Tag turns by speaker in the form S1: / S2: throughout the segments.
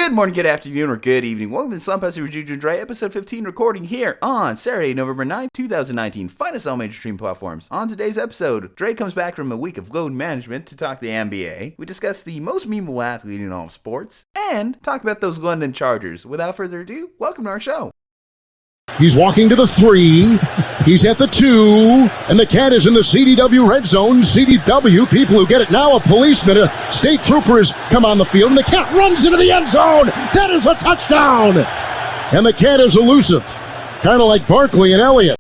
S1: Good morning, good afternoon, or good evening. Welcome to Slumpbuster with Juju and Dre, episode 15, recording here on Saturday, November 9th, 2019. Find us on all major streaming platforms. On today's episode, Dre comes back from a week of load management to talk the NBA. We discuss the most memeable athlete in all of sports, and talk about those London Chargers. Without further ado, welcome to our show.
S2: He's walking to the 3. He's at the 2. And the cat is in the CDW red zone. CDW, people who get it now, a policeman, a state trooper has come on the field. And the cat runs into the end zone. That is a touchdown. And the cat is elusive. Kind of like Barkley and Elliott.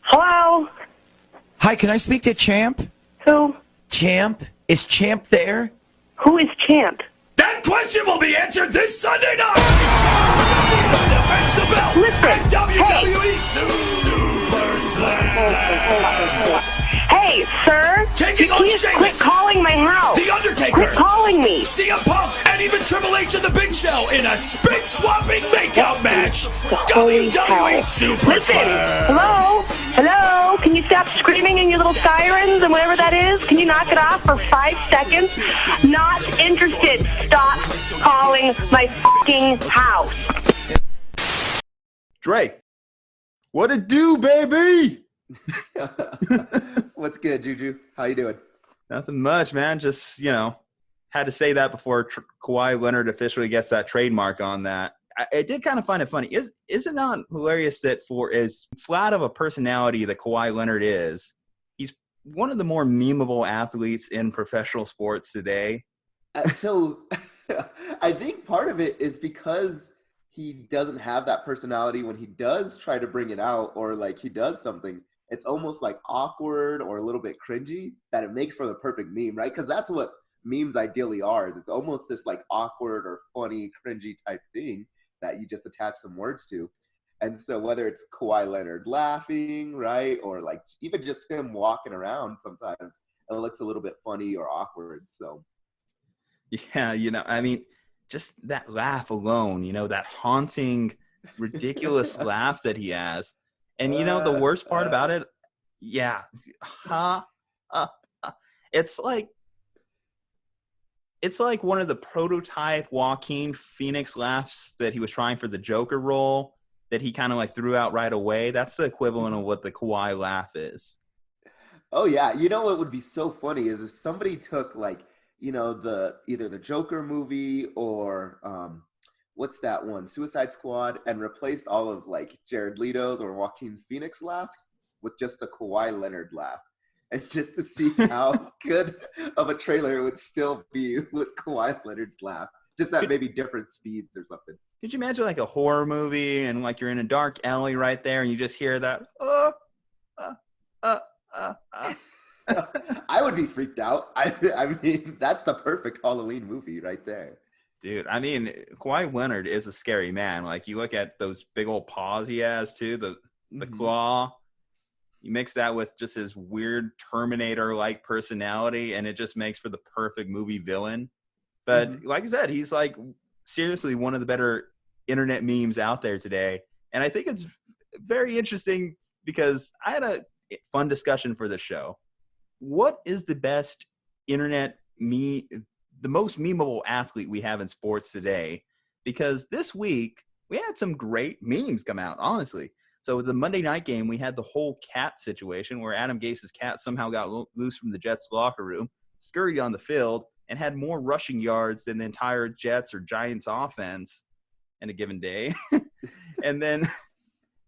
S3: Hello?
S4: Hi, can I speak to Champ?
S3: Who?
S4: Champ? Is Champ there?
S3: Who is Champ?
S4: That question will be answered this Sunday night!
S3: Listen,
S4: WWE
S3: Hey, sir!
S4: Taking on
S3: Please
S4: Sheamus.
S3: quit calling my house!
S4: The Undertaker!
S3: Quit calling me!
S4: CM Punk, and even Triple H and the Big Show in a spit-swapping makeout match!
S3: Holy
S4: WWE
S3: hell.
S4: Super
S3: Listen!
S4: Slam!
S3: Hello? Hello? Can you stop screaming in your little sirens and whatever that is? Can you knock it off for 5 seconds? Not interested. Stop calling my fucking house.
S1: Dre, what it do, baby?
S5: What's good, Juju? How you doing?
S1: Nothing much, man. Just, had to say that before Kawhi Leonard officially gets that trademark on that. I did kind of find it funny. Is it not hilarious that for as flat of a personality that Kawhi Leonard is, he's one of the more memeable athletes in professional sports today?
S5: So I think part of it is because he doesn't have that personality when he does try to bring it out or like he does something. It's almost like awkward or a little bit cringy that it makes for the perfect meme, right? Because that's what memes ideally are. Is it's almost this like awkward or funny, cringy type thing that you just attach some words to. And so whether it's Kawhi Leonard laughing, right, or like even just him walking around sometimes, it looks a little bit funny or awkward. So
S1: yeah, just that laugh alone, that haunting, ridiculous laugh that he has. And the worst part about it, it's like one of the prototype Joaquin Phoenix laughs that he was trying for the Joker role that he kind of like threw out right away. That's the equivalent of what the Kawhi laugh is.
S5: Oh yeah, what would be so funny is if somebody took like, either the Joker movie or what's that one, Suicide Squad, and replaced all of like Jared Leto's or Joaquin Phoenix laughs with just the Kawhi Leonard laugh. And just to see how good of a trailer it would still be with Kawhi Leonard's laugh. Just at maybe different speeds or something.
S1: Could you imagine like a horror movie and like you're in a dark alley right there and you just hear that,
S5: I would be freaked out. I mean, that's the perfect Halloween movie right there.
S1: Dude, Kawhi Leonard is a scary man. Like, you look at those big old paws he has, too, the claw. You mix that with just his weird Terminator-like personality, and it just makes for the perfect movie villain. But like I said, he's, like, seriously one of the better internet memes out there today. And I think it's very interesting because I had a fun discussion for the show. What is the best internet meme, the most memeable athlete we have in sports today? Because this week, we had some great memes come out, honestly. So with the Monday night game, we had the whole cat situation where Adam Gase's cat somehow got loose from the Jets locker room, scurried on the field, and had more rushing yards than the entire Jets or Giants offense in a given day. And then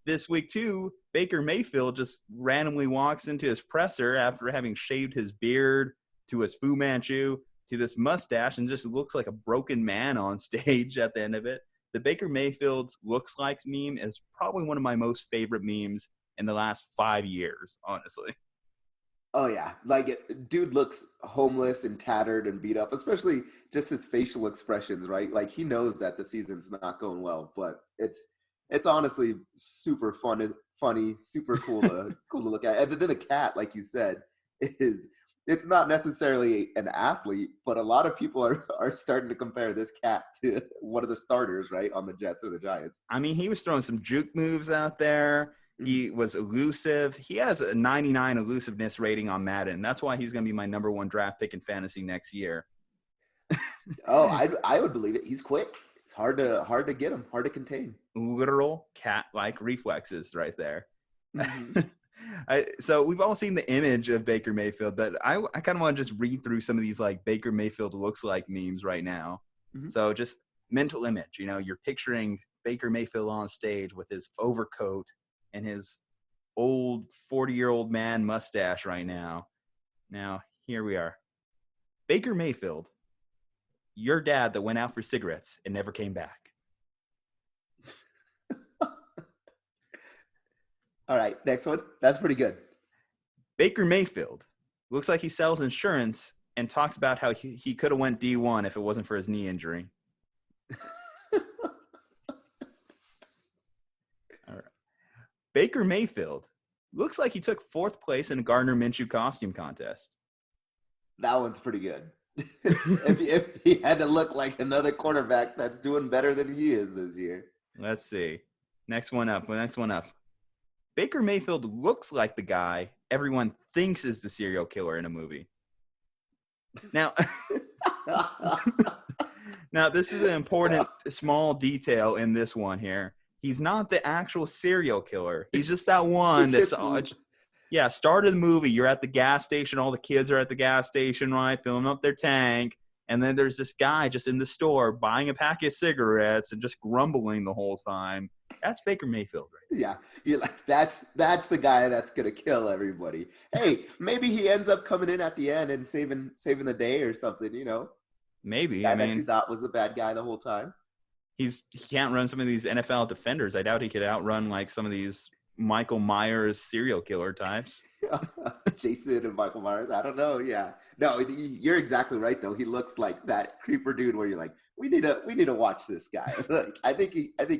S1: this week, too, Baker Mayfield just randomly walks into his presser after having shaved his beard to his Fu Manchu to this mustache and just looks like a broken man on stage at the end of it. The Baker Mayfield's looks like meme is probably one of my most favorite memes in the last 5 years, honestly.
S5: Oh, yeah. Like, dude looks homeless and tattered and beat up, especially just his facial expressions, right? Like, he knows that the season's not going well, but it's honestly super funny, super cool to look at. And then the cat, like you said, it's not necessarily an athlete, but a lot of people are starting to compare this cat to one of the starters, right, on the Jets or the Giants.
S1: I mean, he was throwing some juke moves out there. He was elusive. He has a 99 elusiveness rating on Madden. That's why he's going to be my number one draft pick in fantasy next year.
S5: Oh, I would believe it. He's quick. It's hard to get him, hard to contain.
S1: Literal cat-like reflexes right there.
S5: Mm-hmm.
S1: So we've all seen the image of Baker Mayfield, but I kind of want to just read through some of these like Baker Mayfield looks like memes right now.
S5: Mm-hmm.
S1: So just mental image, you're picturing Baker Mayfield on stage with his overcoat and his old 40-year-old man mustache right now. Now, here we are. Baker Mayfield, your dad that went out for cigarettes and never came back.
S5: All right, next one. That's pretty good.
S1: Baker Mayfield looks like he sells insurance and talks about how he could have went D1 if it wasn't for his knee injury. All right. Baker Mayfield looks like he took 4th place in a Gardner Minshew costume contest.
S5: That one's pretty good. if he had to look like another quarterback that's doing better than he is this year.
S1: Let's see. Next one up. Baker Mayfield looks like the guy everyone thinks is the serial killer in a movie. Now, this is an important small detail in this one here. He's not the actual serial killer. He's just that one started the movie. You're at the gas station. All the kids are at the gas station, right? Filling up their tank. And then there's this guy just in the store buying a pack of cigarettes and just grumbling the whole time. That's Baker Mayfield, right?
S5: Yeah. You're like, that's the guy that's going to kill everybody. Hey, maybe he ends up coming in at the end and saving the day or something,
S1: Maybe.
S5: That you thought was the bad guy the whole time.
S1: He can't run some of these NFL defenders. I doubt he could outrun like some of these Michael Myers serial killer types.
S5: Jason and Michael Myers. I don't know. Yeah. No, you're exactly right though. He looks like that creeper dude where you're like, we need to watch this guy. Like, I think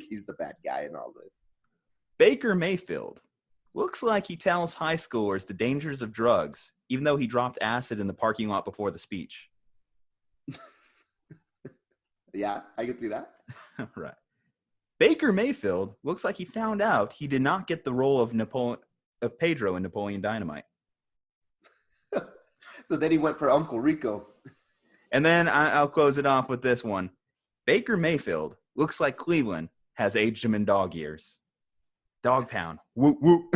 S5: he's the bad guy in all this.
S1: Baker Mayfield looks like he tells high schoolers the dangers of drugs, even though he dropped acid in the parking lot before the speech.
S5: Yeah, I can see that.
S1: Right. Baker Mayfield looks like he found out he did not get the role of Pedro in Napoleon Dynamite.
S5: So then he went for Uncle Rico.
S1: And then I'll close it off with this one. Baker Mayfield looks like Cleveland has aged him in dog years. Dog pound. Whoop, whoop.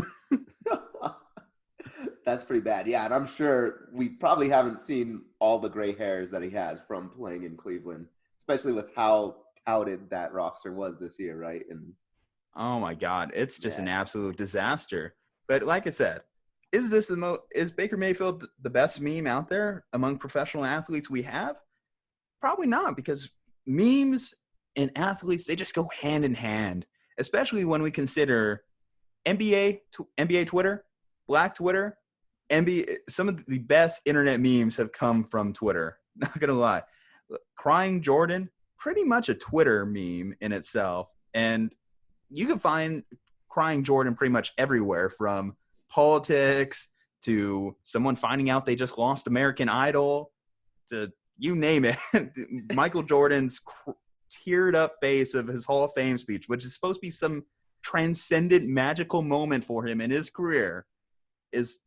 S5: That's pretty bad. Yeah, and I'm sure we probably haven't seen all the gray hairs that he has from playing in Cleveland, especially with how touted that roster was this year, right? And
S1: oh my God, it's just an absolute disaster. But like I said, is Baker Mayfield the best meme out there among professional athletes we have? Probably not, because memes and athletes, they just go hand in hand, especially when we consider NBA Twitter, Black Twitter, some of the best internet memes have come from Twitter. Not going to lie. Crying Jordan, pretty much a Twitter meme in itself. And you can find Crying Jordan pretty much everywhere, from politics to someone finding out they just lost American Idol to you name it. Michael Jordan's teared up face of his Hall of Fame speech, which is supposed to be some transcendent magical moment for him in his career, is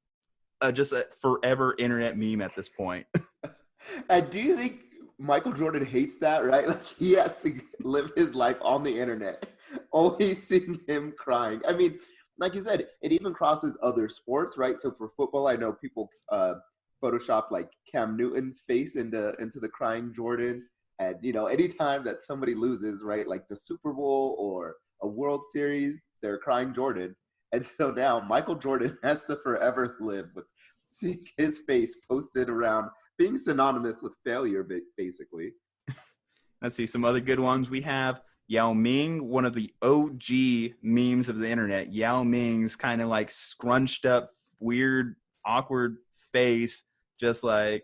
S1: just a forever internet meme at this point.
S5: And do you think Michael Jordan hates that, right? Like, he has to live his life on the internet, always seeing him crying. I mean, like you said, it even crosses other sports, right? So for football, I know people Photoshop like Cam Newton's face into the crying Jordan. And, anytime that somebody loses, right, like the Super Bowl or a World Series, they're crying Jordan. And so now Michael Jordan has to forever live with seeing his face posted around, being synonymous with failure, basically.
S1: Let's see some other good ones. We have Yao Ming, one of the OG memes of the internet. Yao Ming's kind of like scrunched up, weird, awkward face, just like,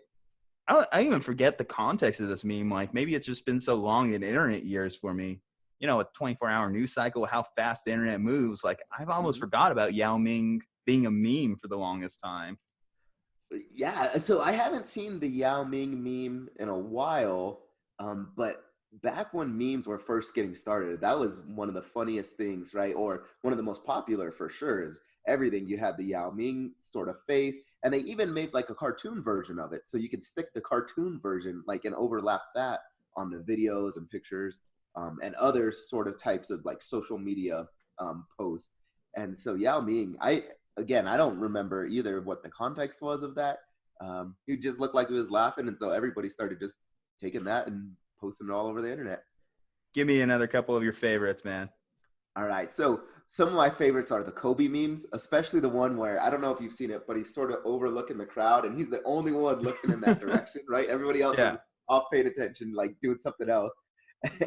S1: I even forget the context of this meme. Like, maybe it's just been so long in internet years for me. A 24-hour news cycle, how fast the internet moves. Like, I've almost forgot about Yao Ming being a meme for the longest time.
S5: Yeah, so I haven't seen the Yao Ming meme in a while, but back when memes were first getting started, that was one of the funniest things, right? Or one of the most popular for sure, is everything. You had the Yao Ming sort of face, and they even made like a cartoon version of it. So you could stick the cartoon version like and overlap that on the videos and pictures and other sort of types of like social media posts. And so Yao Ming, I don't remember either what the context was of that. He just looked like he was laughing, and so everybody started just taking that and posting it all over the internet.
S1: Give me another couple of your favorites, man.
S5: All right, so some of my favorites are the Kobe memes, especially the one where, I don't know if you've seen it, but he's sort of overlooking the crowd, and he's the only one looking in that direction, right? Everybody else is off paying attention, like doing something else,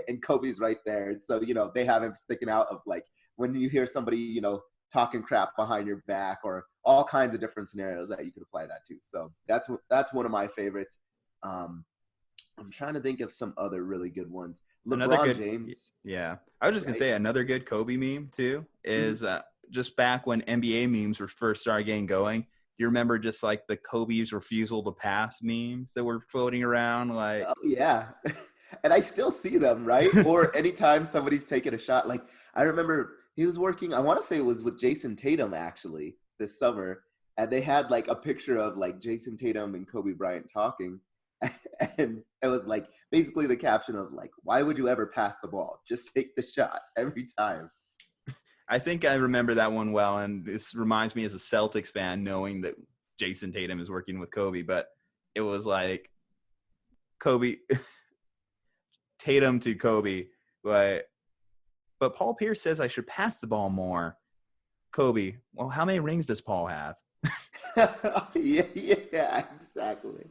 S5: and Kobe's right there. And so, they have him sticking out of like when you hear somebody, talking crap behind your back, or all kinds of different scenarios that you could apply that to. So that's one of my favorites. I'm trying to think of some other really good ones. LeBron James.
S1: Yeah. I was just going to say another good Kobe meme too is just back when NBA memes were first started getting going. You remember just like the Kobe's refusal to pass memes that were floating around? Like,
S5: oh, yeah. And I still see them, right? Or anytime somebody's taking a shot. Like, I remember he was working, I want to say it was with Jason Tatum actually this summer. And they had like a picture of like Jason Tatum and Kobe Bryant talking. And it was like basically the caption of like, why would you ever pass the ball? Just take the shot every time.
S1: I think I remember that one well. And this reminds me as a Celtics fan, knowing that Jason Tatum is working with Kobe, but it was like Kobe, Tatum to Kobe, but Paul Pierce says I should pass the ball more. Kobe, well, how many rings does Paul have?
S5: yeah, exactly.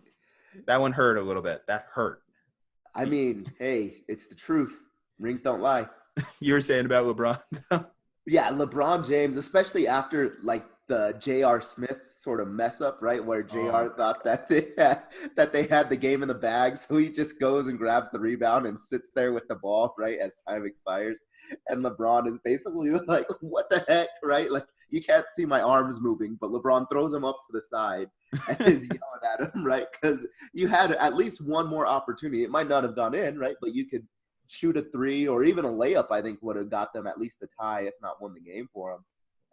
S1: That one hurt a little bit. That hurt.
S5: I mean, hey, it's the truth. Rings don't lie.
S1: You were saying about LeBron?
S5: Yeah, LeBron James, especially after like the J.R. Smith sort of mess up, right? Where J.R. thought that they had the game in the bag. So he just goes and grabs the rebound and sits there with the ball, right, as time expires. And LeBron is basically like, what the heck, right? Like, you can't see my arms moving, but LeBron throws him up to the side and is yelling at him, right? Because you had at least one more opportunity. It might not have gone in, right? But you could shoot a three or even a layup, I think would have got them at least a tie, if not won the game for them.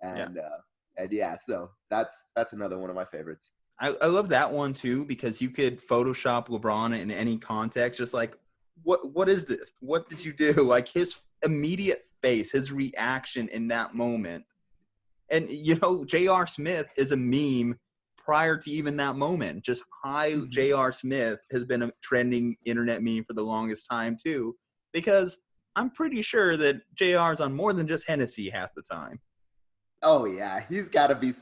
S5: And so that's another one of my favorites.
S1: I love that one too, because you could Photoshop LeBron in any context. Just like, what is this? What did you do? Like his immediate face, his reaction in that moment. And, J.R. Smith is a meme prior to even that moment. Just J.R. Smith has been a trending internet meme for the longest time too, because I'm pretty sure that J.R. is on more than just Hennessy half the time.
S5: Oh, yeah. He's got to be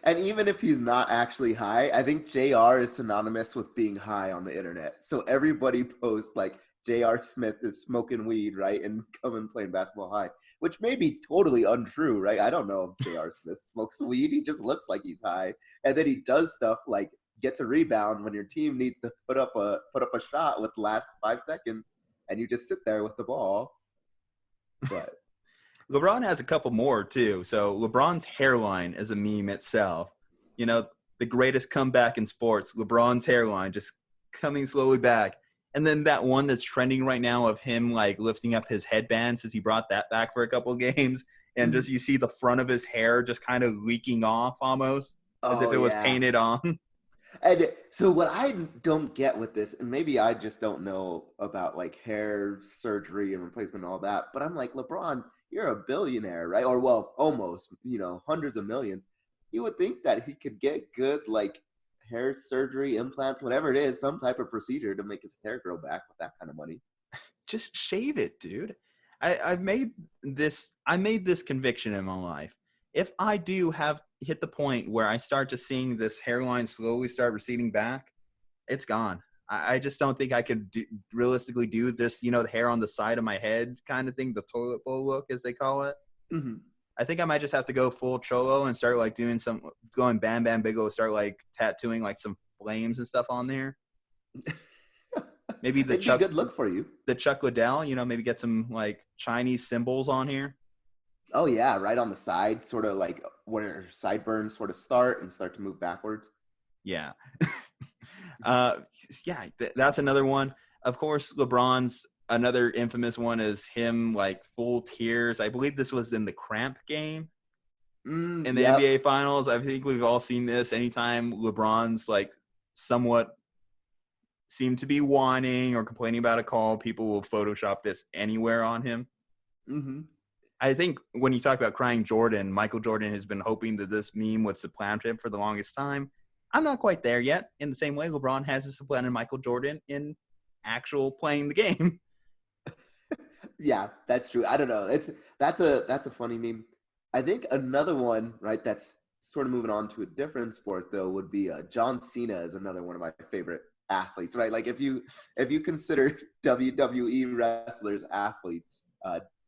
S5: and even if he's not actually high, I think JR is synonymous with being high on the internet. So everybody posts like J.R. Smith is smoking weed, right? And coming playing basketball high, which may be totally untrue, right? I don't know if J.R. Smith smokes weed. He just looks like he's high. And then he does stuff like gets a rebound when your team needs to put up a shot with the last 5 seconds, and you just sit there with the ball. But
S1: LeBron has a couple more too. So LeBron's hairline is a meme itself. The greatest comeback in sports, LeBron's hairline just coming slowly back. And then that one that's trending right now of him like lifting up his headband since he brought that back for a couple of games. And just you see the front of his hair just kind of leaking off almost as if it was painted on.
S5: And so what I don't get with this, and maybe I just don't know about like hair surgery and replacement and all that, but I'm like, LeBron, you're a billionaire, right? Or well, almost, hundreds of millions. You would think that he could get good like hair surgery, implants, whatever it is, some type of procedure to make his hair grow back with that kind of money.
S1: Just shave it, dude. I made this conviction in my life. If I do hit the point where I start just seeing this hairline slowly start receding back, it's gone. I just don't think I could realistically do this, the hair on the side of my head kind of thing, the toilet bowl look, as they call it. Mm-hmm. I think I might just have to go full cholo and start like going Bam Bam Bigelow, start like tattooing like some flames and stuff on there. Maybe
S5: a good look for you.
S1: The Chuck Liddell, maybe get some like Chinese symbols on here.
S5: Oh yeah, right on the side, sort of like where sideburns sort of start to move backwards.
S1: Yeah. That's another one. Of course, LeBron's another infamous one is him like full tears. I believe this was in the cramp game in the NBA Finals. I think we've all seen this. Anytime LeBron's like somewhat seem to be whining or complaining about a call, people will Photoshop this anywhere on him.
S5: Mm-hmm.
S1: I think when you talk about crying Jordan, Michael Jordan has been hoping that this meme would supplant him for the longest time. I'm not quite there yet. In the same way, LeBron has supplanted Michael Jordan in actual playing the game.
S5: Yeah, that's true. I don't know. That's a funny meme. I think another one, right, that's sort of moving on to a different sport though, would be John Cena is another one of my favorite athletes, right? Like if you consider WWE wrestlers athletes,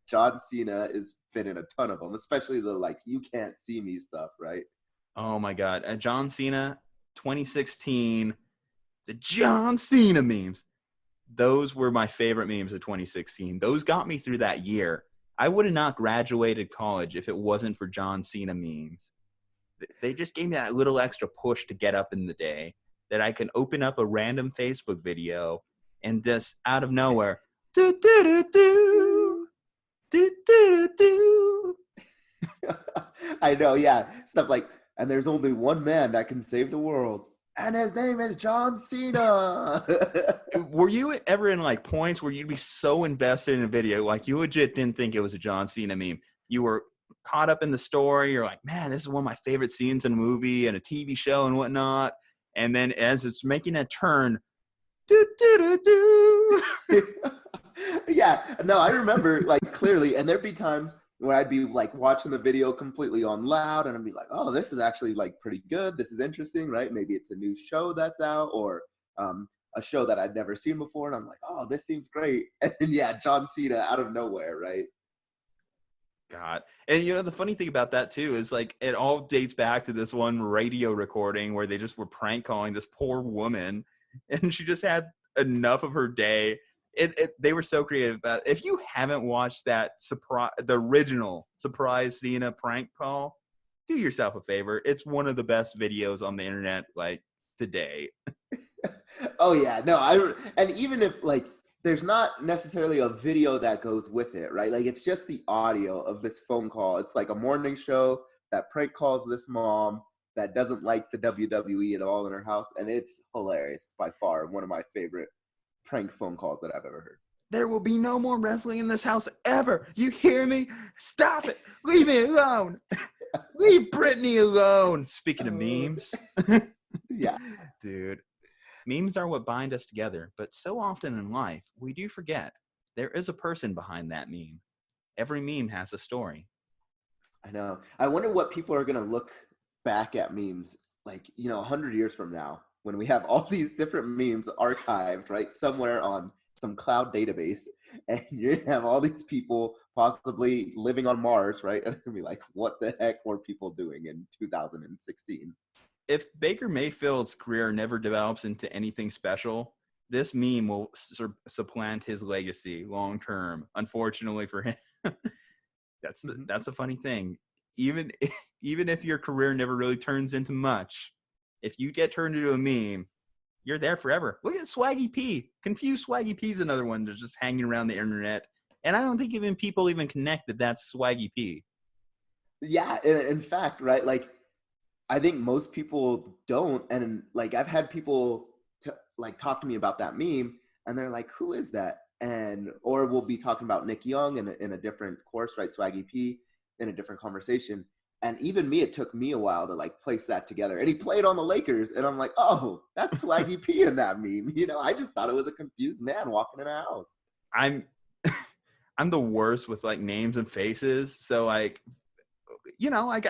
S5: John Cena is fit in a ton of them, especially the like you can't see me stuff, right?
S1: Oh my God, John Cena, 2016, the John Cena memes. Those were my favorite memes of 2016. Those got me through that year. I would have not graduated college if it wasn't for John Cena memes. They just gave me that little extra push to get up in the day that I can open up a random Facebook video and just out of nowhere, do do do do, do do do do.
S5: I know, yeah. Stuff like, and there's only one man that can save the world, and his name is John Cena.
S1: Were you ever in like points where you'd be so invested in a video, like you legit didn't think it was a John Cena meme? You were caught up in the story. You're like, man, this is one of my favorite scenes in a movie and a TV show and whatnot. And then as it's making a turn, do do do do.
S5: Yeah, no, I remember like clearly, and there'd be times where I'd be like watching the video completely on loud, and I'd be like, oh, this is actually like pretty good. This is interesting, right? Maybe it's a new show that's out, or a show that I'd never seen before, and I'm like, oh, this seems great. And yeah, John Cena out of nowhere, right?
S1: God. And you know, the funny thing about that too is like it all dates back to this one radio recording where they just were prank calling this poor woman, and she just had enough of her day. They were so creative about it. If you haven't watched that the original surprise Cena prank call, do yourself a favor. It's one of the best videos on the internet like today.
S5: Oh yeah, no, and even if like there's not necessarily a video that goes with it, right? Like it's just the audio of this phone call. It's like a morning show that prank calls this mom that doesn't like the WWE at all in her house, and it's hilarious. By far one of my favorite prank phone calls that I've ever heard.
S1: There will be no more wrestling in this house ever. You hear me? Stop it. Leave me alone. Leave Brittany alone. Speaking of memes.
S5: Yeah.
S1: Dude. Memes are what bind us together, but so often in life, we do forget there is a person behind that meme. Every meme has a story.
S5: I know. I wonder what people are going to look back at memes like, 100 years from now when we have all these different memes archived, right, somewhere on some cloud database, and you're going to have all these people possibly living on Mars, right? And they're going to be like, what the heck were people doing in 2016?
S1: If Baker Mayfield's career never develops into anything special, this meme will supplant his legacy long term. Unfortunately for him, that's a funny thing. Even if your career never really turns into much, if you get turned into a meme, you're there forever. Look at Swaggy P. Confused Swaggy P is another one that's just hanging around the internet, and I don't think even people even connect that that's Swaggy P. Yeah,
S5: in fact, right, like. I think most people don't, and like I've had people talk to me about that meme, and they're like, "Who is that?" Or we'll be talking about Nick Young in a different course, right? Swaggy P in a different conversation, and even me, it took me a while to like place that together. And he played on the Lakers, and I'm like, "Oh, that's Swaggy P in that meme." I just thought it was a confused man walking in a house.
S1: I'm the worst with like names and faces, so like. I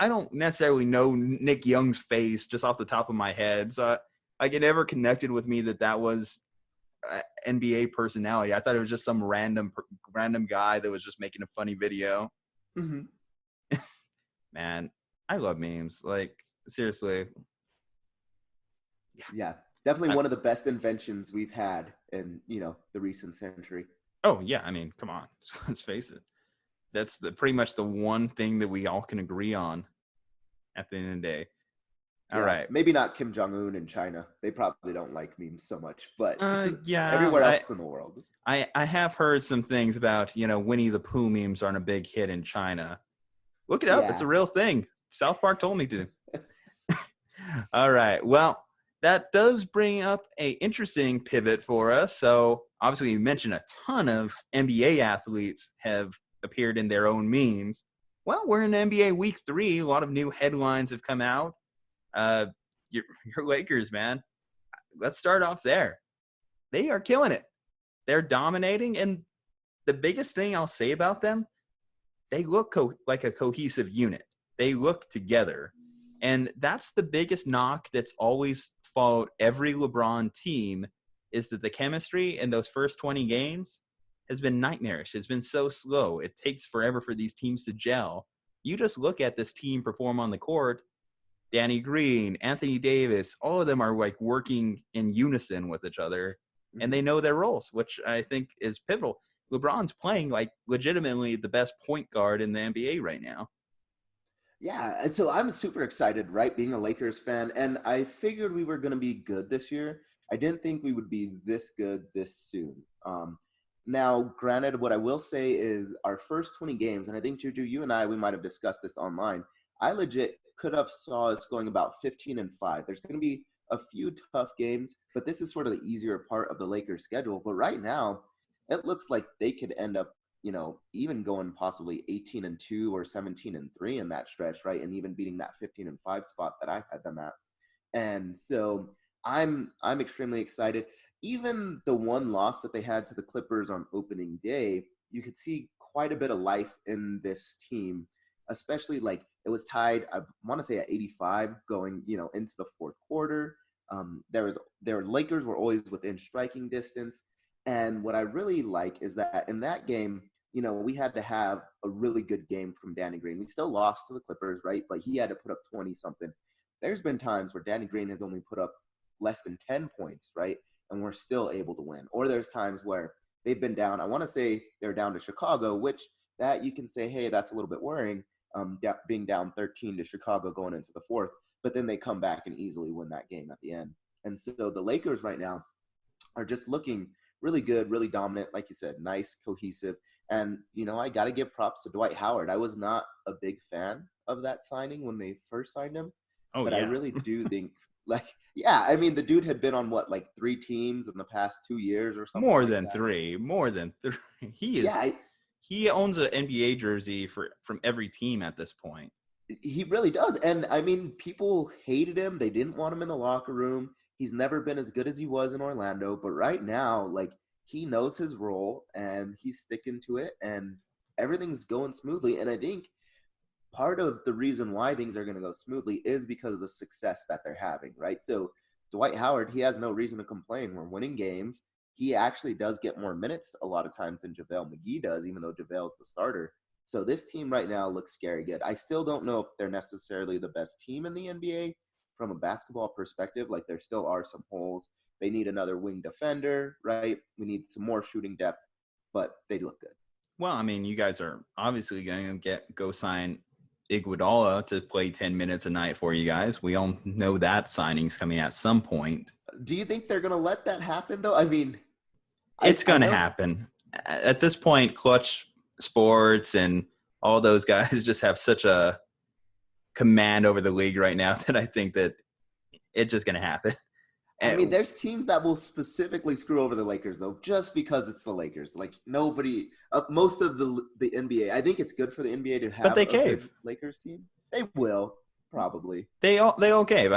S1: don't necessarily know Nick Young's face just off the top of my head. So it never connected with me that was NBA personality. I thought it was just some random guy that was just making a funny video. Mm-hmm. Man, I love memes. Like, seriously.
S5: Yeah, definitely one of the best inventions we've had in, the recent century.
S1: Oh, yeah. I mean, come on. Let's face it. That's pretty much the one thing that we all can agree on at the end of the day. All right.
S5: Maybe not Kim Jong-un in China. They probably don't like memes so much, but
S1: yeah,
S5: everywhere else in the world.
S1: I have heard some things about, Winnie the Pooh memes aren't a big hit in China. Look it up.
S5: Yeah.
S1: It's a real thing. South Park told me to. All right. Well, that does bring up a interesting pivot for us. So obviously you mentioned a ton of NBA athletes have appeared in their own memes. Well, we're in NBA week 3. A lot of new headlines have come out. Your Lakers, man. Let's start off there. They are killing it. They're dominating. And the biggest thing I'll say about them, they look like a cohesive unit. They look together. And that's the biggest knock that's always followed every LeBron team, is that the chemistry in those first 20 games has been nightmarish. It's been so slow. It takes forever for these teams to gel. You just look at this team perform on the court. Danny Green, Anthony Davis, all of them are like working in unison with each other, and they know their roles, which I think is pivotal. LeBron's playing like legitimately the best point guard in the NBA right now.
S5: Yeah, and so I'm super excited, right, being a Lakers fan, and I figured we were going to be good this year. I didn't think we would be this good this soon. Now, granted, what I will say is our first 20 games, and I think, Juju, you and I, we might have discussed this online, I legit could have saw us going about 15-5. There's going to be a few tough games, but this is sort of the easier part of the Lakers schedule. But right now, it looks like they could end up, even going possibly 18-2 or 17-3 in that stretch, right? And even beating that 15-5 spot that I had them at. And so I'm extremely excited. Even the one loss that they had to the Clippers on opening day, you could see quite a bit of life in this team, especially like it was tied, I want to say at 85 going, into the fourth quarter. Lakers were always within striking distance. And what I really like is that in that game, we had to have a really good game from Danny Green. We still lost to the Clippers, right? But he had to put up 20-something. There's been times where Danny Green has only put up less than 10 points, right? And we're still able to win. Or there's times where they've been down. I want to say they're down to Chicago, which that you can say, hey, that's a little bit worrying, being down 13 to Chicago going into the fourth. But then they come back and easily win that game at the end. And so the Lakers right now are just looking really good, really dominant, like you said, nice, cohesive. And, I got to give props to Dwight Howard. I was not a big fan of that signing when they first signed him. But yeah. I really do think, the dude had been on 3 teams in the past 2 years or something.
S1: More than 3. He owns an NBA jersey from every team at this point.
S5: He really does. And, people hated him. They didn't want him in the locker room. He's never been as good as he was in Orlando. But right now, he knows his role and he's sticking to it and everything's going smoothly. And I think part of the reason why things are going to go smoothly is because of the success that they're having, right? So Dwight Howard, he has no reason to complain. We're winning games. He actually does get more minutes a lot of times than JaVale McGee does, even though JaVale's the starter. So this team right now looks scary good. I still don't know if they're necessarily the best team in the NBA from a basketball perspective. There still are some holes. They need another wing defender, right? We need some more shooting depth, but they look good.
S1: Well, you guys are obviously going to go sign Iguodala to play 10 minutes a night for you guys. We all know that signing's coming at some point.
S5: Do you think they're going to let that happen, though?
S1: It's going to happen. At this point, Clutch Sports and all those guys just have such a command over the league right now that I think that it's just going to happen.
S5: There's teams that will specifically screw over the Lakers, though, just because it's the Lakers. Nobody, most of the NBA, I think it's good for the NBA to have a good Lakers team. They will, probably.
S1: They all cave.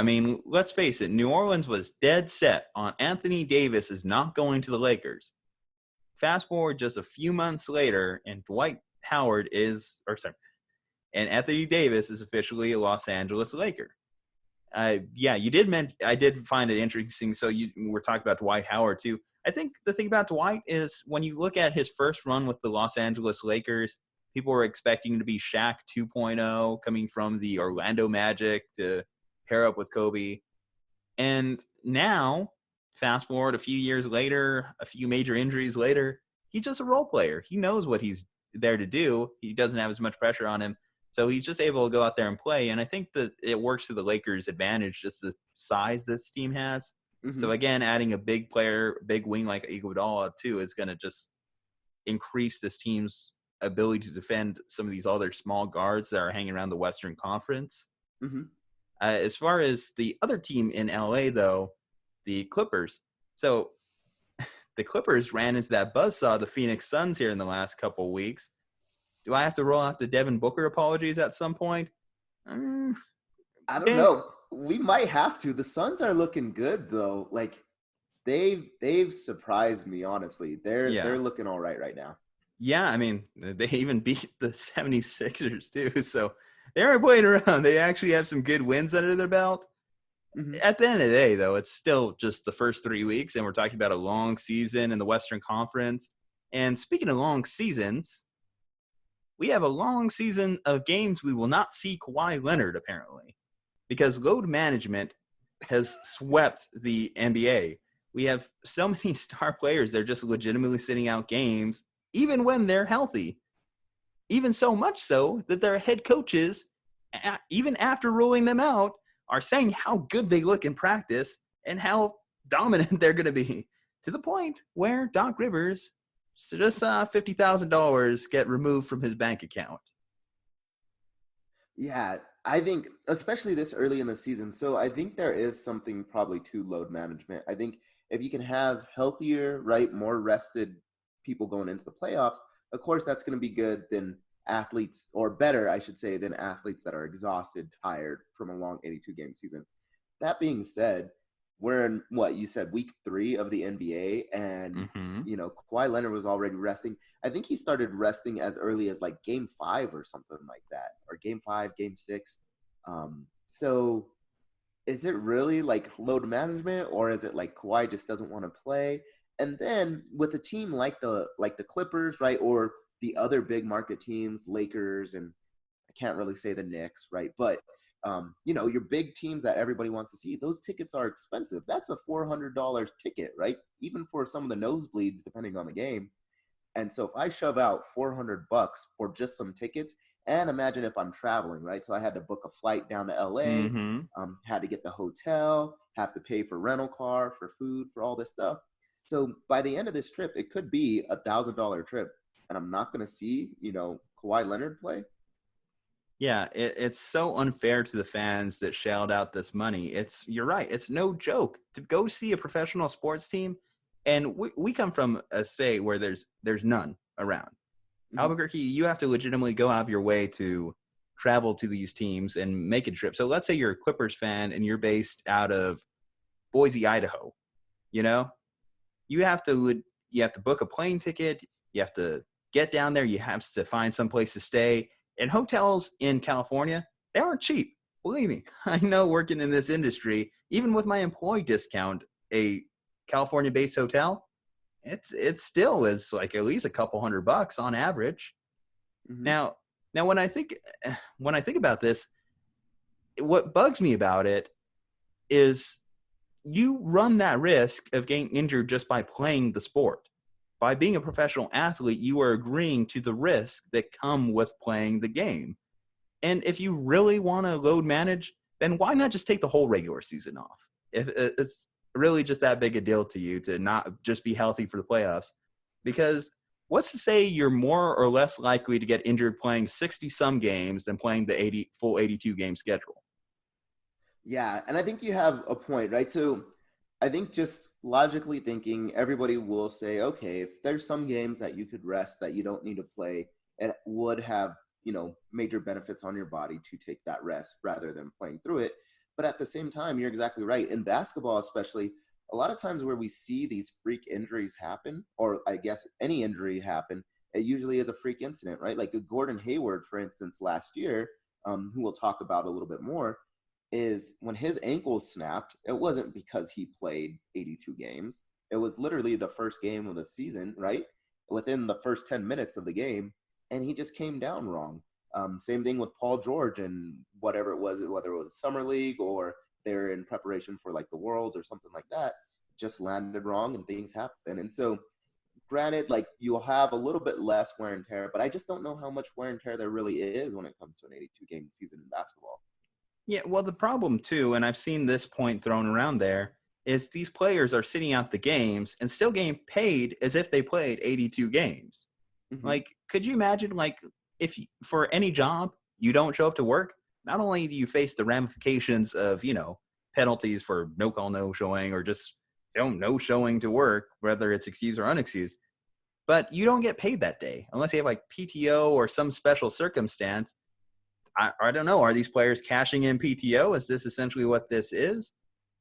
S1: Let's face it. New Orleans was dead set on Anthony Davis is not going to the Lakers. Fast forward just a few months later, and and Anthony Davis is officially a Los Angeles Laker. You did mention. I did find it interesting. So we're talking about Dwight Howard too. I think the thing about Dwight is when you look at his first run with the Los Angeles Lakers, people were expecting to be Shaq 2.0, coming from the Orlando Magic to pair up with Kobe. And now, fast forward a few years later, a few major injuries later, he's just a role player. He knows what he's there to do. He doesn't have as much pressure on him. So he's just able to go out there and play. And I think that it works to the Lakers' advantage, just the size this team has. Mm-hmm. So, again, adding a big player, big wing like Iguodala, too, is going to just increase this team's ability to defend some of these other small guards that are hanging around the Western Conference.
S5: Mm-hmm.
S1: As far as the other team in LA, though, the Clippers. So the Clippers ran into that buzzsaw, the Phoenix Suns, here in the last couple of weeks. Do I have to roll out the Devin Booker apologies at some point?
S5: I don't know. We might have to. The Suns are looking good, though. Like, they've surprised me, honestly. They're looking all right now.
S1: Yeah, I mean, they even beat the 76ers, too. So they aren't playing around. They actually have some good wins under their belt. Mm-hmm. At the end of the day, though, it's still just the first 3 weeks, and we're talking about a long season in the Western Conference. And speaking of long seasons, we have a long season of games we will not see Kawhi Leonard, apparently, because load management has swept the NBA. We have so many star players, they're just legitimately sitting out games, even when they're healthy. Even so much so that their head coaches, even after ruling them out, are saying how good they look in practice and how dominant they're going to be, to the point where Doc Rivers just $50,000 get removed from his bank account.
S5: Yeah, I think, especially this early in the season, so I think there is something probably to load management. I think if you can have healthier, right, more rested people going into the playoffs, of course that's going to be good than athletes, or better, I should say, than athletes that are exhausted, tired from a long 82-game season. That being said, we're in, what you said, week 3 of the NBA, and, you know, Kawhi Leonard was already resting. I think he started resting as early as, like, game 5 or something like that, or game 5, game 6. So is it really, like, load management, or is it, like, Kawhi just doesn't want to play? And then with a team like the Clippers, right, or the other big market teams, Lakers, and I can't really say the Knicks, right? But, you know, your big teams that everybody wants to see, those tickets are expensive. That's a $400 ticket, right? Even for some of the nosebleeds, depending on the game. And so if I shove out $400 for just some tickets, and imagine if I'm traveling, right? So I had to book a flight down to LA, had to get the hotel, have to pay for rental car, for food, for all this stuff. So by the end of this trip, it could be $1,000 trip. And I'm not going to see, you know, Kawhi Leonard play.
S1: Yeah, it's so unfair to the fans that shelled out this money. You're right. It's no joke to go see a professional sports team. And we come from a state where there's none around. Albuquerque, you have to legitimately go out of your way to travel to these teams and make a trip. So let's say you're a Clippers fan and you're based out of Boise, Idaho. You know, you have to book a plane ticket. You have to get down there. You have to find some place to stay. And hotels in California, they aren't cheap. Believe me, I know working in this industry, even with my employee discount, a California-based hotel, it still is like at least a couple $100 on average. Now when I think about this, what bugs me about it is you run that risk of getting injured just by playing the sport. By being a professional athlete, you are agreeing to the risks that come with playing the game. And if you really want to load manage, then why not just take the whole regular season off? If it's really just that big a deal to you to not just be healthy for the playoffs. Because what's to say you're more or less likely to get injured playing 60-some games than playing the full 82-game schedule?
S5: Yeah, and I think you have a point, right? So I think just logically thinking, everybody will say, okay, if there's some games that you could rest that you don't need to play, it would have, you know, major benefits on your body to take that rest rather than playing through it. But at the same time, you're exactly right. In basketball, especially, a lot of times where we see these freak injuries happen, or I guess any injury happen, it usually is a freak incident, right? Like a Gordon Hayward, for instance, last year, who we'll talk about a little bit more, is when his ankle snapped, it wasn't because he played 82 games. It was literally the first game of the season, right? Within the first 10 minutes of the game, and he just came down wrong. Same thing with Paul George and whatever it was, whether it was Summer League or they're in preparation for like the Worlds or something like that, just landed wrong and things happen. And so granted, like you'll have a little bit less wear and tear, but I just don't know how much wear and tear there really is when it comes to an 82-game season in basketball.
S1: Yeah, well, the problem, too, and I've seen this point thrown around there, is these players are sitting out the games and still getting paid as if they played 82 games.
S5: Mhm.
S1: Like, could you imagine, like, if for any job you don't show up to work, not only do you face the ramifications of, penalties for no call, no showing, or just no showing to work, whether it's excused or unexcused, but you don't get paid that day unless you have like PTO or some special circumstance. I don't know. Are these players cashing in PTO? Is this essentially what this is?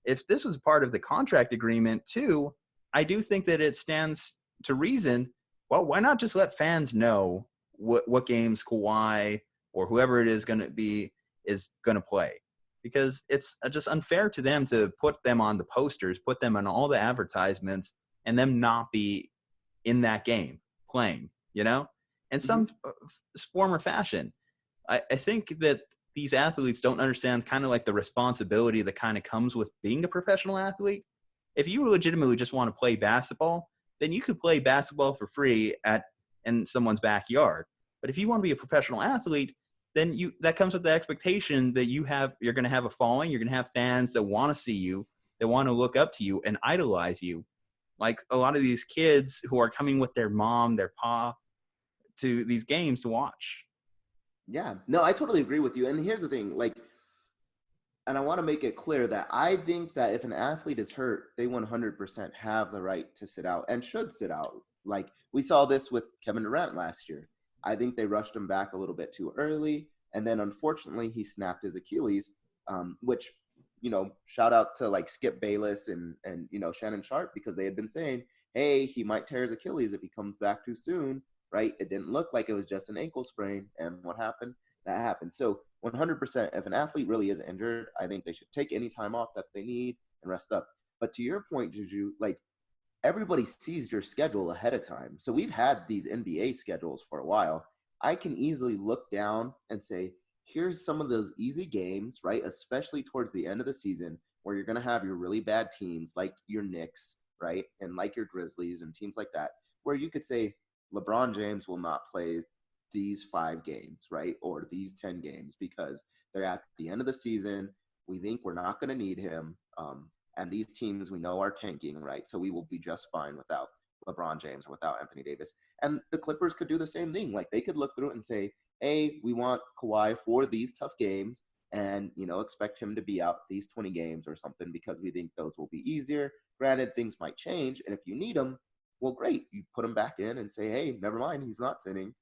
S1: If this was part of the contract agreement too, I do think that it stands to reason. Well, why not just let fans know what games Kawhi or whoever it is going to play? Because it's just unfair to them to put them on the posters, put them on all the advertisements, and them not be in that game playing, in some form or fashion. I think that these athletes don't understand kind of like the responsibility that kind of comes with being a professional athlete. If you legitimately just want to play basketball, then you could play basketball for free in someone's backyard. But if you want to be a professional athlete, then that comes with the expectation that you're going to have a following, you're going to have fans that want to see you, that want to look up to you and idolize you. Like a lot of these kids who are coming with their mom, their pa to these games to watch.
S5: Yeah, no, I totally agree with you. And here's the thing, and I want to make it clear that I think that if an athlete is hurt, they 100% have the right to sit out and should sit out. Like we saw this with Kevin Durant last year. I think they rushed him back a little bit too early. And then unfortunately he snapped his Achilles, which, shout out to like Skip Bayless and Shannon Sharp, because they had been saying, hey, he might tear his Achilles if he comes back too soon. Right? It didn't look like it was just an ankle sprain. And what happened? That happened. So 100%, if an athlete really is injured, I think they should take any time off that they need and rest up. But to your point, Juju, everybody sees your schedule ahead of time. So we've had these NBA schedules for a while. I can easily look down and say, here's some of those easy games, right? Especially towards the end of the season where you're going to have your really bad teams like your Knicks, right? And like your Grizzlies and teams like that, where you could say, LeBron James will not play these 5 games, right? Or these 10 games because they're at the end of the season. We think we're not going to need him. And these teams we know are tanking, right? So we will be just fine without LeBron James or without Anthony Davis. And the Clippers could do the same thing. Like they could look through it and say, hey, we want Kawhi for these tough games and, expect him to be out these 20 games or something because we think those will be easier. Granted, things might change. And if you need them, well, great. You put him back in and say, hey, never mind, he's not sitting.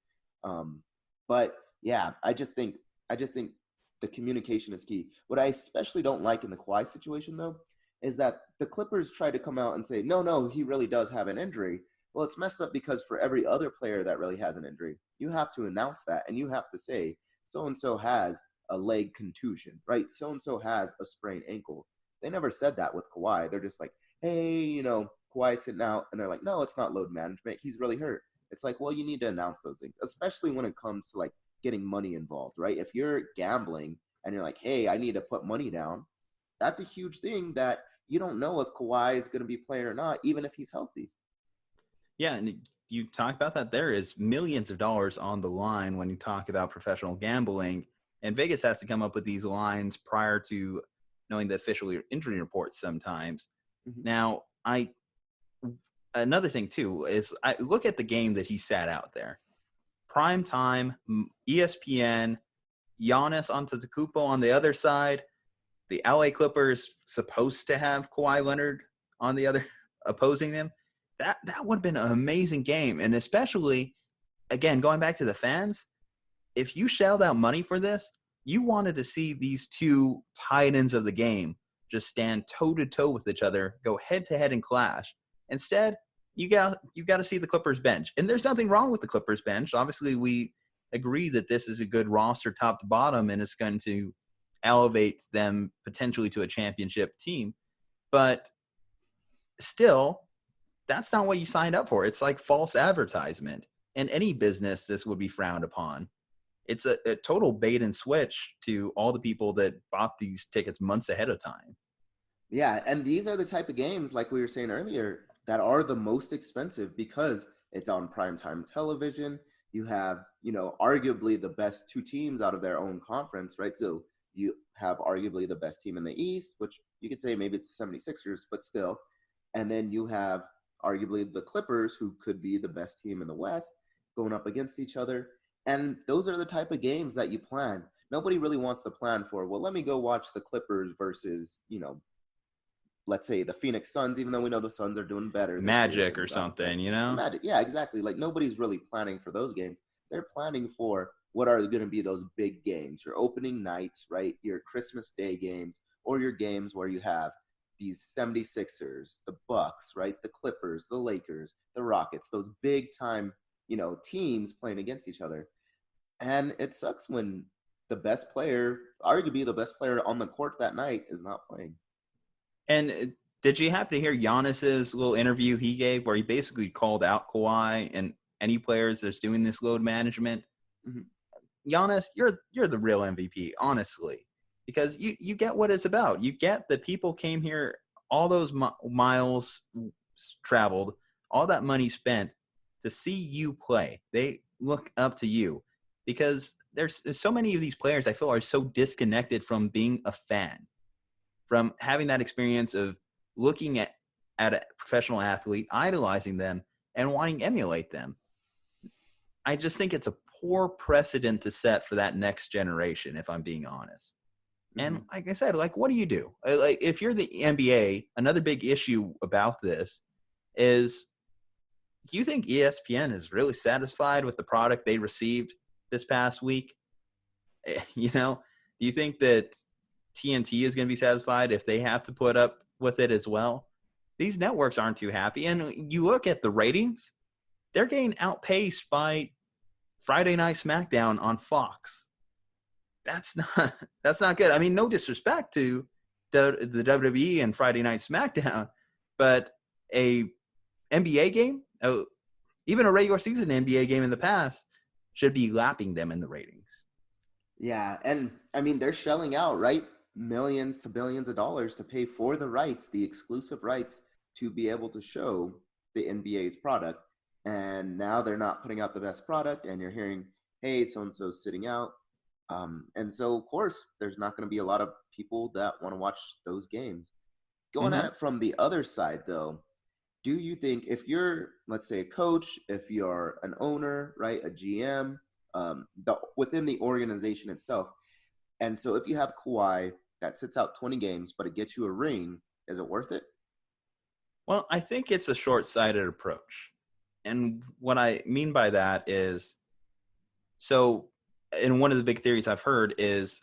S5: But yeah, I just think the communication is key. What I especially don't like in the Kawhi situation, though, is that the Clippers try to come out and say, no, he really does have an injury. Well, it's messed up because for every other player that really has an injury, you have to announce that and you have to say, so-and-so has a leg contusion, right? So-and-so has a sprained ankle. They never said that with Kawhi. They're just like, hey, Kawhi sitting out, and they're like, no, it's not load management. He's really hurt. It's like, well, you need to announce those things, especially when it comes to getting money involved, right? If you're gambling and you're like, hey, I need to put money down, that's a huge thing that you don't know if Kawhi is going to be playing or not, even if he's healthy.
S1: Yeah, and you talk about that. There is millions of dollars on the line when you talk about professional gambling, and Vegas has to come up with these lines prior to knowing the official injury reports sometimes. Mm-hmm. Now, another thing too is I look at the game that he sat out there. Prime time, ESPN, Giannis Antetokounmpo on the other side. The LA Clippers supposed to have Kawhi Leonard on the other opposing them. That would have been an amazing game. And especially, again, going back to the fans, if you shelled out money for this, you wanted to see these two titans of the game just stand toe-to-toe with each other, go head-to-head and clash. Instead, you got to see the Clippers bench. And there's nothing wrong with the Clippers bench. Obviously, we agree that this is a good roster top to bottom, and it's going to elevate them potentially to a championship team. But still, that's not what you signed up for. It's like false advertisement. In any business, this would be frowned upon. It's a total bait and switch to all the people that bought these tickets months ahead of time.
S5: Yeah, and these are the type of games, like we were saying earlier, that are the most expensive because it's on primetime television. You have, arguably the best 2 teams out of their own conference, right? So you have arguably the best team in the East, which you could say maybe it's the 76ers, but still. And then you have arguably the Clippers, who could be the best team in the West. going up against each other. And those are the type of games that you plan. Nobody really wants to plan for, well, let me go watch the Clippers versus, let's say the Phoenix Suns, even though we know the Suns are doing better.
S1: Magic or something,
S5: Magic, yeah, exactly. Like, nobody's really planning for those games. They're planning for what are going to be those big games, your opening nights, right? Your Christmas Day games, or your games where you have these 76ers, the Bucks, right? The Clippers, the Lakers, the Rockets, those big time, teams playing against each other. And it sucks when the best player, arguably the best player on the court that night, is not playing.
S1: And did you happen to hear Giannis's little interview he gave where he basically called out Kawhi and any players that's doing this load management? Mm-hmm. Giannis, you're the real MVP, honestly, because you get what it's about. You get that people came here, all those miles traveled, all that money spent to see you play. They look up to you because there's so many of these players I feel are so disconnected from being a fan, from having that experience of looking at a professional athlete, idolizing them, and wanting to emulate them. I just think it's a poor precedent to set for that next generation, if I'm being honest. Mm-hmm. And like I said, what do you do? Like, if you're the NBA, another big issue about this is, do you think ESPN is really satisfied with the product they received this past week? Do you think that TNT is going to be satisfied if they have to put up with it as well? These networks aren't too happy. And you look at the ratings, they're getting outpaced by Friday Night SmackDown on Fox. That's not good. I mean, no disrespect to the WWE and Friday Night SmackDown, but a NBA game, even a regular season NBA game in the past, should be lapping them in the ratings.
S5: Yeah, and I mean, they're shelling out, right? Millions to billions of dollars to pay for the rights, the exclusive rights to be able to show the NBA's product. And now they're not putting out the best product, and you're hearing, hey, so-and-so's sitting out. And so, of course, there's not going to be a lot of people that want to watch those games. Going at it from the other side, though, do you think if you're, let's say, a coach, if you're an owner, right, a GM, within the organization itself, and so if you have Kawhi that sits out 20 games, but it gets you a ring, is it worth it?
S1: Well, I think it's a short-sighted approach. And what I mean by that is, and one of the big theories I've heard is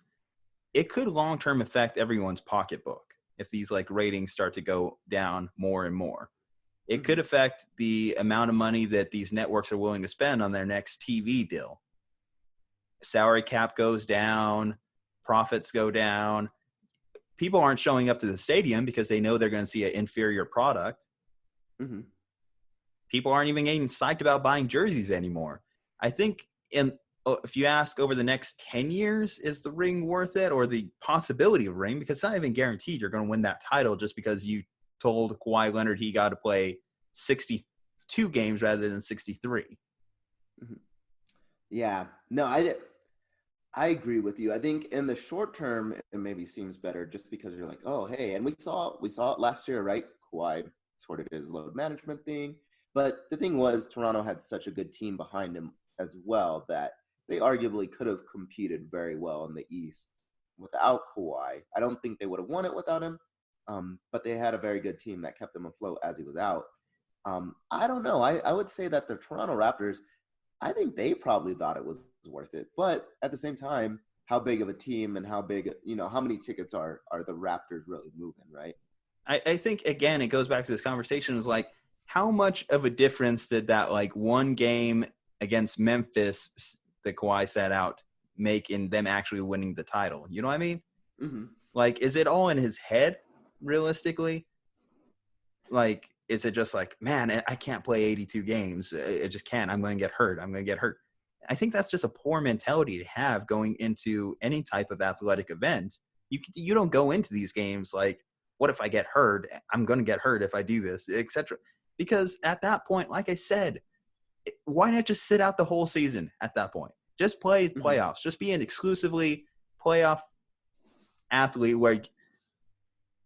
S1: it could long-term affect everyone's pocketbook if these ratings start to go down more and more. It could affect the amount of money that these networks are willing to spend on their next TV deal. Salary cap goes down, profits go down. People aren't showing up to the stadium because they know they're going to see an inferior product. Mm-hmm. People aren't even getting psyched about buying jerseys anymore. I think if you ask over the next 10 years, is the ring worth it, or the possibility of a ring? Because it's not even guaranteed you're going to win that title just because you told Kawhi Leonard he got to play 62 games rather than 63.
S5: Mm-hmm. Yeah. No, I agree with you. I think in the short term, it maybe seems better just because you're like, oh, hey, and we saw it last year, right? Kawhi sorted his load management thing. But the thing was, Toronto had such a good team behind him as well that they arguably could have competed very well in the East without Kawhi. I don't think they would have won it without him, but they had a very good team that kept him afloat as he was out. I don't know. I would say that the Toronto Raptors, I think they probably thought it was worth it. But at the same time, how big of a team and how many tickets are the Raptors really moving, right?
S1: I think, again, it goes back to this conversation is how much of a difference did that one game against Memphis that Kawhi sat out make in them actually winning the title? You know what I mean? Mm-hmm. Is it all in his head realistically? Is it just man, I can't play 82 games. I just can't. I'm going to get hurt. I think that's just a poor mentality to have going into any type of athletic event. You don't go into these games what if I get hurt? I'm going to get hurt if I do this, etc. Because at that point, like I said, why not just sit out the whole season at that point? Just play playoffs. Mm-hmm. Just be an exclusively playoff athlete where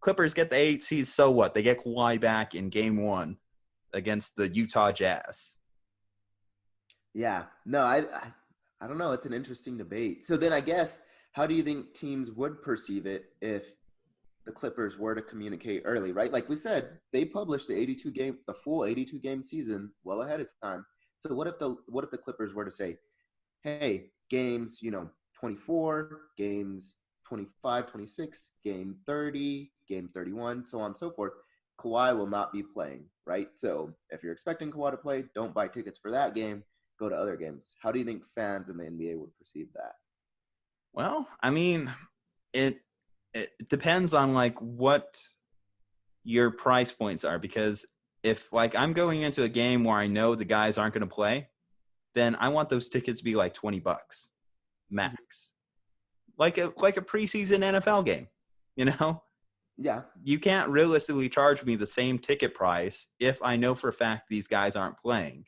S1: Clippers get the 8 seeds, so what? They get Kawhi back in game 1 against the Utah Jazz.
S5: Yeah. No, I don't know. It's an interesting debate. So then I guess, how do you think teams would perceive it if the Clippers were to communicate early, right? Like we said, they published the full 82 game season well ahead of time. So what if the Clippers were to say, hey, games, 24, games 25, 26, game 30, game 31, so on and so forth, Kawhi will not be playing, right? So if you're expecting Kawhi to play, don't buy tickets for that game, go to other games. How do you think fans in the NBA would perceive that?
S1: Well, I mean, it depends on like what your price points are, because if like I'm going into a game where I know the guys aren't going to play, then I want those tickets to be like $20 max. Like a preseason NFL game,
S5: Yeah.
S1: You can't realistically charge me the same ticket price if I know for a fact these guys aren't playing.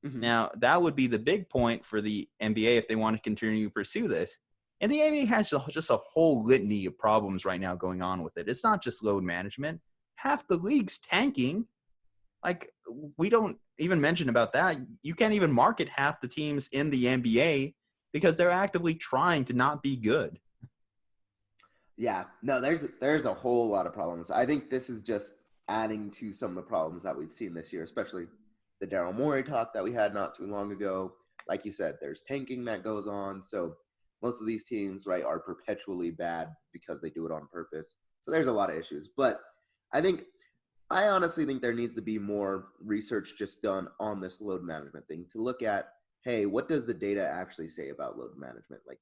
S1: Mm-hmm. Now, that would be the big point for the NBA if they want to continue to pursue this. And the NBA has just a whole litany of problems right now going on with it. It's not just load management. Half the league's tanking. Like, we don't even mention about that. You can't even market half the teams in the NBA because they're actively trying to not be good.
S5: Yeah, no, there's a whole lot of problems. I think this is just adding to some of the problems that we've seen this year, especially the Daryl Morey talk that we had not too long ago. Like you said, there's tanking that goes on. So most of these teams, right, are perpetually bad because they do it on purpose. So there's a lot of issues. But I honestly think there needs to be more research just done on this load management thing to look at, hey, what does the data actually say about load management? Like,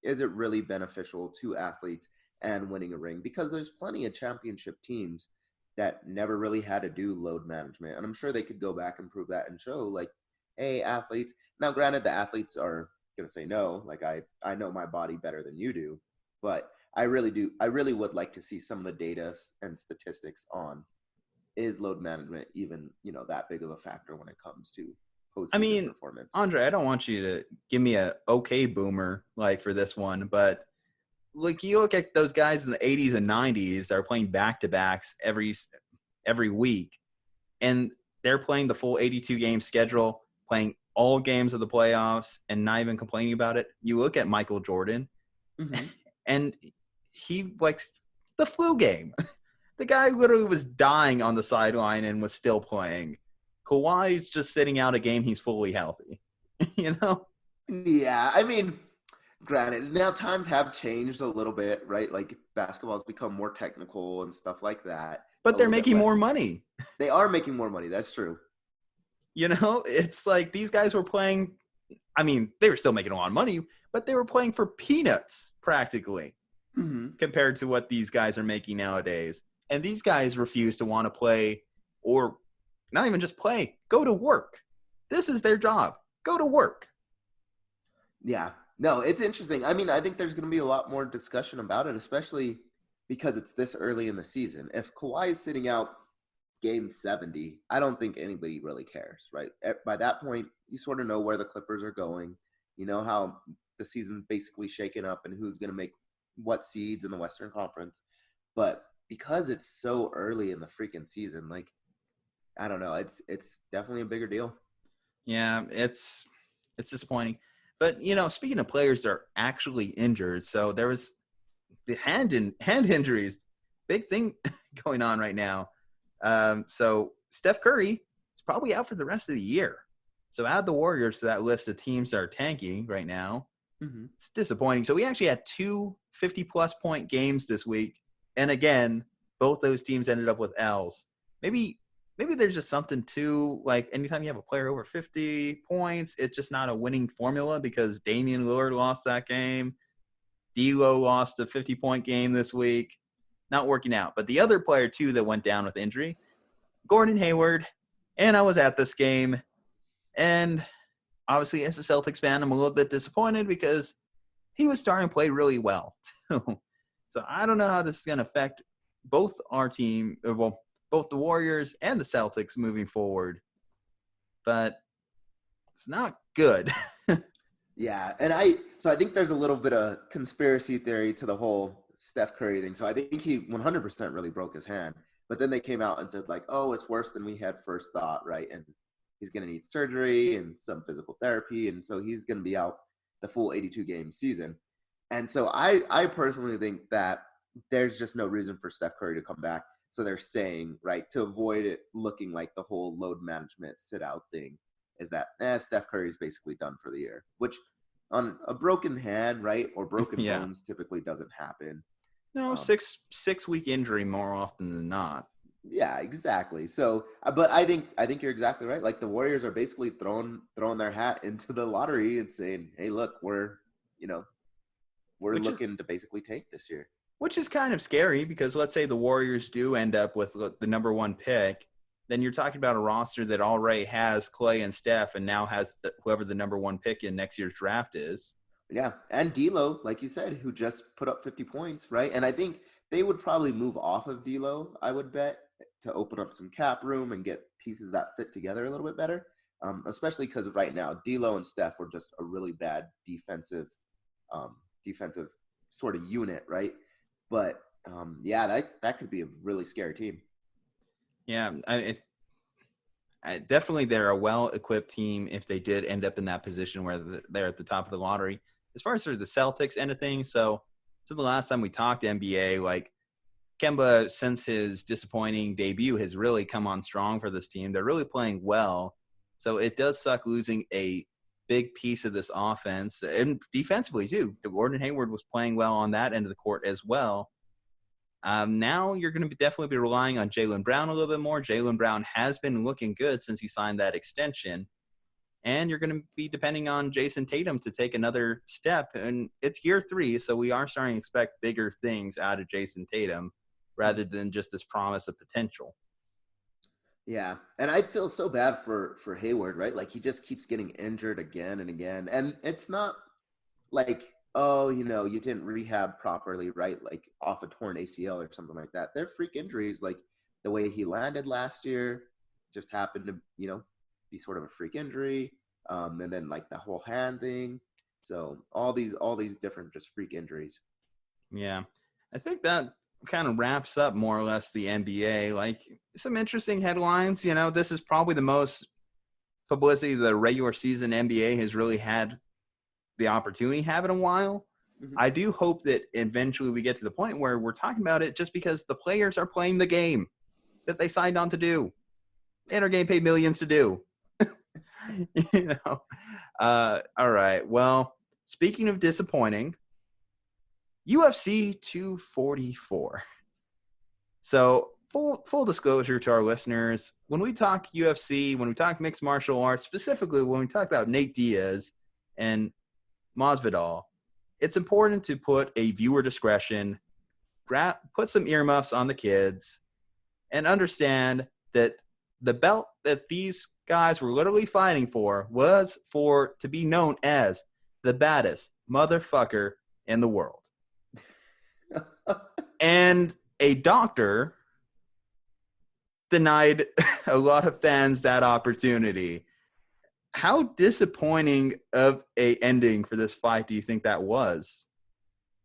S5: is it really beneficial to athletes and winning a ring? Because there's plenty of championship teams that never really had to do load management. And I'm sure they could go back and prove that and show, like, hey, athletes. Now, granted, the athletes are going to say no. Like, I know my body better than you do. But I really would like to see some of the data and statistics on, is load management even, that big of a factor when it comes to postseason performance?
S1: Aundre, I don't want you to give me a okay boomer like for this one, but like you look at those guys in the 80s and 90s that are playing back-to-backs every week, and they're playing the full 82 game schedule, playing all games of the playoffs and not even complaining about it. You look at Michael Jordan, mm-hmm. and he likes the flu game. The guy literally was dying on the sideline and was still playing. Kawhi's just sitting out a game. He's fully healthy,
S5: Yeah, granted, now times have changed a little bit, right? Like, basketball has become more technical and stuff like that.
S1: But they're making more money.
S5: They are making more money. That's true.
S1: It's like these guys were playing. They were still making a lot of money, but they were playing for peanuts practically, mm-hmm. compared to what these guys are making nowadays. And these guys refuse to want to play, or not even just play, go to work. This is their job. Go to work.
S5: Yeah. No, it's interesting. I think there's going to be a lot more discussion about it, especially because it's this early in the season. If Kawhi is sitting out game 70, I don't think anybody really cares, right? By that point, you sort of know where the Clippers are going. You know how the season's basically shaken up and who's going to make what seeds in the Western Conference. But because it's so early in the freaking season, like, I don't know, it's definitely a bigger deal.
S1: Yeah, it's disappointing. But, speaking of players that are actually injured, so there was the hand injuries, big thing going on right now. So Steph Curry is probably out for the rest of the year. So add the Warriors to that list of teams that are tanking right now. Mm-hmm. It's disappointing. So we actually had 2 50-plus point games this week. And again, both those teams ended up with L's. Maybe there's just something to, like, anytime you have a player over 50 points, it's just not a winning formula, because Damian Lillard lost that game. D'Lo lost a 50-point game this week. Not working out. But the other player, too, that went down with injury, Gordon Hayward. And I was at this game. And obviously, as a Celtics fan, I'm a little bit disappointed because he was starting to play really well. So I don't know how this is going to affect both our team, both the Warriors and the Celtics moving forward. But it's not good.
S5: Yeah, and I think there's a little bit of conspiracy theory to the whole Steph Curry thing. So I think he 100% really broke his hand. But then they came out and said, like, oh, it's worse than we had first thought, right? And he's going to need surgery and some physical therapy. And so he's going to be out the full 82-game season. And so I personally think that there's just no reason for Steph Curry to come back. So they're saying, right, to avoid it looking like the whole load management sit-out thing is that Steph Curry is basically done for the year, which on a broken hand, right, or broken bones typically doesn't happen.
S1: No, 6-week injury more often than not.
S5: Yeah, exactly. So, but I think you're exactly right. Like the Warriors are basically throwing their hat into the lottery and saying, "Hey, look, we're looking to basically tank this year."
S1: Which is kind of scary because let's say the Warriors do end up with the number 1 pick, then you're talking about a roster that already has Clay and Steph and now has whoever the number 1 pick in next year's draft is.
S5: Yeah, and D'Lo, like you said, who just put up 50 points, right? And I think they would probably move off of D'Lo, I would bet, to open up some cap room and get pieces that fit together a little bit better, especially because right now D'Lo and Steph were just a really bad defensive sort of unit, right? But that could be a really scary team.
S1: Yeah, definitely they're a well-equipped team if they did end up in that position where they're at the top of the lottery. As far as sort of the Celtics end of things, so the last time we talked NBA, like Kemba, since his disappointing debut, has really come on strong for this team. They're really playing well, so it does suck losing a big piece of this offense, and defensively too. Gordon Hayward was playing well on that end of the court as well. Now you're going to definitely be relying on Jaylen Brown a little bit more. Jaylen Brown has been looking good since he signed that extension. And you're going to be depending on Jason Tatum to take another step. And it's year 3, so we are starting to expect bigger things out of Jason Tatum rather than just this promise of potential.
S5: Yeah, and I feel so bad for Hayward, right? Like he just keeps getting injured again and again. And it's not like, oh, you didn't rehab properly, right? Like off a torn ACL or something like that. They're freak injuries. Like the way he landed last year just happened to, be sort of a freak injury. And then like the whole hand thing. So all these different just freak injuries.
S1: Yeah. I think that kind of wraps up more or less the NBA. Like some interesting headlines, this is probably the most publicity the regular season NBA has really had the opportunity to have in a while. Mm-hmm. I do hope that eventually we get to the point where we're talking about it just because the players are playing the game that they signed on to do and are getting paid millions to do. All right. Well, speaking of disappointing, UFC 244. So full disclosure to our listeners, when we talk UFC, when we talk mixed martial arts, specifically when we talk about Nate Diaz and Masvidal, it's important to put a viewer discretion, put some earmuffs on the kids, and understand that the belt that these guys were literally fighting for was to be known as the baddest motherfucker in the world. And a doctor denied a lot of fans that opportunity. How disappointing of a ending for this fight do you think that was?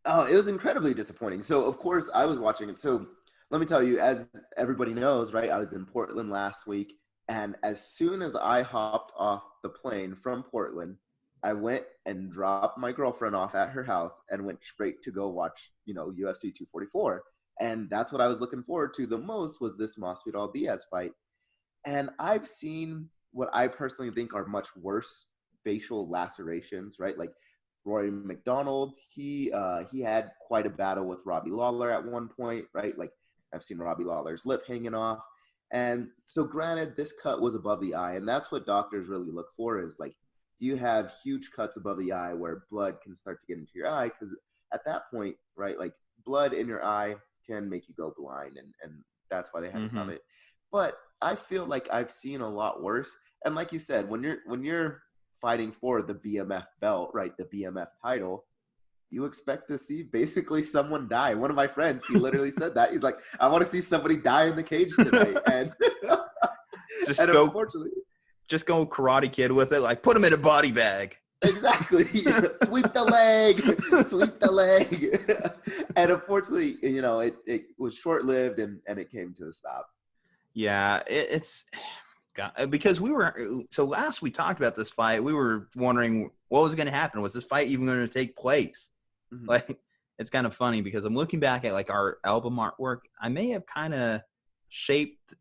S5: Oh, it was incredibly disappointing. So, of course, I was watching it. So, let me tell you, as everybody knows, right, I was in Portland last week. And as soon as I hopped off the plane from Portland, I went and dropped my girlfriend off at her house and went straight to go watch, UFC 244. And that's what I was looking forward to the most was this Masvidal Diaz fight. And I've seen what I personally think are much worse facial lacerations, right? Like Rory McDonald, he had quite a battle with Robbie Lawler at one point, right? Like I've seen Robbie Lawler's lip hanging off. And so granted, this cut was above the eye, and that's what doctors really look for is like, you have huge cuts above the eye where blood can start to get into your eye because at that point, right, like blood in your eye can make you go blind, and that's why they had to stop it. But I feel like I've seen a lot worse. And like you said, when you're fighting for the BMF belt, right, the BMF title, you expect to see basically someone die. One of my friends, he literally said that. He's like, I want to see somebody die in the cage tonight. And unfortunately,
S1: just go Karate Kid with it, like put him in a body bag.
S5: Exactly. Sweep the leg. And unfortunately, it was short-lived and it came to a stop.
S1: Yeah, Because last we talked about this fight, we were wondering what was going to happen. Was this fight even going to take place?
S5: Mhm.
S1: Like, it's kind of funny because I'm looking back at like our album artwork. I may have kind of shaped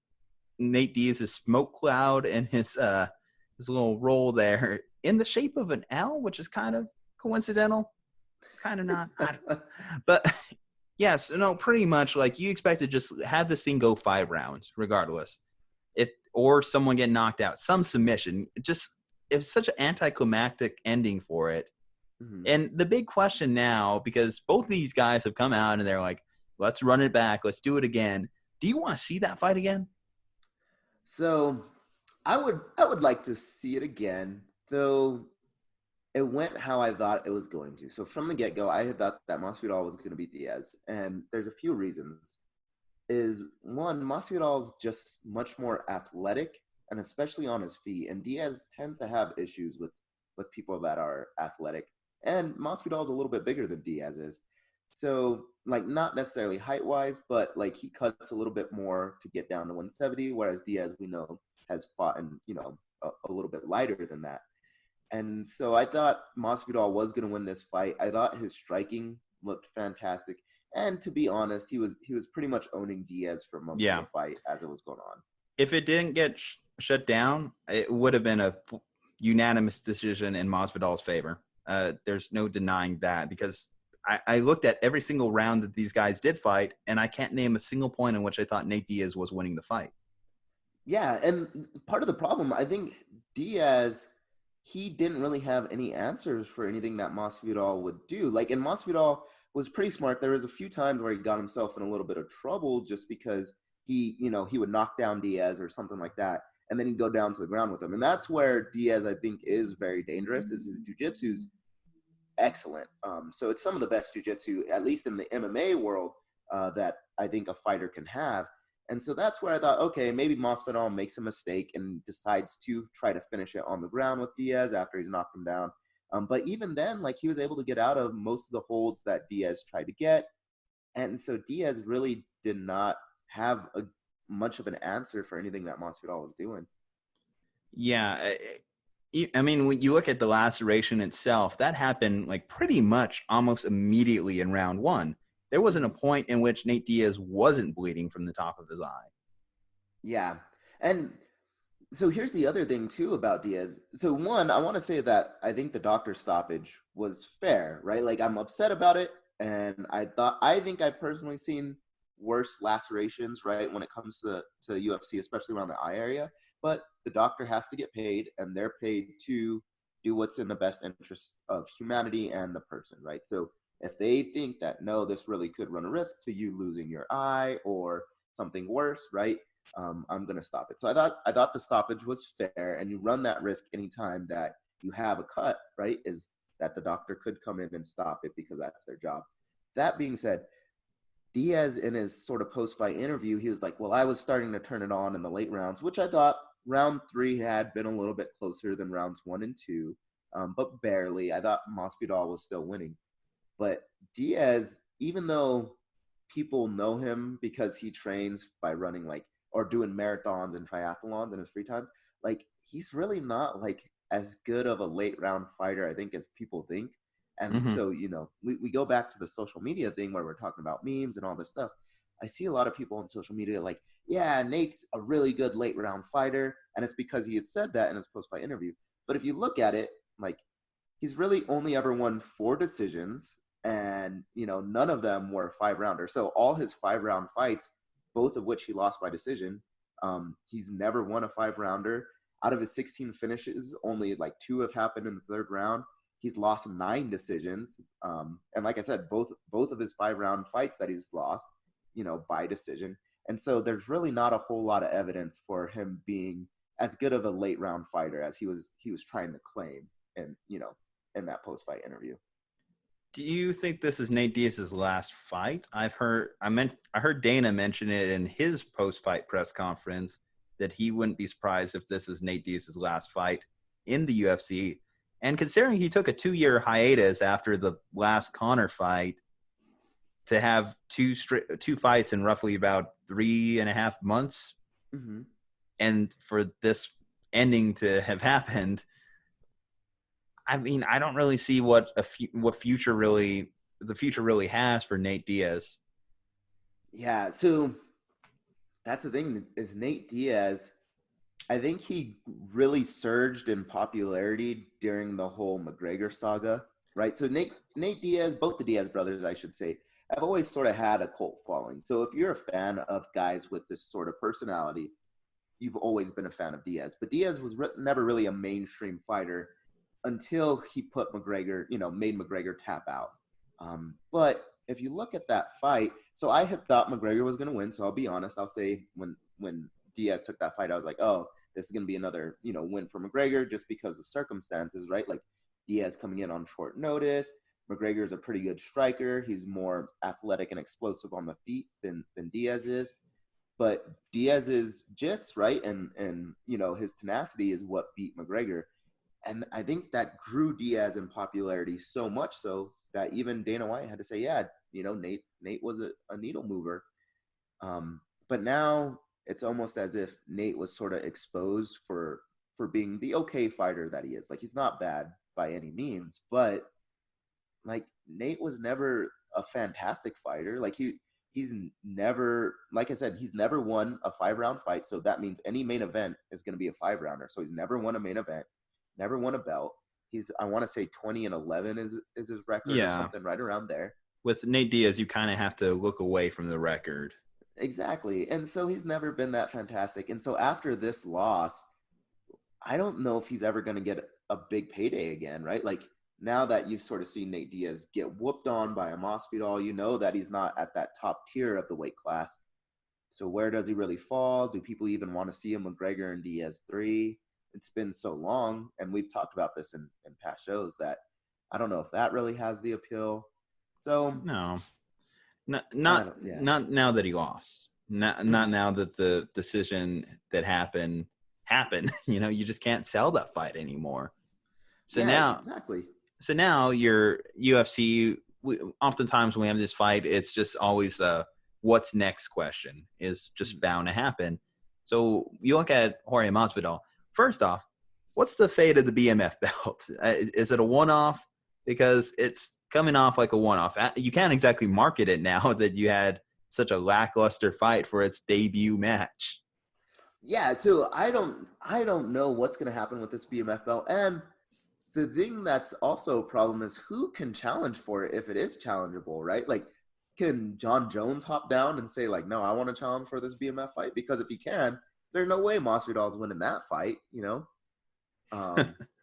S1: Nate Diaz's smoke cloud and his little roll there in the shape of an L, which is kind of coincidental, kind of not. But yes, no, pretty much like you expect to just have this thing go 5 rounds, regardless. Or someone get knocked out, some submission. It's such an anticlimactic ending for it.
S5: Mhm.
S1: And the big question now, because both of these guys have come out and they're like, let's run it back. Let's do it again. Do you want to see that fight again?
S5: So I would like to see it again, though it went how I thought it was going to. So from the get-go, I had thought that Masvidal was going to beat Diaz. And there's a few reasons. Is one, Masvidal's just much more athletic, and especially on his feet. And Diaz tends to have issues with people that are athletic. And Masvidal's a little bit bigger than Diaz is. So, like, not necessarily height-wise, but, like, he cuts a little bit more to get down to 170, whereas Diaz, we know, has fought in, a little bit lighter than that. And so I thought Masvidal was going to win this fight. I thought his striking looked fantastic. And to be honest, he was pretty much owning Diaz for most of the fight as it was going on.
S1: If it didn't get shut down, it would have been a unanimous decision in Masvidal's favor. There's no denying that, because I looked at every single round that these guys did fight, and I can't name a single point in which I thought Nate Diaz was winning the fight.
S5: Yeah, and part of the problem, I think Diaz, he didn't really have any answers for anything that Masvidal would do. Like, and Masvidal was pretty smart. There was a few times where he got himself in a little bit of trouble just because he would knock down Diaz or something like that, and then he'd go down to the ground with him. And that's where Diaz, I think, is very dangerous, is his jiu-jitsu's excellent. So it's some of the best jiu-jitsu, at least in the MMA world, that I think a fighter can have. And so that's where I thought, okay, maybe Masvidal makes a mistake and decides to try to finish it on the ground with Diaz after he's knocked him down. But even then, like, he was able to get out of most of the holds that Diaz tried to get. And so Diaz really did not have much of an answer for anything that Masvidal was doing.
S1: Yeah. I mean, when you look at the laceration itself, that happened like pretty much almost immediately in round 1. There wasn't a point in which Nate Diaz wasn't bleeding from the top of his eye.
S5: Yeah. And so here's the other thing, too, about Diaz. So, one, I want to say that I think the doctor stoppage was fair, right? Like, I'm upset about it. And I think I've personally seen worse lacerations, right, when it comes to UFC, especially around the eye area. But the doctor has to get paid, and they're paid to do what's in the best interest of humanity and the person, right? So if they think that, no, this really could run a risk to you losing your eye or something worse, right, I'm going to stop it. So I thought the stoppage was fair, and you run that risk anytime that you have a cut, right, is that the doctor could come in and stop it because that's their job. That being said, Diaz, in his sort of post-fight interview, he was like, well, I was starting to turn it on in the late rounds, which I thought round 3 had been a little bit closer than rounds 1 and 2, but barely. I thought Masvidal was still winning. But Diaz, even though people know him because he trains by running or doing marathons and triathlons in his free time, like, he's really not like as good of a late round fighter, I think, as people think. And so, we go back to the social media thing where we're talking about memes and all this stuff. I see a lot of people on social media like, yeah, Nate's a really good late round fighter. And it's because he had said that in his post-fight interview. But if you look at it, like, he's really only ever won 4 decisions. And, none of them were 5-rounders. So all his 5-round fights, both of which he lost by decision, he's never won a 5-rounder. Out of his 16 finishes, only 2 have happened in the 3rd round. He's lost 9 decisions. And like I said, both of his 5-round fights that he's lost, by decision. And so there's really not a whole lot of evidence for him being as good of a late round fighter as he was trying to claim in that post-fight interview.
S1: Do you think this is Nate Diaz's last fight? I heard Dana mention it in his post-fight press conference that he wouldn't be surprised if this is Nate Diaz's last fight in the UFC. And considering he took a 2-year hiatus after the last Conor fight, to have two fights in roughly about 3.5 months, and for this ending to have happened, I mean, I don't really see what the future really has for Nate Diaz.
S5: Yeah, so that's the thing is Nate Diaz, I think he really surged in popularity during the whole McGregor saga, right? So Nate Diaz, both the Diaz brothers, I should say, have always sort of had a cult following. So if you're a fan of guys with this sort of personality, you've always been a fan of Diaz. But Diaz was never really a mainstream fighter until he put McGregor, made McGregor tap out. But if you look at that fight, so I had thought McGregor was going to win. So I'll be honest. I'll say when Diaz took that fight, I was like, oh, this is going to be another, win for McGregor just because the circumstances, right? Like Diaz coming in on short notice. McGregor is a pretty good striker. He's more athletic and explosive on the feet than Diaz is. But Diaz's jits, right, and his tenacity is what beat McGregor. And I think that grew Diaz in popularity so much so that even Dana White had to say, yeah, Nate was a needle mover. But now it's almost as if Nate was sort of exposed for being the okay fighter that he is. Like, he's not bad by any means, but like Nate was never a fantastic fighter. Like he's never, like I said, he's never won a 5-round fight. So that means any main event is going to be a 5-rounder. So he's never won a main event, never won a belt. He's, I want to say 20-11 is his record or something right around there.
S1: With Nate Diaz, you kind of have to look away from the record.
S5: Exactly. And so he's never been that fantastic. And so after this loss, I don't know if he's ever going to get a big payday again, right? Like, now that you've sort of seen Nate Diaz get whooped on by a Masvidal, you know that he's not at that top tier of the weight class. So where does he really fall? Do people even want to see him McGregor and Diaz 3? It's been so long, and we've talked about this in past shows, that I don't know if that really has the appeal. So
S1: no, not now that he lost. Not now that the decision that happened. You just can't sell that fight anymore. So now
S5: exactly.
S1: So now your UFC, oftentimes when we have this fight, it's just always what's next question is just bound to happen. So you look at Jorge Mazvidal. First off, what's the fate of the BMF belt? Is it a one-off? Because it's coming off like a one-off. You can't exactly market it now that you had such a lackluster fight for its debut match.
S5: Yeah, so I don't know what's going to happen with this BMF belt. And the thing that's also a problem is who can challenge for it if it is challengeable, right? Like, can John Jones hop down and say, like, no, I want to challenge for this BMF fight? Because if he can, there's no way Masvidal is winning that fight,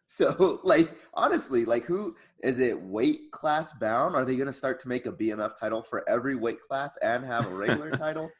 S5: So, like, honestly, like, who is it weight class bound? Are they going to start to make a BMF title for every weight class and have a regular title?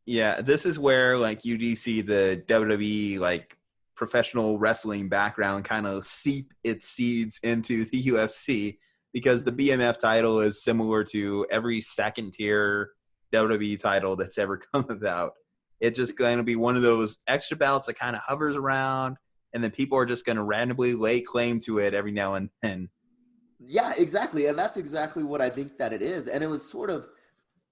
S1: Yeah, this is where, like, you do see the WWE, like, professional wrestling background kind of seep its seeds into the UFC, because the BMF title is similar to every second tier WWE title that's ever come about. It's just going to be one of those extra belts that kind of hovers around, and then people are just going to randomly lay claim to it every now and then.
S5: Yeah, exactly. And that's exactly what I think that it is. And it was sort of,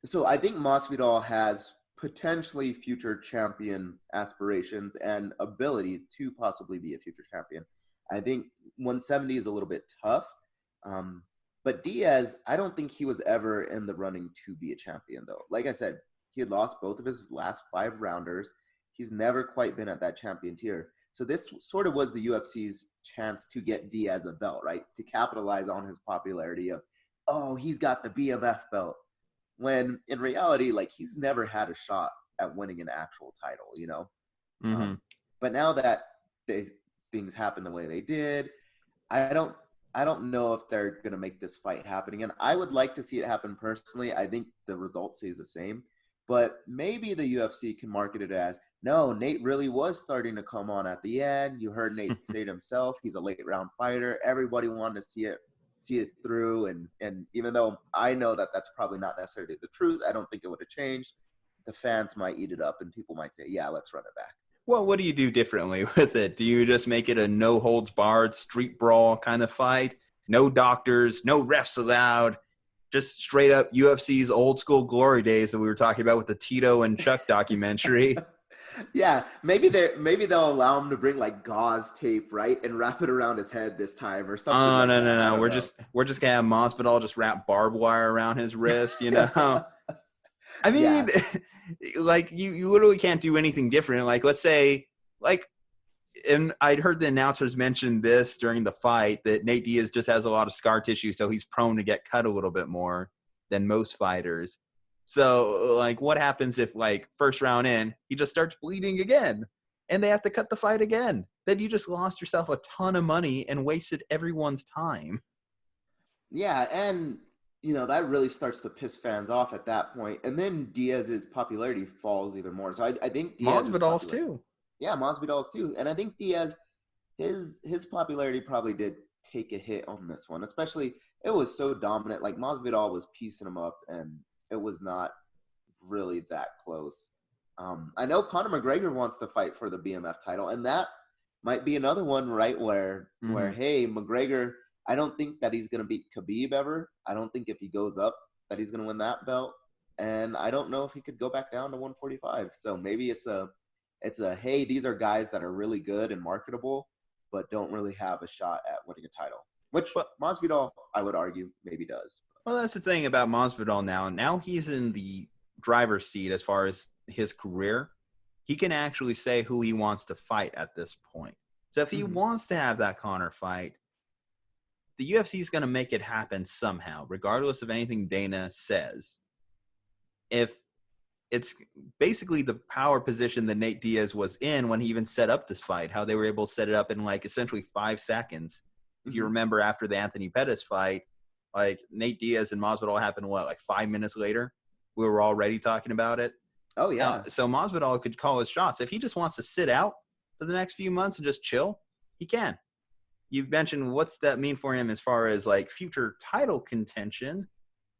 S5: so I think Masvidal has potentially future champion aspirations and ability to possibly be a future champion. I think 170 is a little bit tough. But Diaz, I don't think he was ever in the running to be a champion, though. Like I said, he had lost both of his last 5 rounders. He's never quite been at that champion tier. So this sort of was the UFC's chance to get Diaz a belt, right? To capitalize on his popularity of, oh, he's got the BMF belt. When in reality, like, he's never had a shot at winning an actual title,
S1: Mm-hmm.
S5: But now that things happen the way they did, I don't know if they're going to make this fight happen again. I would like to see it happen personally. I think the result stays the same. But maybe the UFC can market it as, no, Nate really was starting to come on at the end. You heard Nate say it himself. He's a late round fighter. Everybody wanted to see it through. And even though I know that that's probably not necessarily the truth, I don't think it would have changed. The fans might eat it up and people might say, yeah, let's run it back.
S1: Well, what do you do differently with it? Do you just make it a no-holds-barred street brawl kind of fight? No doctors, no refs allowed, just straight up UFC's old school glory days that we were talking about with the Tito and Chuck documentary?
S5: Yeah, maybe they'll allow him to bring like gauze tape, right, and wrap it around his head this time or something
S1: Oh
S5: like
S1: no,
S5: that.
S1: no,
S5: I
S1: no.
S5: don't know.
S1: We're just gonna have Masvidal just wrap barbed wire around his wrist, you know. I
S5: Yeah.
S1: mean, like you literally can't do anything different. Like let's say, like, and I'd heard the announcers mention this during the fight that Nate Diaz just has a lot of scar tissue, so he's prone to get cut a little bit more than most fighters. So, like, what happens if, like, first round in, he just starts bleeding again, and they have to cut the fight again? Then you just lost yourself a ton of money and wasted everyone's time.
S5: Yeah, and that really starts to piss fans off at that point. And then Diaz's popularity falls even more. So I think Diaz's
S1: Masvidal's
S5: popularity,
S1: too.
S5: yeah, Masvidal's too. And I think Diaz, his popularity probably did take a hit on this one. Especially, it was so dominant. Like, Masvidal was piecing him up, and it was not really that close. I know Conor McGregor wants to fight for the BMF title, and that might be another one, right, where hey, McGregor, I don't think that he's going to beat Khabib ever. I don't think if he goes up that he's going to win that belt. And I don't know if he could go back down to 145. So maybe it's a hey, these are guys that are really good and marketable, but don't really have a shot at winning a title. Which Masvidal, I would argue, maybe does.
S1: Well, that's the thing about Masvidal now. Now he's in the driver's seat as far as his career. He can actually say who he wants to fight at this point. So if he wants to have that Conor fight, the UFC is going to make it happen somehow, regardless of anything Dana says. If it's basically the power position that Nate Diaz was in when he even set up this fight, how they were able to set it up in like essentially 5 seconds. If you remember after the Anthony Pettis fight, like Nate Diaz and Masvidal happened, like 5 minutes later? We were already talking about it.
S5: Oh, yeah.
S1: So Masvidal could call his shots. If he just wants to sit out for the next few months and just chill, he can. You mentioned what's that mean for him as far as like future title contention.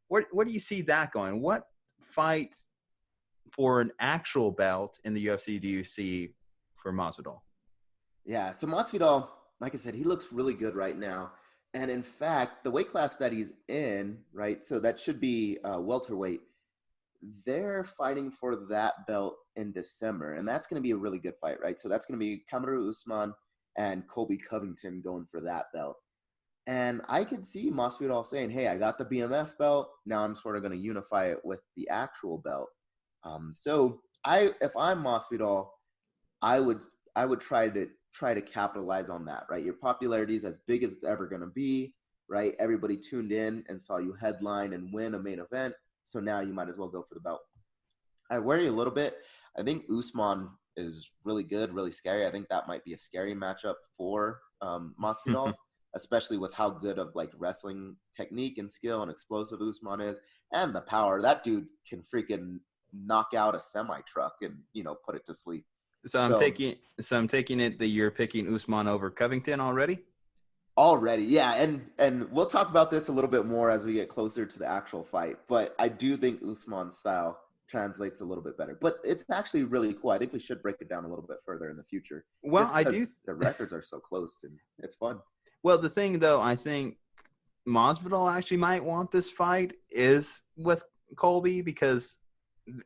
S1: Where do you see that going? What fight for an actual belt in the UFC do you see for Masvidal?
S5: Yeah, so Masvidal, like I said, he looks really good right now. And in fact, the weight class that he's in, right, so that should be welterweight, they're fighting for that belt in December. And that's going to be a really good fight, right? So that's going to be Kamaru Usman and Colby Covington going for that belt. And I could see Masvidal saying, hey, I got the BMF belt. Now I'm sort of going to unify it with the actual belt. So if I'm Masvidal, I would try to capitalize on that, right? Your popularity is as big as it's ever going to be, right? Everybody tuned in and saw you headline and win a main event. So now you might as well go for the belt. I worry a little bit. I think Usman is really good, really scary. I think that might be a scary matchup for Masvidal, especially with how good of like wrestling technique and skill and explosive Usman is, and the power. That dude can freaking knock out a semi-truck and put it to sleep.
S1: So I'm taking it that you're picking Usman over Covington already?
S5: Already, yeah, and we'll talk about this a little bit more as we get closer to the actual fight. But I do think Usman's style translates a little bit better. But it's actually really cool. I think we should break it down a little bit further in the future.
S1: Well, I do.
S5: The records are so close, and it's fun.
S1: Well, the thing though, I think Masvidal actually might want this fight is with Colby because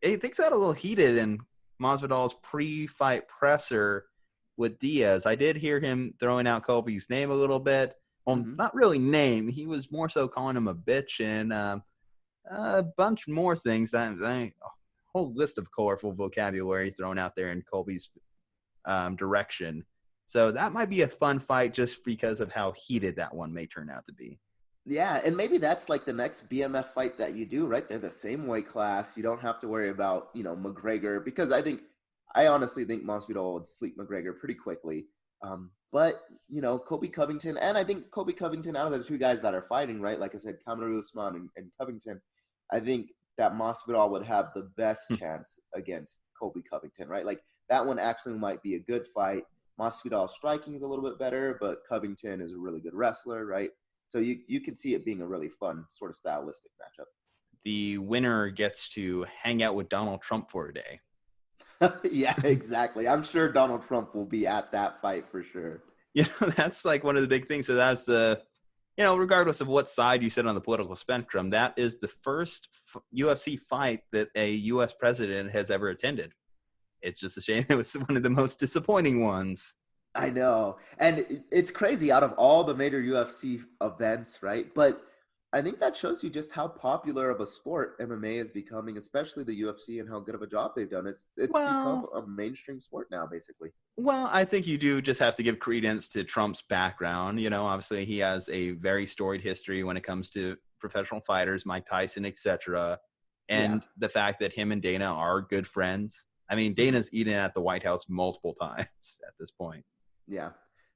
S1: things got a little heated in Masvidal's pre-fight presser with Diaz. I did hear him throwing out Colby's name a little bit. Well, not really name. He was more so calling him a bitch and a bunch more things. A whole list of colorful vocabulary thrown out there in Colby's direction. So that might be a fun fight just because of how heated that one may turn out to be.
S5: Yeah, and maybe that's like the next BMF fight that you do, right? They're the same weight class. You don't have to worry about, McGregor, because I honestly think Masvidal would sleep McGregor pretty quickly. But, Colby Covington, and I think Colby Covington, out of the two guys that are fighting, right? Like I said, Kamaru Usman and Covington, I think that Masvidal would have the best chance against Colby Covington, right? Like that one actually might be a good fight. Masvidal's striking is a little bit better, but Covington is a really good wrestler, right? So you can see it being a really fun sort of stylistic matchup.
S1: The winner gets to hang out with Donald Trump for a day.
S5: Yeah, exactly. I'm sure Donald Trump will be at that fight for sure.
S1: That's like one of the big things. So that's regardless of what side you sit on the political spectrum, that is the first UFC fight that a U.S. president has ever attended. It's just a shame it was one of the most disappointing ones.
S5: I know. And it's crazy out of all the major UFC events, right? But I think that shows you just how popular of a sport MMA is becoming, especially the UFC, and how good of a job they've done. It's become a mainstream sport now, basically.
S1: Well, I think you do just have to give credence to Trump's background. You know, obviously he has a very storied history when it comes to professional fighters, Mike Tyson, etc. And the fact that him and Dana are good friends. I mean, Dana's eaten at the White House multiple times at this point.
S5: Yeah.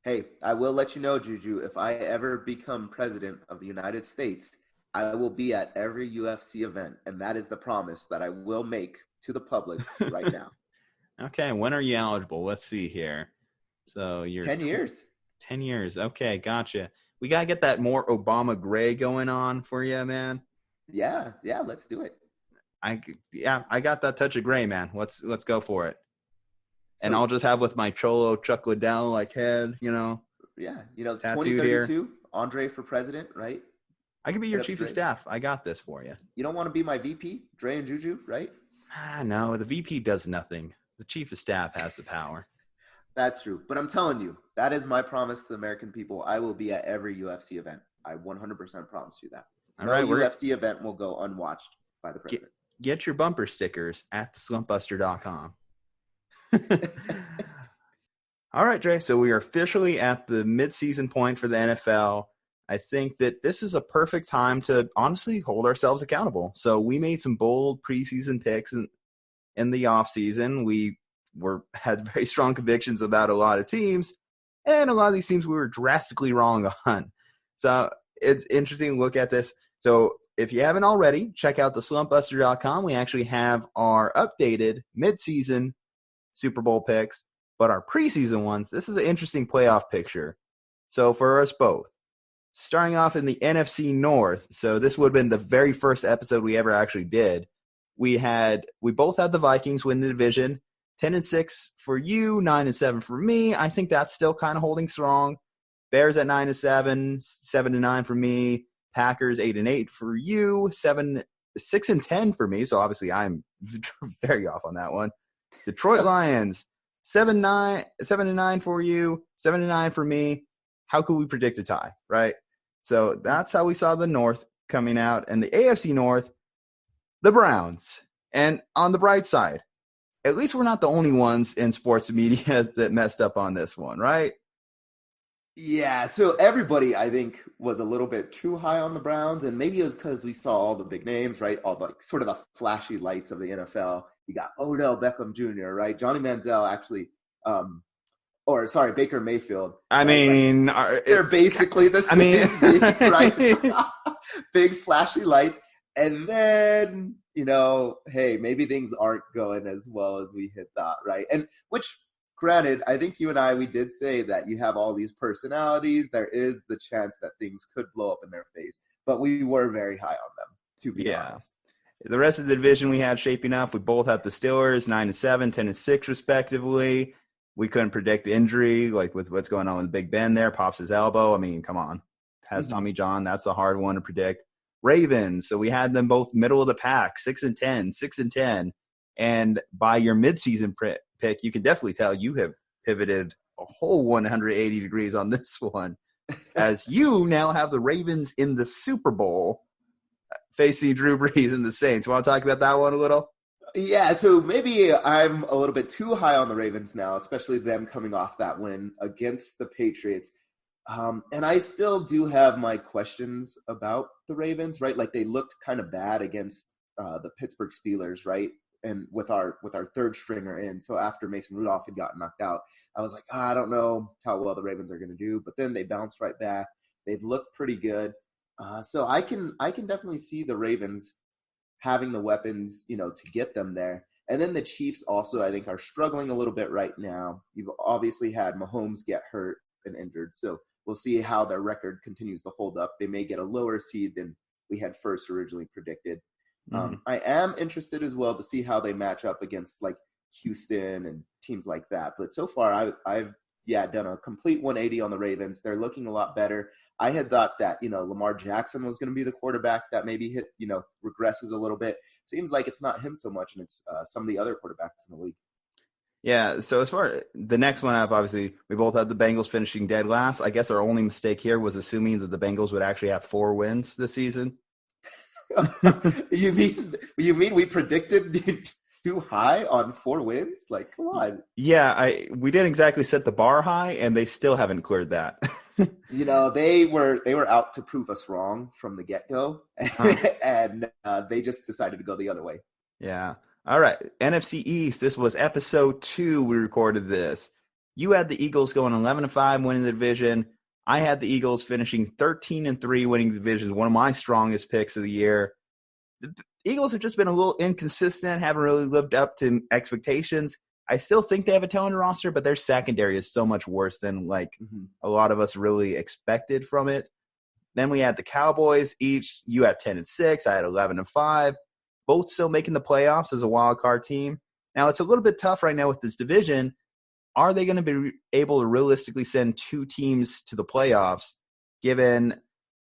S5: Hey, I will let you know, Juju, if I ever become president of the United States, I will be at every UFC event. And that is the promise that I will make to the public right now.
S1: Okay, when are you eligible? Let's see here. So you're
S5: 10 years.
S1: 10 years. Okay, gotcha. We got to get that more Obama gray going on for you, man.
S5: Yeah, let's do it.
S1: I got that touch of gray, man. Let's go for it. And I'll just have with my Cholo Chuck Liddell like head, you know.
S5: Yeah, you know,
S1: tattooed
S5: 2032,
S1: here.
S5: Aundre for president, right?
S1: I can be your chief of staff. I got this for you.
S5: You don't want to be my VP, Dre and Juju, right?
S1: No, the VP does nothing. The chief of staff has the power.
S5: That's true. But I'm telling you, that is my promise to the American people. I will be at every UFC event. I 100% promise you that. No UFC event will go unwatched by the president.
S1: Get your bumper stickers at theslumpbuster.com. All right, Dre. So we are officially at the midseason point for the NFL. I think that this is a perfect time to honestly hold ourselves accountable. So we made some bold preseason picks in the offseason. We had very strong convictions about a lot of teams, and a lot of these teams we were drastically wrong on. So it's interesting to look at this. So if you haven't already, check out the slumpbuster.com. We actually have our updated midseason Super Bowl picks, but our preseason ones, this is an interesting playoff picture. So for us both, starting off in the NFC North, so this would have been the very first episode we ever actually did. We both had the Vikings win the division, 10-6 for you, 9-7 for me. I think that's still kind of holding strong. Bears at 9-7, 7-9 for me. Packers 8-8 for you, 6-10 for me. So obviously I'm very off on that one. Detroit Lions 7-9 for you, 7-9 for me. How could we predict a tie, right? So that's how we saw the North coming out. And the AFC North, the Browns. And on the bright side, at least we're not the only ones in sports media that messed up on this one, right?
S5: Yeah, so everybody, I think, was a little bit too high on the Browns, and maybe it was because we saw all the big names, right? All the sort of the flashy lights of the NFL. You got Odell Beckham Jr., right? Johnny Manziel actually, Baker Mayfield.
S1: I mean,
S5: they're basically the same, right? Big flashy lights, and then hey, maybe things aren't going as well as we had thought, right? And which. Granted, I think you and I, we did say that you have all these personalities. There is the chance that things could blow up in their face. But we were very high on them, to be honest.
S1: The rest of the division we had shaping up, we both had the Steelers, 9-7, 10-6 respectively. We couldn't predict the injury, like with what's going on with Big Ben there, pops his elbow. I mean, come on. Has Tommy John. That's a hard one to predict. Ravens, so we had them both middle of the pack, 6-10. And by your midseason pick, you can definitely tell you have pivoted a whole 180 degrees on this one, as you now have the Ravens in the Super Bowl facing Drew Brees and the Saints. Want to talk about that one a little?
S5: Yeah, so maybe I'm a little bit too high on the Ravens now, especially them coming off that win against the Patriots. And I still do have my questions about the Ravens, right? Like they looked kind of bad against the Pittsburgh Steelers, right? And with our third stringer in. So after Mason Rudolph had gotten knocked out, I was like, I don't know how well the Ravens are going to do. But then they bounced right back. They've looked pretty good. So I can definitely see the Ravens having the weapons, to get them there. And then the Chiefs also, I think, are struggling a little bit right now. You've obviously had Mahomes get hurt and injured. So we'll see how their record continues to hold up. They may get a lower seed than we had first originally predicted. I am interested as well to see how they match up against like Houston and teams like that. But so far, I've done a complete 180 on the Ravens. They're looking a lot better. I had thought that, Lamar Jackson was going to be the quarterback that maybe regresses a little bit. Seems like it's not him so much, and it's some of the other quarterbacks in the league.
S1: Yeah, so as far the next one up, obviously, we both had the Bengals finishing dead last. I guess our only mistake here was assuming that the Bengals would actually have 4 wins this season.
S5: You mean we predicted too high on 4 wins? Like, come on.
S1: Yeah, we didn't exactly set the bar high, and they still haven't cleared that.
S5: They were out to prove us wrong from the get-go, and they just decided to go the other way.
S1: Yeah. All right, NFC East. This was episode 2. We recorded this. You had the Eagles going 11-5, winning the division. I had the Eagles finishing 13-3, winning the division. One of my strongest picks of the year. The Eagles have just been a little inconsistent, haven't really lived up to expectations. I still think they have a talented roster, but their secondary is so much worse than a lot of us really expected from it. Then we had the Cowboys. You had 10-6. I had 11-5. Both still making the playoffs as a wild card team. Now, it's a little bit tough right now with this division. Are they going to be able to realistically send 2 teams to the playoffs, given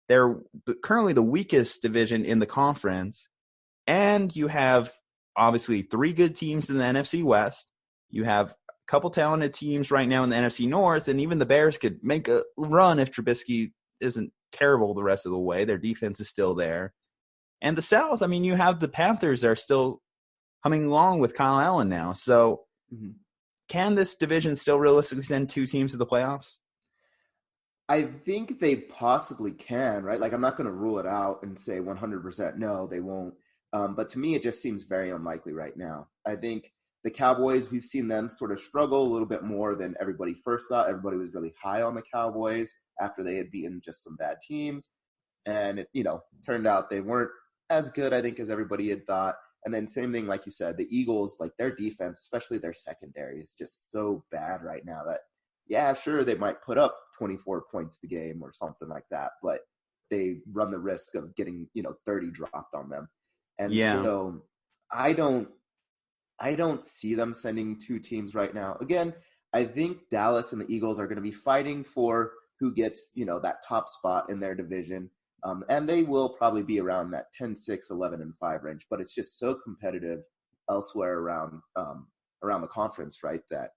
S1: they're currently the weakest division in the conference? And you have, obviously, 3 good teams in the NFC West. You have a couple talented teams right now in the NFC North, and even the Bears could make a run if Trubisky isn't terrible the rest of the way. Their defense is still there. And the South, I mean, you have the Panthers are still humming along with Kyle Allen now. So can this division still realistically send 2 teams to the playoffs?
S5: I think they possibly can, right? Like, I'm not going to rule it out and say 100% no, they won't. But to me, it just seems very unlikely right now. I think the Cowboys, we've seen them sort of struggle a little bit more than everybody first thought. Everybody was really high on the Cowboys after they had beaten just some bad teams. And it, turned out they weren't as good, I think, as everybody had thought. And then same thing, like you said, the Eagles, like their defense, especially their secondary, is just so bad right now that, yeah, sure, they might put up 24 points a game or something like that, but they run the risk of getting, 30 dropped on them. And so I don't see them sending 2 teams right now. Again, I think Dallas and the Eagles are going to be fighting for who gets, that top spot in their division. And they will probably be around that 10-6, 11-5 range, but it's just so competitive elsewhere around the conference, right? That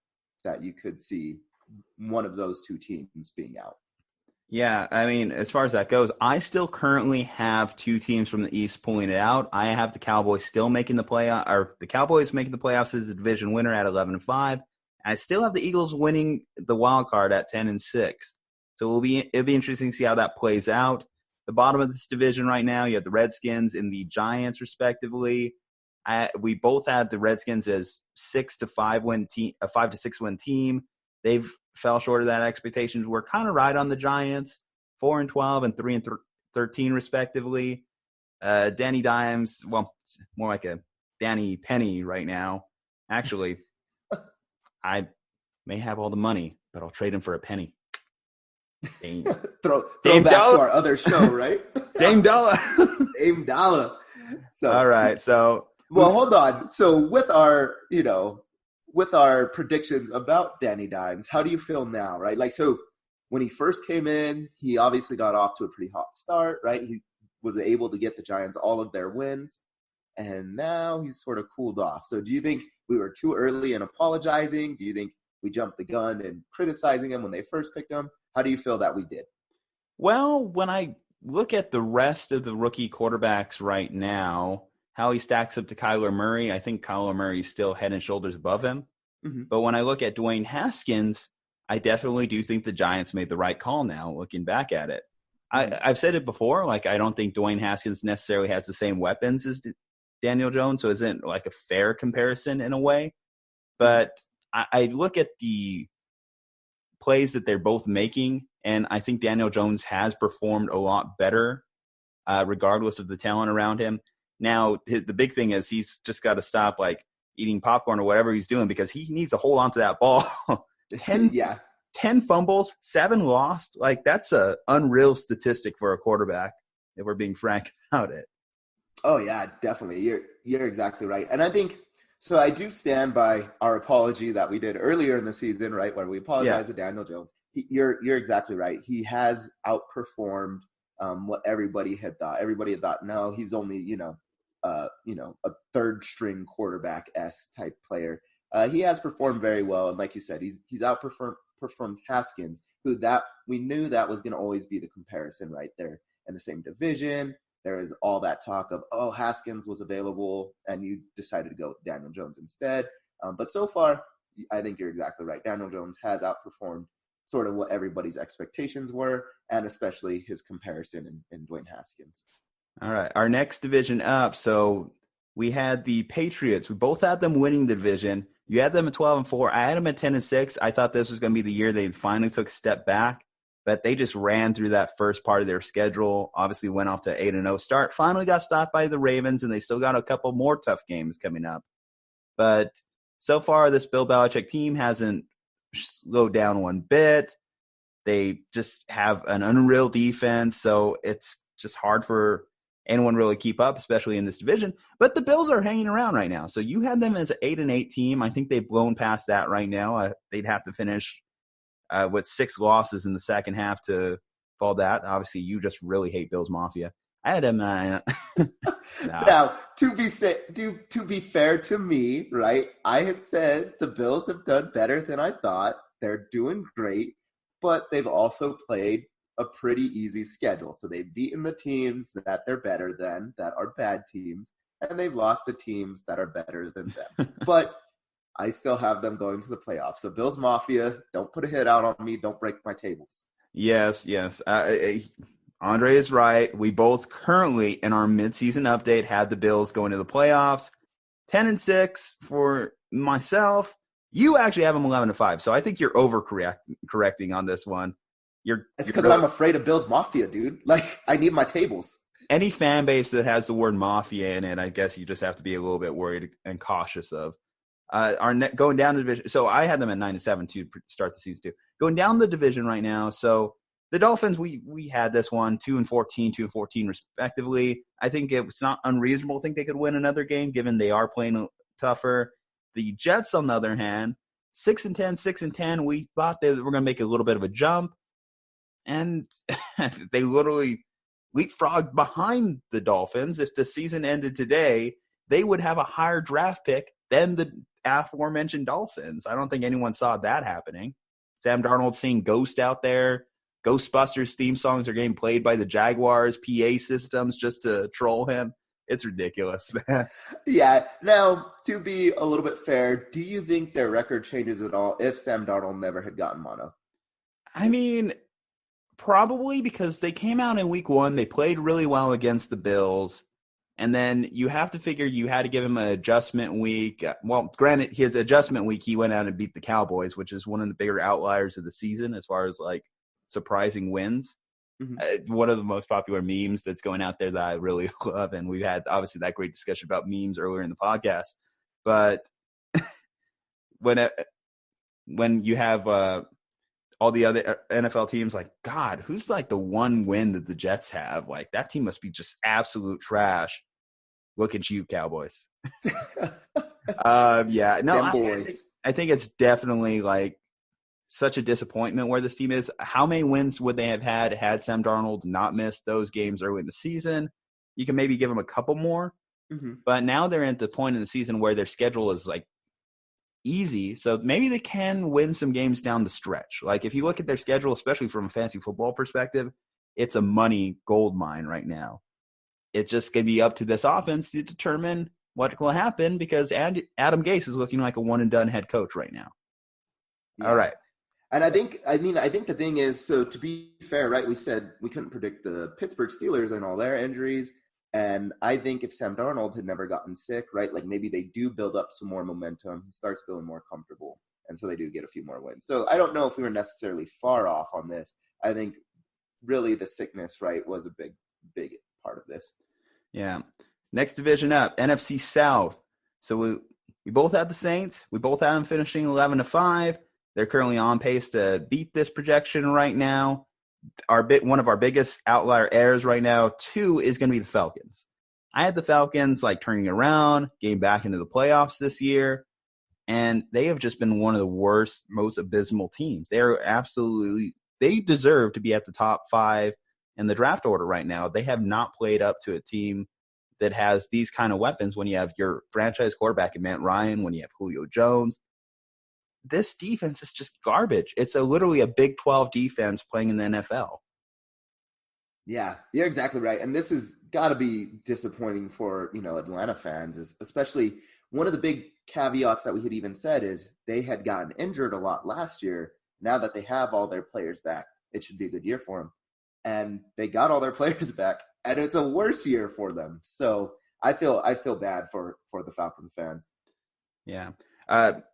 S5: you could see one of those 2 teams being out.
S1: Yeah, I mean, as far as that goes, I still currently have 2 teams from the East pulling it out. I have the Cowboys still making the playoff, or the Cowboys making the playoffs as the division winner at 11-5. I still have the Eagles winning the wild card at 10-6. So it'll be interesting to see how that plays out. The bottom of this division right now, you have the Redskins and the Giants, respectively. We both had the Redskins as 6-5 win team, a 5-6 win team. They've fell short of that expectations. We're kind of right on the Giants, 4-12 and 3-13, respectively. Danny Dimes, well, more like a Danny Penny right now. Actually, I may have all the money, but I'll trade him for a penny.
S5: throw back Dollar to our other show, right?
S1: Dame Dollar.
S5: Dame Dollar. So,
S1: all right. So,
S5: well, hold on. So with our predictions about Danny Dimes, how do you feel now, right? Like, so when he first came in, he obviously got off to a pretty hot start, right? He was able to get the Giants all of their wins, and now he's sort of cooled off. So do you think we were too early in apologizing? Do you think we jumped the gun and criticizing him when they first picked him? How do you feel that we did?
S1: Well, when I look at the rest of the rookie quarterbacks right now, how he stacks up to Kyler Murray, I think Kyler Murray is still head and shoulders above him. Mm-hmm. But when I look at Dwayne Haskins, I definitely do think the Giants made the right call now, looking back at it. Mm-hmm. I've said it before, like I don't think Dwayne Haskins necessarily has the same weapons as Daniel Jones, so it isn't like a fair comparison in a way. But I look at the plays that they're both making, and I think Daniel Jones has performed a lot better regardless of the talent around him. Now, the big thing is he's just got to stop like eating popcorn or whatever he's doing because he needs to hold on to that ball. 10 fumbles, 7 lost. Like that's a unreal statistic for a quarterback if we're being frank about it.
S5: Oh yeah, definitely. You're exactly right. And I think so I do stand by our apology that we did earlier in the season, right, where we apologized to Daniel Jones. You're exactly right. He has outperformed what everybody had thought. Everybody had thought, no, he's only, a third string quarterback-esque type player. He has performed very well, and like you said, he's outperformed Haskins, who that we knew that was going to always be the comparison right there in the same division. There is all that talk of, oh, Haskins was available, and you decided to go with Daniel Jones instead. But so far, I think you're exactly right. Daniel Jones has outperformed sort of what everybody's expectations were, and especially his comparison in Dwayne Haskins.
S1: All right, our next division up. So we had the Patriots. We both had them winning the division. You had them at 12-4. I had them at 10-6. I thought this was going to be the year they finally took a step back, but they just ran through that first part of their schedule. Obviously went off to 8-0 start. Finally got stopped by the Ravens, and they still got a couple more tough games coming up. But so far, this Bill Belichick team hasn't slowed down one bit. They just have an unreal defense, so it's just hard for anyone really keep up, especially in this division. But the Bills are hanging around right now. So you had them as an 8-8 team. I think they've blown past that right now. They'd have to finish with 6 losses in the second half to fall that. Obviously, you just really hate Bills Mafia. I had them.
S5: Now, to be fair to me, right? I had said the Bills have done better than I thought. They're doing great, but they've also played a pretty easy schedule. So they've beaten the teams that they're better than, that are bad teams, and they've lost the teams that are better than them. But I still have them going to the playoffs. So Bills Mafia, don't put a hit out on me. Don't break my tables.
S1: Yes. Aundre is right. We both currently, in our midseason update, had the Bills going to the playoffs. 10-6 for myself. You actually have them 11-5. So I think you're overcorrecting on this one.
S5: It's because I'm afraid of Bills Mafia, dude. Like, I need my tables.
S1: Any fan base that has the word mafia in it, I guess you just have to be a little bit worried and cautious of. Going down the division. So I had them at 9-7 to start the season too. Going down the division right now. So the Dolphins, we had this one 2-14, 2-14 respectively. I think it's not unreasonable to think they could win another game, given they are playing tougher. The Jets, on the other hand, 6-10, 6-10. We thought they were going to make a little bit of a jump. And they literally leapfrogged behind the Dolphins. If the season ended today, they would have a higher draft pick than the aforementioned Dolphins. I don't think anyone saw that happening. Sam Darnold seeing Ghost out there. Ghostbusters theme songs are getting played by the Jaguars PA systems just to troll him. It's ridiculous, man.
S5: Yeah. Now, to be a little bit fair, do you think their record changes at all if Sam Darnold never had gotten mono?
S1: I mean, probably, because they came out in week 1. They played really well against the Bills. And then you have to figure you had to give him an adjustment week. Well, granted, his adjustment week, he went out and beat the Cowboys, which is one of the bigger outliers of the season as far as, like, surprising wins. Mm-hmm. One of the most popular memes that's going out there that I really love, and we've had, obviously, that great discussion about memes earlier in the podcast. But when you have all the other NFL teams, like, God, who's, like, the one win that the Jets have? Like, that team must be just absolute trash. Look at you, Cowboys. Yeah. No, I think it's definitely, like, such a disappointment where this team is. How many wins would they have had Sam Darnold not missed those games early in the season? You can maybe give them a couple more. Mm-hmm. But now they're at the point in the season where their schedule is, like, easy, so maybe they can win some games down the stretch. Like, if you look at their schedule, especially from a fantasy football perspective, it's a money gold mine right now. It's just going to be up to this offense to determine what will happen, because Adam Gase is looking like a one-and-done head coach right now. Yeah. All right.
S5: And I think the thing is, so to be fair, right, we said we couldn't predict the Pittsburgh Steelers and all their injuries. And I think if Sam Darnold had never gotten sick, right, like maybe they do build up some more momentum. He starts feeling more comfortable. And so they do get a few more wins. So I don't know if we were necessarily far off on this. I think really the sickness, right, was a big part of this.
S1: Yeah. Next division up, NFC South. So we both had the Saints. We both had them finishing 11-5. They're currently on pace to beat this projection right now. One of our biggest outlier errors right now, too, is going to be the Falcons. I had the Falcons, like, turning around, getting back into the playoffs this year, and they have just been one of the worst, most abysmal teams. They deserve to be at the top 5 in the draft order right now. They have not played up to a team that has these kind of weapons when you have your franchise quarterback in Matt Ryan, when you have Julio Jones. This defense is just garbage. It's literally a Big 12 defense playing in the NFL.
S5: Yeah, you're exactly right. And this has got to be disappointing for, Atlanta fans, especially one of the big caveats that we had even said is they had gotten injured a lot last year. Now that they have all their players back, it should be a good year for them. And they got all their players back, and it's a worse year for them. So I feel bad for the Falcons fans.
S1: Yeah.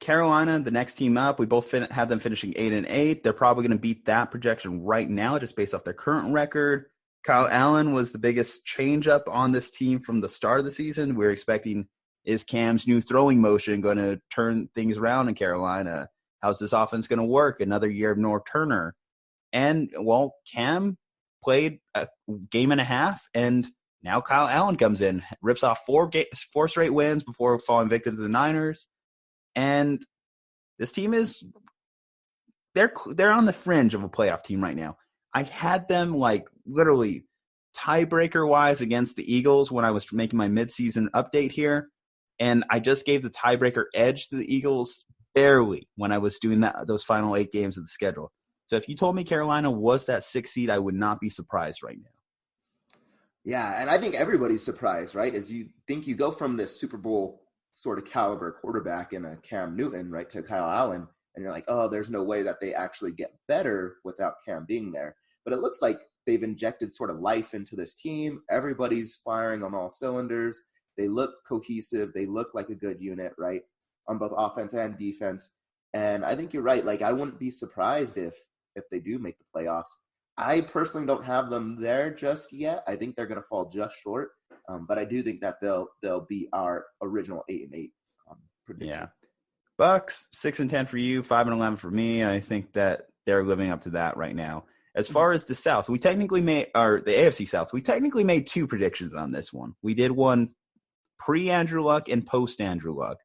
S1: Carolina, the next team up, we both had them finishing 8-8. They're probably going to beat that projection right now just based off their current record. Kyle Allen was the biggest change-up on this team from the start of the season. We were expecting, is Cam's new throwing motion going to turn things around in Carolina? How's this offense going to work? Another year of North Turner. And, well, Cam played a game and a half, and now Kyle Allen comes in, rips off four straight wins before falling victim to the Niners. And this team they're on the fringe of a playoff team right now. I had them literally tiebreaker-wise against the Eagles when I was making my midseason update here, and I just gave the tiebreaker edge to the Eagles barely when I was doing those final 8 games of the schedule. So if you told me Carolina was that 6th seed, I would not be surprised right now.
S5: Yeah, and I think everybody's surprised, right? As you think you go from this Super Bowl sort of caliber quarterback in a Cam Newton, right, to Kyle Allen, and you're like, oh, there's no way that they actually get better without Cam being there. But it looks like they've injected sort of life into this team. Everybody's firing on all cylinders. They look cohesive. They look like a good unit, right, on both offense and defense. And I think you're right. I wouldn't be surprised if they do make the playoffs. I personally don't have them there just yet. I think they're going to fall just short. But I do think that they'll be our original 8-8 prediction.
S1: Yeah. Bucks, 6-10 for you, 5-11 for me. I think that they're living up to that right now. As far as the South, the AFC South, we technically made 2 predictions on this one. We did one pre-Andrew Luck and post-Andrew Luck.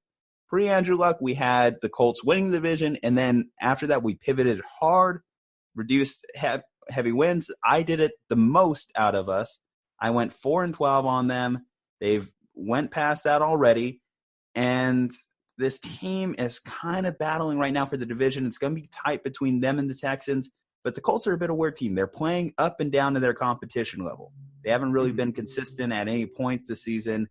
S1: Pre-Andrew Luck, we had the Colts winning the division, and then after that, we pivoted hard, reduced heavy wins. I did it the most out of us. I went 4-12 on them. They've went past that already, and this team is kind of battling right now for the division. It's going to be tight between them and the Texans. But the Colts are a bit of a weird team. They're playing up and down to their competition level. They haven't really been consistent at any points this season.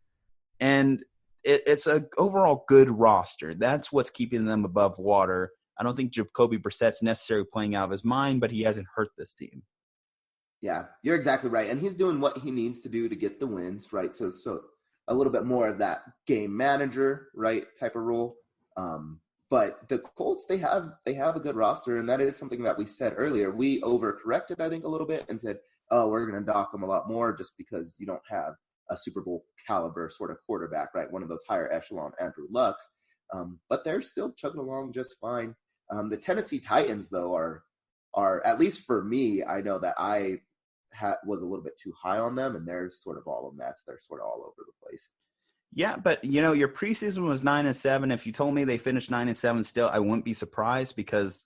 S1: And it's an overall good roster. That's what's keeping them above water. I don't think Jacoby Brissett's necessarily playing out of his mind, but he hasn't hurt this team.
S5: Yeah, you're exactly right. And he's doing what he needs to do to get the wins, right? So a little bit more of that game manager, right, type of role. But the Colts, they have a good roster, and that is something that we said earlier. We overcorrected, I think, a little bit and said, oh, we're going to dock them a lot more just because you don't have a Super Bowl caliber sort of quarterback, right? One of those higher echelon Andrew Lucks. But they're still chugging along just fine. The Tennessee Titans, though, are at least for me, I know that I was a little bit too high on them, and they're sort of all a mess. They're sort of all over the place.
S1: Yeah, but, your preseason was 9-7. If you told me they finished 9-7 still, I wouldn't be surprised because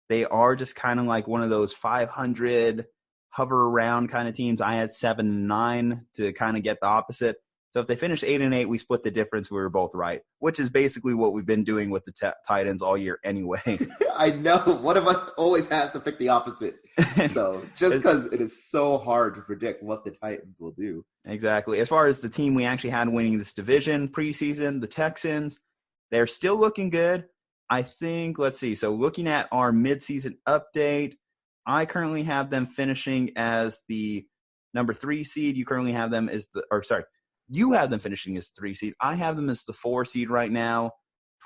S1: they are just kind of like one of those 500 hover around kind of teams. I had 7-9 to kind of get the opposite. So if they finish 8-8, we split the difference. We were both right, which is basically what we've been doing with the Titans all year anyway.
S5: I know. One of us always has to pick the opposite. So just because it is so hard to predict what the Titans will do.
S1: Exactly. As far as the team we actually had winning this division preseason, the Texans, they're still looking good. I think, let's see. So looking at our midseason update, I currently have them finishing as the number 3 seed. You currently have them as you have them finishing as 3 seed. I have them as the 4 seed right now.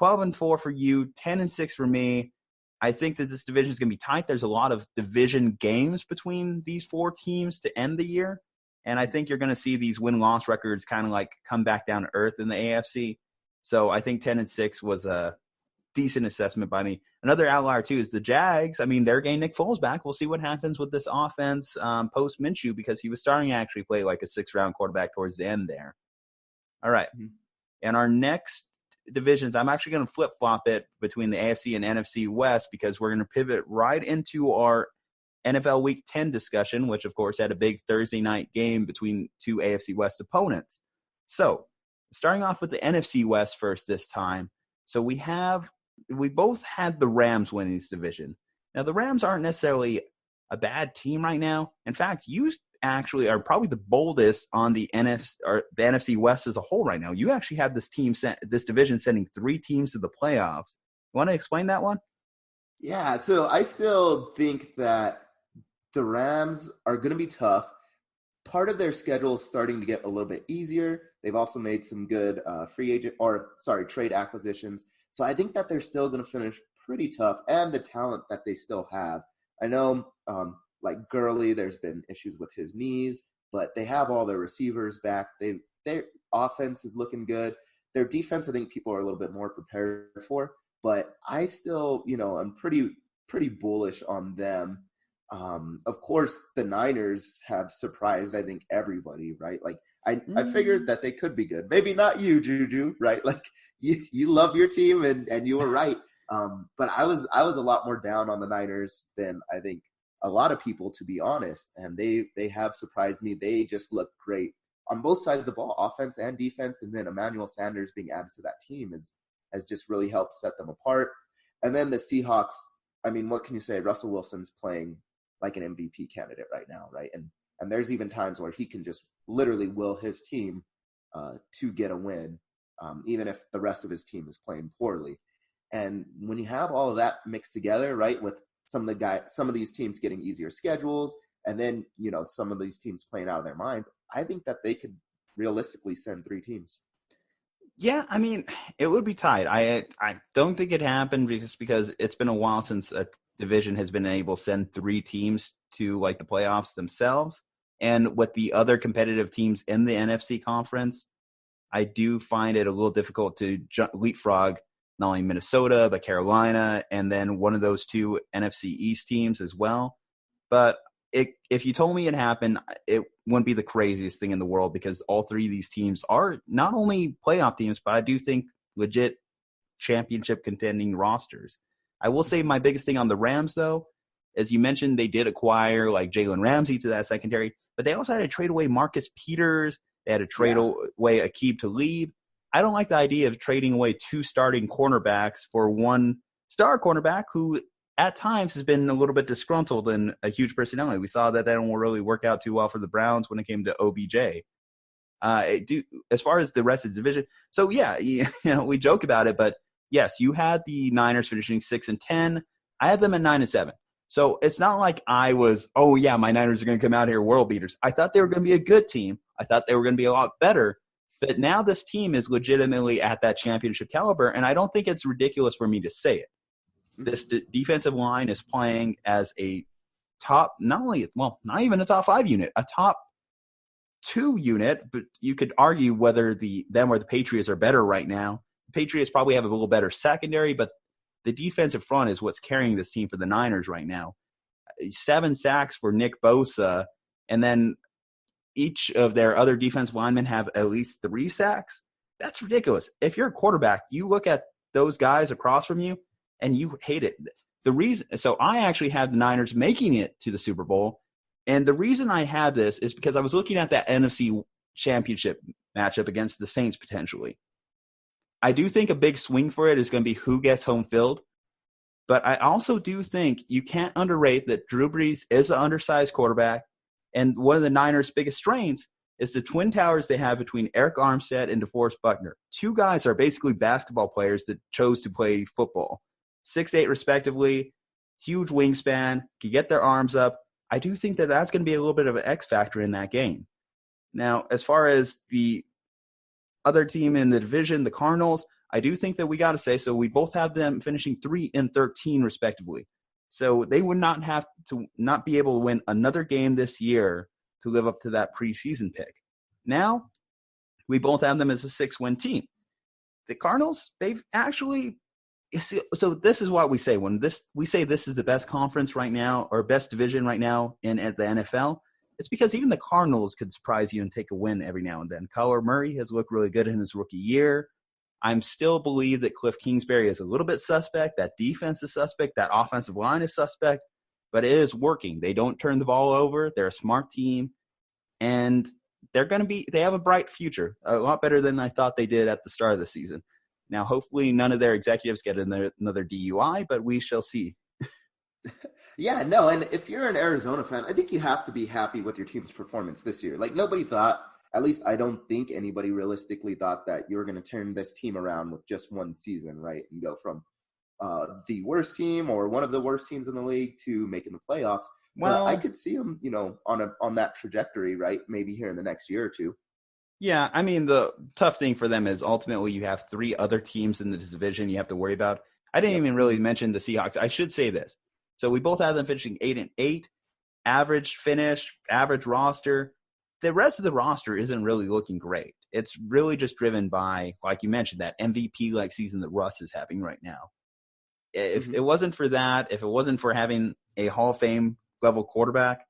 S1: 12-4 for you, 10-6 for me. I think that this division is going to be tight. There's a lot of division games between these 4 teams to end the year. And I think you're going to see these win-loss records kind of come back down to earth in the AFC. So I think 10-6 was a decent assessment by me. Another outlier, too, is the Jags. I mean, they're getting Nick Foles back. We'll see what happens with this offense post-Minshew because he was starting to actually play like a 6th-round quarterback towards the end there. All right. And our next divisions, I'm actually going to flip-flop it between the AFC and NFC West because we're going to pivot right into our NFL Week 10 discussion, which, of course, had a big Thursday night game between 2 AFC West opponents. So starting off with the NFC West first this time. So we both had the Rams winning this division. Now, the Rams aren't necessarily a bad team right now. In fact, you actually are probably the boldest on the NFC West as a whole right now. You actually have this division sending 3 teams to the playoffs. You want to explain that one?
S5: Yeah, so I still think that the Rams are going to be tough. Part of their schedule is starting to get a little bit easier. They've also made some good trade acquisitions. So I think that they're still going to finish pretty tough, and the talent that they still have. I know, like Gurley, there's been issues with his knees, but they have all their receivers back. Their offense is looking good. Their defense, I think people are a little bit more prepared for, but I still, I'm pretty bullish on them. Of course, the Niners have surprised, I think, everybody, right? Like, I figured that they could be good. Maybe not you, Juju, right? Like, you love your team, and you were right. But I was a lot more down on the Niners than I think a lot of people, to be honest. And they have surprised me. They just look great on both sides of the ball, offense and defense. And then Emmanuel Sanders being added to that team has just really helped set them apart. And then the Seahawks, I mean, what can you say? Russell Wilson's playing like an MVP candidate right now, right? And there's even times where he can just literally will his team to get a win, even if the rest of his team is playing poorly. And when you have all of that mixed together, right, with some of these teams getting easier schedules, and then, some of these teams playing out of their minds, I think that they could realistically send 3 teams.
S1: Yeah, I mean, it would be tight. I don't think it happened because it's been a while since a division has been able to send 3 teams to like the playoffs themselves. And with the other competitive teams in the NFC conference, I do find it a little difficult to leapfrog not only Minnesota, but Carolina, and then one of those 2 NFC East teams as well. But if you told me it happened, it wouldn't be the craziest thing in the world because all 3 of these teams are not only playoff teams, but I do think legit championship contending rosters. I will say my biggest thing on the Rams, though, as you mentioned, they did acquire like Jalen Ramsey to that secondary, but they also had to trade away Marcus Peters. They had to trade away Aqib Talib. I don't like the idea of trading away 2 starting cornerbacks for 1 star cornerback who at times has been a little bit disgruntled and a huge personality. We saw that don't really work out too well for the Browns when it came to OBJ. As far as the rest of the division, so yeah, we joke about it, but yes, you had the Niners finishing 6-10. I had them at 9-7. So it's not like I was, my Niners are going to come out here world beaters. I thought they were going to be a good team. I thought they were going to be a lot better. But now this team is legitimately at that championship caliber, and I don't think it's ridiculous for me to say it. This defensive line is playing as a top, not even a top 5 unit, a top 2 unit, but you could argue whether them or the Patriots are better right now. The Patriots probably have a little better secondary, but the defensive front is what's carrying this team for the Niners right now. 7 sacks for Nick Bosa, and then each of their other defensive linemen have at least 3 sacks. That's ridiculous. If you're a quarterback, you look at those guys across from you and you hate it. So I actually had the Niners making it to the Super Bowl. And the reason I had this is because I was looking at that NFC championship matchup against the Saints potentially. I do think a big swing for it is going to be who gets home field. But I also do think you can't underrate that Drew Brees is an undersized quarterback. And one of the Niners' biggest strengths is the twin towers they have between Eric Armstead and DeForest Buckner. 2 guys are basically basketball players that chose to play football. 6'8" respectively, huge wingspan, can get their arms up. I do think that that's going to be a little bit of an X factor in that game. Now, as far as the other team in the division, the Cardinals, I do think that we got to say, so we both have them finishing 3-13 respectively. So they would not have to not be able to win another game this year to live up to that preseason pick. Now, we both have them as a 6-win team. The Cardinals, they've actually – so this is what we say. We say this is the best conference right now or best division right now at the NFL, it's because even the Cardinals could surprise you and take a win every now and then. Kyler Murray has looked really good in his rookie year. I still believe that Cliff Kingsbury is a little bit suspect. That defense is suspect. That offensive line is suspect. But it is working. They don't turn the ball over. They're a smart team. And they have a bright future, a lot better than I thought they did at the start of the season. Now, hopefully none of their executives get another DUI, but we shall see.
S5: Yeah, no, and if you're an Arizona fan, I think you have to be happy with your team's performance this year. Like, nobody thought, at least I don't think anybody realistically thought that you were going to turn this team around with just one season, right? And go from the worst team or one of the worst teams in the league to making the playoffs. Well, I could see them, on that trajectory, right? Maybe here in the next year or two.
S1: Yeah, I mean, the tough thing for them is ultimately you have 3 other teams in this division you have to worry about. I didn't even really mention the Seahawks. I should say this. So we both have them finishing 8-8, average finish, average roster. The rest of the roster isn't really looking great. It's really just driven by, like you mentioned, that MVP-like season that Russ is having right now. If it wasn't for that, if it wasn't for having a Hall of Fame level quarterback,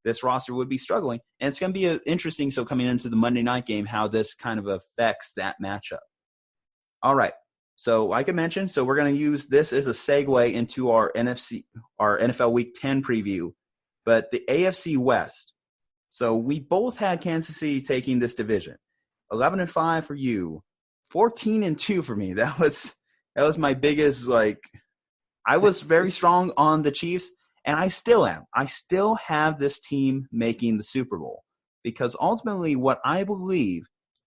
S1: this roster would be struggling. And it's going to be interesting, so coming into the Monday night game, how this kind of affects that matchup. All right. So like I mentioned, we're going to use this as a segue into our NFL Week 10 preview. But the AFC West. So we both had Kansas City taking this division. 11-5 for you. 14-2 for me. That was my biggest, I was very strong on the Chiefs. And I still am. I still have this team making the Super Bowl because ultimately what I believe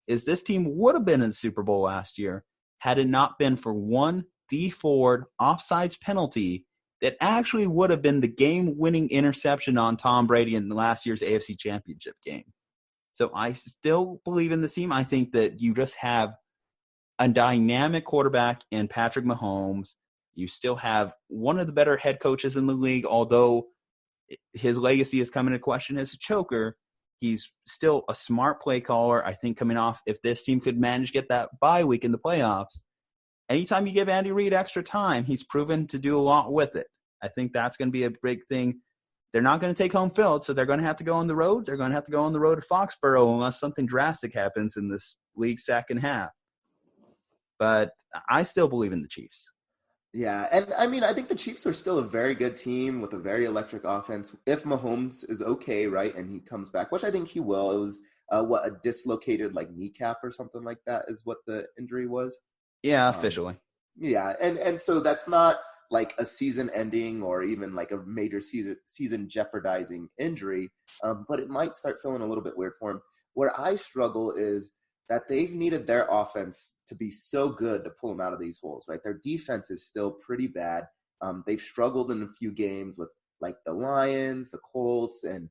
S1: is this team would have been in the Super Bowl last year had it not been for one Dee Ford offsides penalty that actually would have been the game-winning interception on Tom Brady in last year's AFC Championship game. So I still believe in this team. I think that you just have a dynamic quarterback in Patrick Mahomes. You still have one of the better head coaches in the league, although his legacy is coming into question as a choker. He's still a smart play caller. I think coming off, if this team could manage to get that bye week in the playoffs, anytime you give Andy Reid extra time, he's proven to do a lot with it. I think that's going to be a big thing. They're not going to take home field, so they're going to have to go on the road. They're going to have to go on the road to Foxborough unless something drastic happens in this league's second half. But I still believe in the Chiefs.
S5: Yeah, and I mean, I think the Chiefs are still a very good team with a very electric offense. If Mahomes is okay, right, and he comes back, which I think he will. It was, a dislocated, kneecap or something like that is what the injury was?
S1: Yeah, officially.
S5: Yeah, and so that's not like a season-ending or even like a major season jeopardizing injury, but it might start feeling a little bit weird for him. Where I struggle is that they've needed their offense to be so good to pull them out of these holes, right? Their defense is still pretty bad. They've struggled in a few games with the Lions, the Colts, and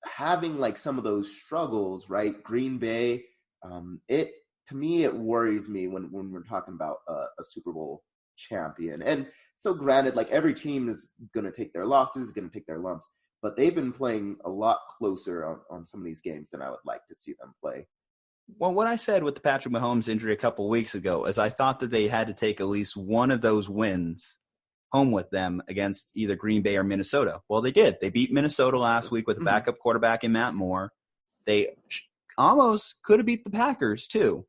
S5: having some of those struggles, right? Green Bay, to me, it worries me when we're talking about a Super Bowl champion. And so granted, every team is going to take their losses, going to take their lumps, but they've been playing a lot closer on some of these games than I would like to see them play.
S1: Well, what I said with the Patrick Mahomes injury a couple weeks ago is I thought that they had to take at least one of those wins home with them against either Green Bay or Minnesota. Well, they did. They beat Minnesota last week with a backup quarterback in Matt Moore. They almost could have beat the Packers, too.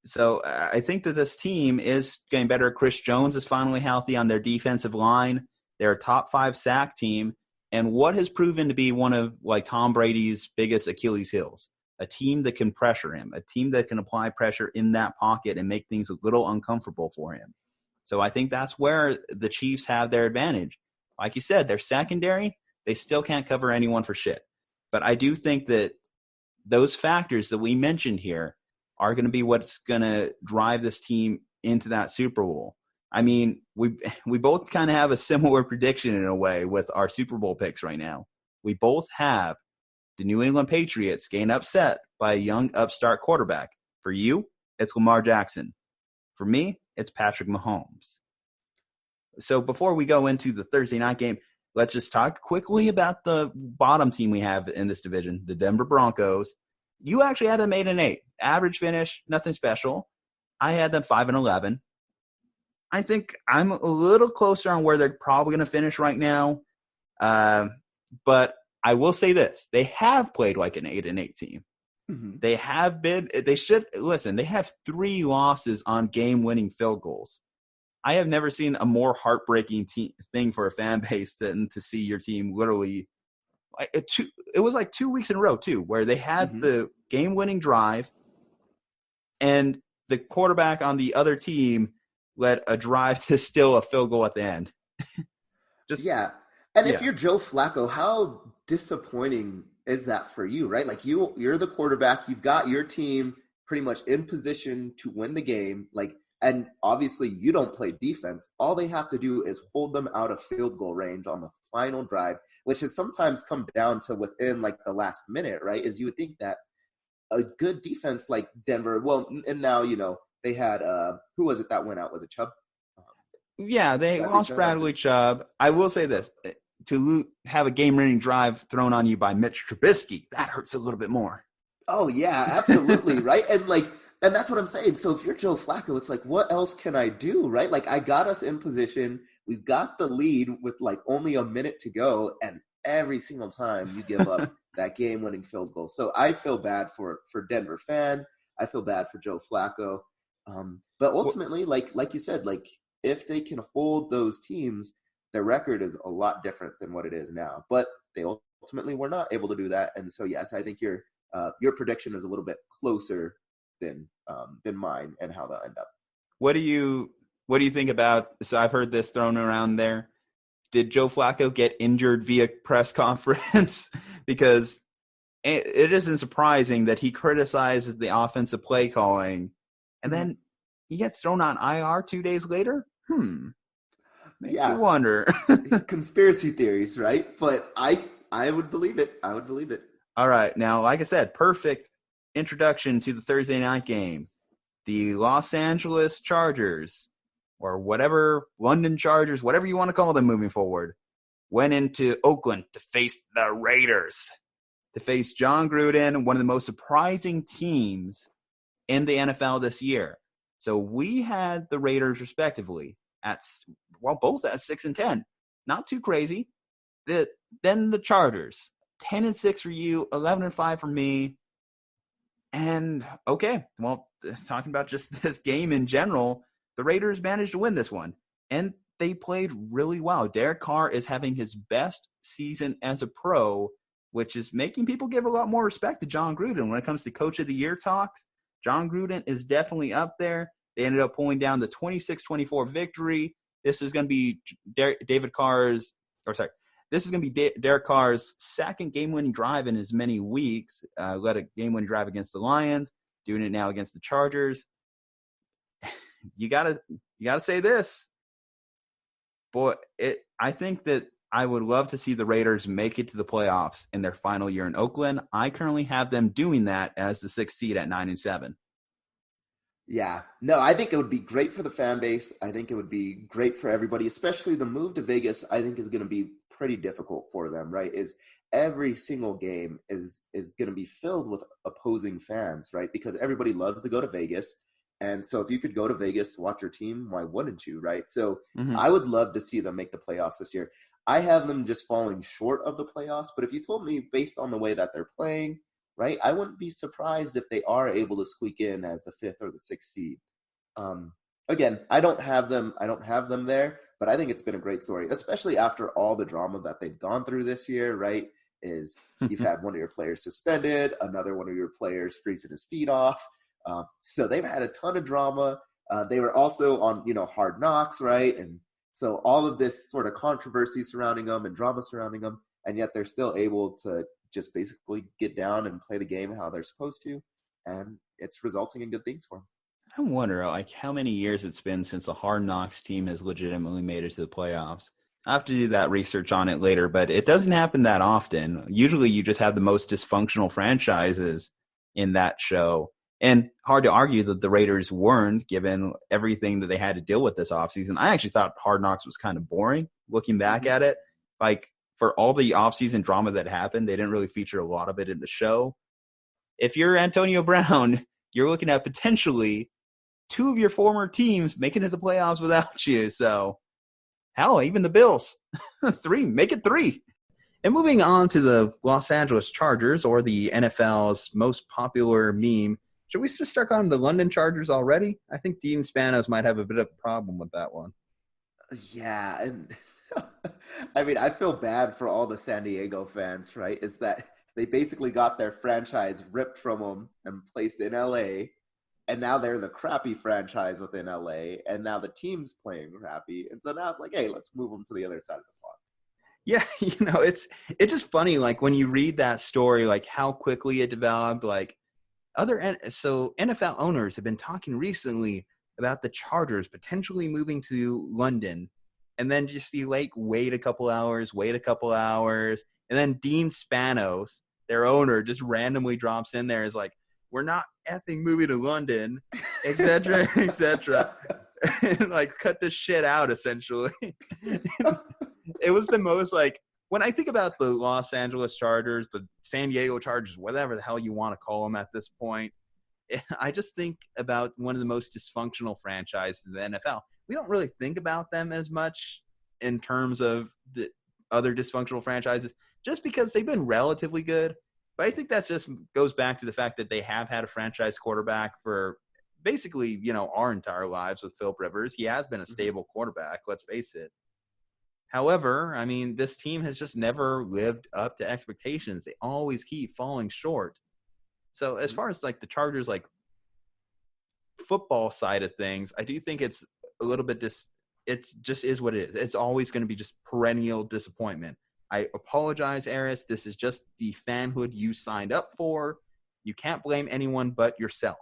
S1: So I think that this team is getting better. Chris Jones is finally healthy on their defensive line. They're a top 5 sack team. And what has proven to be one of Tom Brady's biggest Achilles heels, a team that can pressure him, a team that can apply pressure in that pocket and make things a little uncomfortable for him. So I think that's where the Chiefs have their advantage. Like you said, their secondary, they still can't cover anyone for shit. But I do think that those factors that we mentioned here are going to be what's going to drive this team into that Super Bowl. I mean, we both kind of have a similar prediction in a way with our Super Bowl picks right now. We both have the New England Patriots getting upset by a young upstart quarterback. For you, it's Lamar Jackson. For me, it's Patrick Mahomes. So before we go into the Thursday night game, let's just talk quickly about the bottom team we have in this division, the Denver Broncos. You actually had them 8-8. Average finish, nothing special. I had them 5-11. I think I'm a little closer on where they're probably going to finish right now. But I will say this. They have played like an 8-8 team. Mm-hmm. They have 3 losses on game-winning field goals. I have never seen a more heartbreaking thing for a fan base than to see your team literally it was like 2 weeks in a row too, where they had the game-winning drive, and the quarterback on the other team led a drive to still a field goal at the end.
S5: And if you're Joe Flacco, how disappointing is that for you, right? Like you're the quarterback, you've got your team pretty much in position to win the game, and obviously you don't play defense. All they have to do is hold them out of field goal range on the final drive, which has sometimes come down to within the last minute, right? Is you would think that a good defense like Denver, and now, they had, who was it that went out? Was it Chubb?
S1: Yeah, they lost Bradley Chubb. I will say this, to have a game-winning drive thrown on you by Mitch Trubisky, that hurts a little bit more.
S5: Oh, yeah, absolutely, right? And that's what I'm saying. So if you're Joe Flacco, it's what else can I do, right? I got us in position. We've got the lead with only a minute to go, and every single time you give up that game-winning field goal. So I feel bad for Denver fans. I feel bad for Joe Flacco. But ultimately, like you said, if they can hold those teams, their record is a lot different than what it is now. But they ultimately were not able to do that. And so, yes, I think your prediction is a little bit closer than mine and how they'll end up.
S1: What do you think about? So I've heard this thrown around there. Did Joe Flacco get injured via press conference? Because it isn't surprising that he criticizes the offensive play calling, and then he gets thrown on IR 2 days later. Makes you wonder.
S5: Conspiracy theories, right? But I would believe it. I would believe it.
S1: All right. Now, like I said, perfect introduction to the Thursday night game. The Los Angeles Chargers, or whatever, London Chargers, whatever you want to call them moving forward, went into Oakland to face the Raiders, to face John Gruden, one of the most surprising teams in the NFL this year. So we had the Raiders respectively both at 6-10. Not too crazy. Then the Chargers, 10-6 for you, 11-5 for me. And okay, well, talking about just this game in general, the Raiders managed to win this one, and they played really well. Derek Carr is having his best season as a pro, which is making people give a lot more respect to John Gruden. When it comes to Coach of the Year talks, John Gruden is definitely up there. They ended up pulling down the 26-24 victory. This is going to be Derek Carr's second game-winning drive in as many weeks. Led a game-winning drive against the Lions, doing it now against the Chargers. You gotta say this, boy. I think that I would love to see the Raiders make it to the playoffs in their final year in Oakland. I currently have them doing that as the 6th seed at 9-7.
S5: Yeah, no, I think it would be great for the fan base. I think it would be great for everybody, especially the move to Vegas. I think is going to be pretty difficult for them, right? Is every single game is going to be filled with opposing fans, right? Because everybody loves to go to Vegas. And so if you could go to Vegas to watch your team, why wouldn't you, right? So I would love to see them make the playoffs this year. I have them just falling short of the playoffs, but if you told me based on the way that they're playing, right, I wouldn't be surprised if they are able to squeak in as the 5th or the 6th seed. Again, I don't have them there, but I think it's been a great story, especially after all the drama that they've gone through this year, right? Is you've had one of your players suspended, another one of your players freezing his feet off. So they've had a ton of drama. They were also on, Hard Knocks, right? And so all of this sort of controversy surrounding them and drama surrounding them, and yet they're still able to just basically get down and play the game how they're supposed to, and it's resulting in good things for them.
S1: I wonder, how many years it's been since a Hard Knocks team has legitimately made it to the playoffs. I have to do that research on it later, but it doesn't happen that often. Usually you just have the most dysfunctional franchises in that show. And hard to argue that the Raiders weren't, given everything that they had to deal with this offseason. I actually thought Hard Knocks was kind of boring looking back at it. For all the offseason drama that happened, they didn't really feature a lot of it in the show. If you're Antonio Brown, you're looking at potentially 2 of your former teams making it to the playoffs without you. So, hell, even the Bills. 3, make it 3. And moving on to the Los Angeles Chargers, or the NFL's most popular meme. Should we just start calling them the London Chargers already? I think Dean Spanos might have a bit of a problem with that one.
S5: Yeah, and I mean, I feel bad for all the San Diego fans, right? Is that they basically got their franchise ripped from them and placed in LA, and now they're the crappy franchise within LA, and now the team's playing crappy, and so now it's like, hey, let's move them to the other side of the pond.
S1: Yeah, it's just funny, like when you read that story, like how quickly it developed. Like so NFL owners have been talking recently about the Chargers potentially moving to London, and then just see like wait a couple hours, and then Dean Spanos, their owner, just randomly drops in there, is like, we're not effing moving to London, etc., etc., and like cut this shit out essentially. It was the most, like, when I think about the Los Angeles Chargers, the San Diego Chargers, whatever the hell you want to call them at this point, I just think about one of the most dysfunctional franchises in the NFL. We don't really think about them as much in terms of the other dysfunctional franchises just because they've been relatively good. But I think that just goes back to the fact that they have had a franchise quarterback for basically, our entire lives with Philip Rivers. He has been a stable quarterback, let's face it. However, I mean, this team has just never lived up to expectations. They always keep falling short. So as far as like the Chargers, like football side of things, I do think it's a little bit it just is what it is. It's always going to be just perennial disappointment. I apologize, Aris. This is just the fanhood you signed up for. You can't blame anyone but yourself.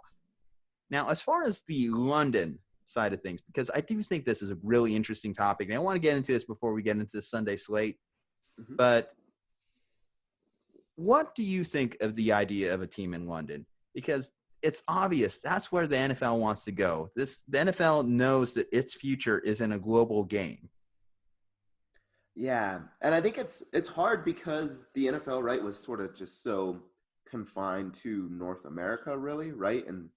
S1: Now, as far as the London side of things, because I do think this is a really interesting topic, and I want to get into this before we get into the Sunday slate. But what do you think of the idea of a team in London? Because it's obvious that's where the NFL wants to go. The NFL knows that its future is in a global game.
S5: Yeah, and I think it's hard because the NFL, right, was sort of just so confined to North America, really, right, and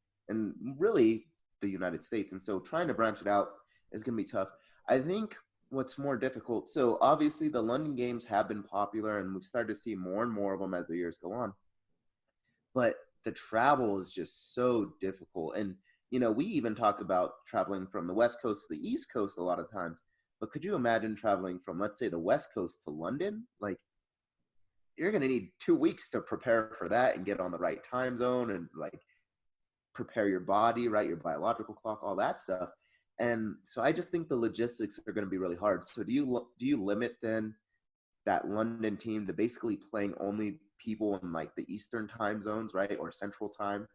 S5: really the United States, and so trying to branch it out is going to be tough. I think what's more difficult, so obviously the London games have been popular, and we've started to see more and more of them as the years go on, but the travel is just so difficult. And we even talk about traveling from the West Coast to the East Coast a lot of times, but could you imagine traveling from, let's say, the West Coast to London? Like, you're going to need 2 weeks to prepare for that and get on the right time zone and like prepare your body, right, your biological clock, all that stuff. And so I just think the logistics are going to be really hard. So do you limit then that London team to basically playing only people in like the Eastern time zones, right, or Central time?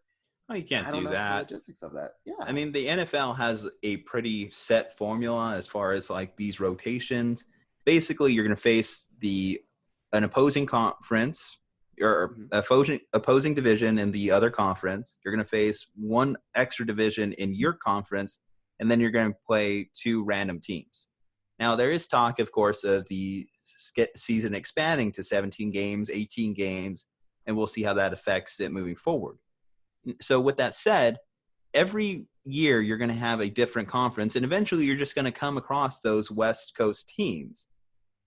S1: Oh, you can't do that.
S5: The logistics of that. Yeah.
S1: I mean, the NFL has a pretty set formula as far as like these rotations. Basically, you're going to face an opposing conference or opposing division in the other conference. You're going to face one extra division in your conference, and then you're going to play 2 random teams. Now, there is talk, of course, of the season expanding to 17 games, 18 games, and we'll see how that affects it moving forward. So with that said, every year you're going to have a different conference, and eventually you're just going to come across those West Coast teams.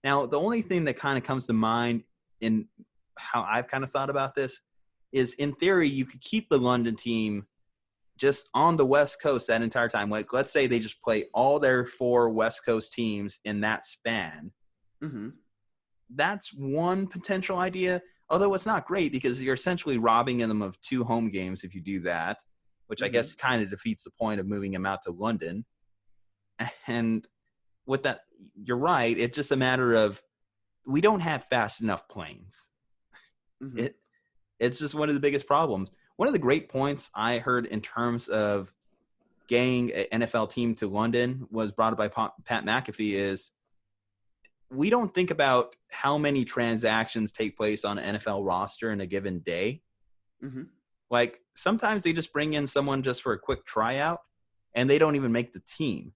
S1: Now, the only thing that kind of comes to mind in how I've kind of thought about this is, in theory, you could keep the London team just on the West Coast that entire time. Like, let's say they just play all their 4 West Coast teams in that span. Mm-hmm. That's one potential idea, although it's not great because you're essentially robbing them of 2 home games if you do that, which I guess kind of defeats the point of moving them out to London. And with that, you're right. It's just a matter of we don't have fast enough planes. Mm-hmm. It's just one of the biggest problems. One of the great points I heard in terms of getting an NFL team to London was brought up by Pat McAfee is we don't think about how many transactions take place on an NFL roster in a given day. Mm-hmm. Like sometimes they just bring in someone just for a quick tryout and they don't even make the team.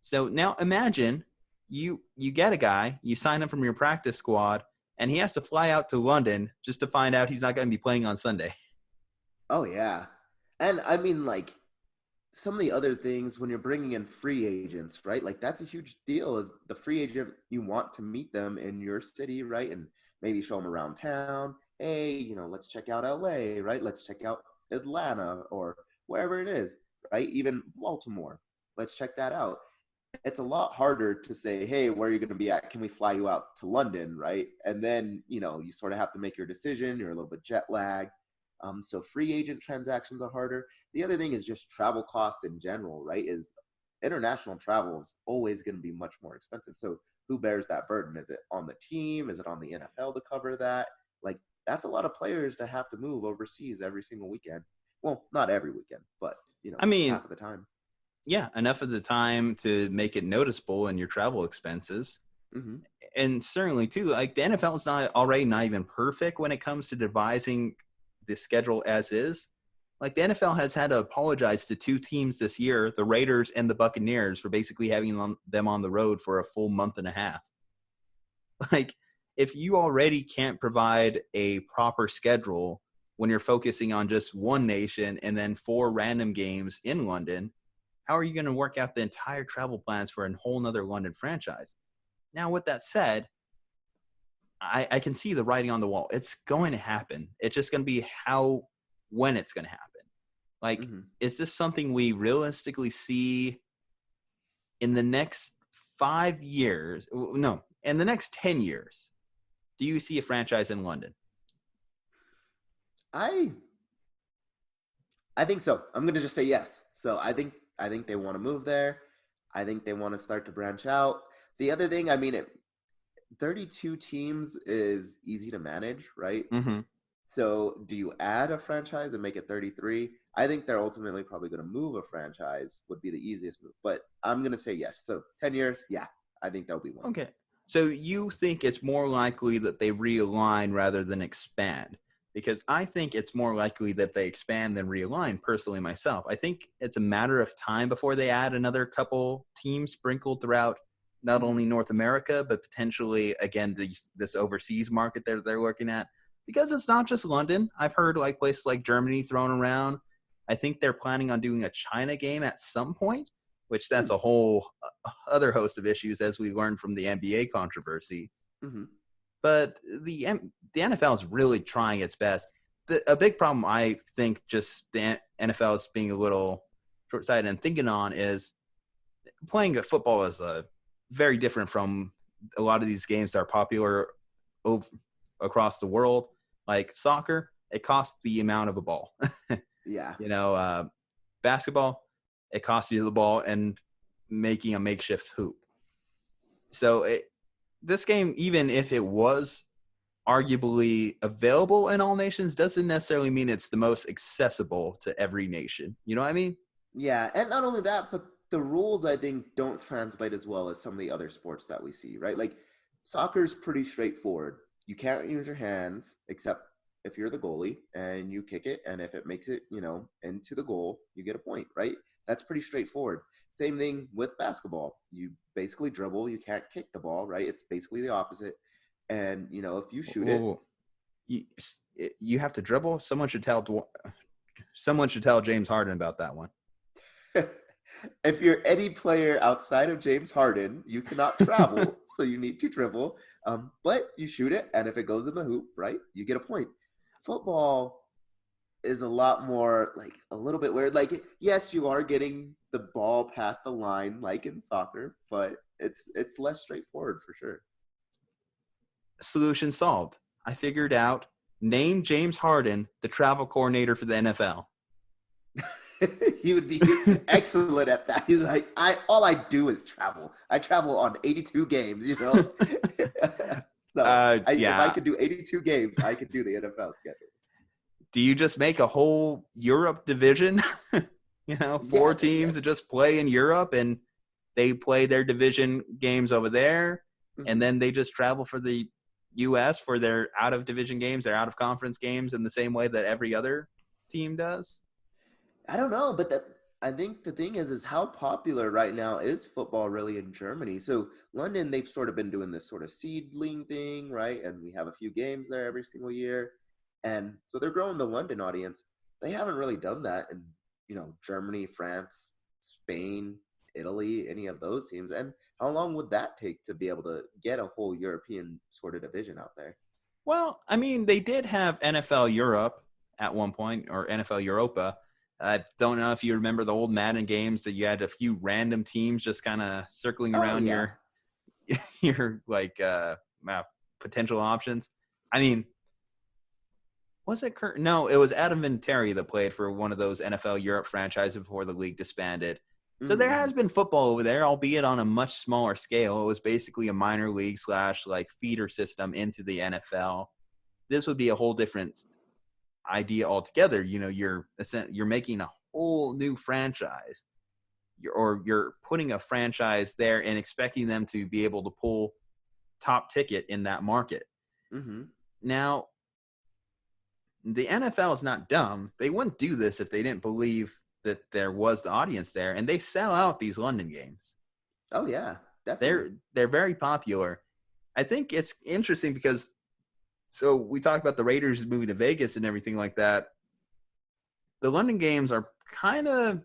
S1: So now imagine you get a guy, you sign him from your practice squad, and he has to fly out to London just to find out he's not going to be playing on Sunday.
S5: Oh, yeah. And I mean, like, some of the other things when you're bringing in free agents, right? Like, that's a huge deal is the free agent, you want to meet them in your city, right? And maybe show them around town. Hey, let's check out LA, right? Let's check out Atlanta or wherever it is, right? Even Baltimore. Let's check that out. it's a lot harder to say, hey, where are you going to be at? Can we fly you out to London, right? And then, you sort of have to make your decision. You're a little bit jet lagged. So free agent transactions are harder. The other thing is just travel costs in general, right? Is international travel is always going to be much more expensive. So who bears that burden? Is it on the team? Is it on the NFL to cover that? Like, that's a lot of players to have to move overseas every single weekend. Well, not every weekend, but,
S1: I mean,
S5: half of the time.
S1: Yeah, enough of the time to make it noticeable in your travel expenses.
S5: Mm-hmm.
S1: And certainly, too, like the NFL is not even perfect when it comes to devising the schedule as is. Like the NFL has had to apologize to two teams this year, the Raiders and the Buccaneers, for basically having them on the road for a full month and a half. Like, if you already can't provide a proper schedule when you're focusing on just one nation and then 4 random games in London, how are you going to work out the entire travel plans for a whole nother London franchise? Now, with that said, I can see the writing on the wall. It's going to happen. It's just going to be when it's going to happen. Like, is this something we realistically see in the next 5 years? No, in the next 10 years. Do you see a franchise in London?
S5: I think so. I'm going to just say yes. So I think they want to move there. I think they want to start to branch out. The other thing, 32 teams is easy to manage, right?
S1: Mm-hmm.
S5: So do you add a franchise and make it 33? I think they're ultimately probably going to move a franchise would be the easiest move. But I'm going to say yes. So 10 years, yeah, I think that'll be one.
S1: Okay. So you think it's more likely that they realign rather than expand? Because I think it's more likely that they expand than realign, personally, myself. I think it's a matter of time before they add another couple teams sprinkled throughout not only North America, but potentially, again, this overseas market they're looking at. Because it's not just London. I've heard like places like Germany thrown around. I think they're planning on doing a China game at some point, which that's a whole other host of issues, as we learned from the NBA controversy.
S5: Mm-hmm.
S1: But the NFL is really trying its best. A big problem I think just the NFL is being a little short-sighted and thinking on is playing football is very different from a lot of these games that are popular across the world. Like soccer, it costs the amount of a ball.
S5: Yeah.
S1: Basketball, it costs you the ball and making a makeshift hoop. So this game, even if it was arguably available in all nations, doesn't necessarily mean it's the most accessible to every nation. You know what I mean?
S5: Yeah, and not only that, but the rules, I think, don't translate as well as some of the other sports that we see, right? Like soccer's pretty straightforward. You can't use your hands except if you're the goalie and you kick it, and if it makes it, into the goal, you get a point, right? That's pretty straightforward. Same thing with basketball. You basically dribble. You can't kick the ball, right? It's basically the opposite. And, if you shoot
S1: you have to dribble. Someone should tell James Harden about that one.
S5: If you're any player outside of James Harden, you cannot travel, so you need to dribble. But you shoot it, and if it goes in the hoop, right, you get a point. Football is a lot more, like, a little bit weird. Like, yes, you are getting the ball past the line, like in soccer, but it's less straightforward for sure.
S1: Solution solved. I figured out. Name James Harden the travel coordinator for the NFL.
S5: He would be excellent at that. He's like, all I do is travel. I travel on 82 games, So if I could do 82 games, I could do the NFL schedule.
S1: Do you just make a whole Europe division? 4 teams that just play in Europe, and they play their division games over there, and then they just travel for the U.S. for their out-of-division games, their out-of-conference games, in the same way that every other team does?
S5: I don't know, but I think the thing is how popular right now is football really in Germany. So London, they've sort of been doing this sort of seedling thing, right? And we have a few games there every single year. And so they're growing the London audience. They haven't really done that in, Germany, France, Spain, Italy, any of those teams. And how long would that take to be able to get a whole European sort of division out there?
S1: Well, they did have NFL Europe at one point, or NFL Europa. I don't know if you remember the old Madden games that you had a few random teams just kind of circling around your like potential options. I mean, was it Kurt? No, it was Adam Vinatieri that played for one of those NFL Europe franchises before the league disbanded. So there has been football over there, albeit on a much smaller scale. It was basically a minor league / like feeder system into the NFL. This would be a whole different idea altogether. You know, you're making a whole new franchise, you're putting a franchise there and expecting them to be able to pull top ticket in that market.
S5: Mm-hmm.
S1: Now, the NFL is not dumb. They wouldn't do this if they didn't believe that there was the audience there, and they sell out these London games.
S5: Oh yeah, definitely.
S1: They're very popular. I think it's interesting because, so we talked about the Raiders moving to Vegas and everything like that. The London games are kind of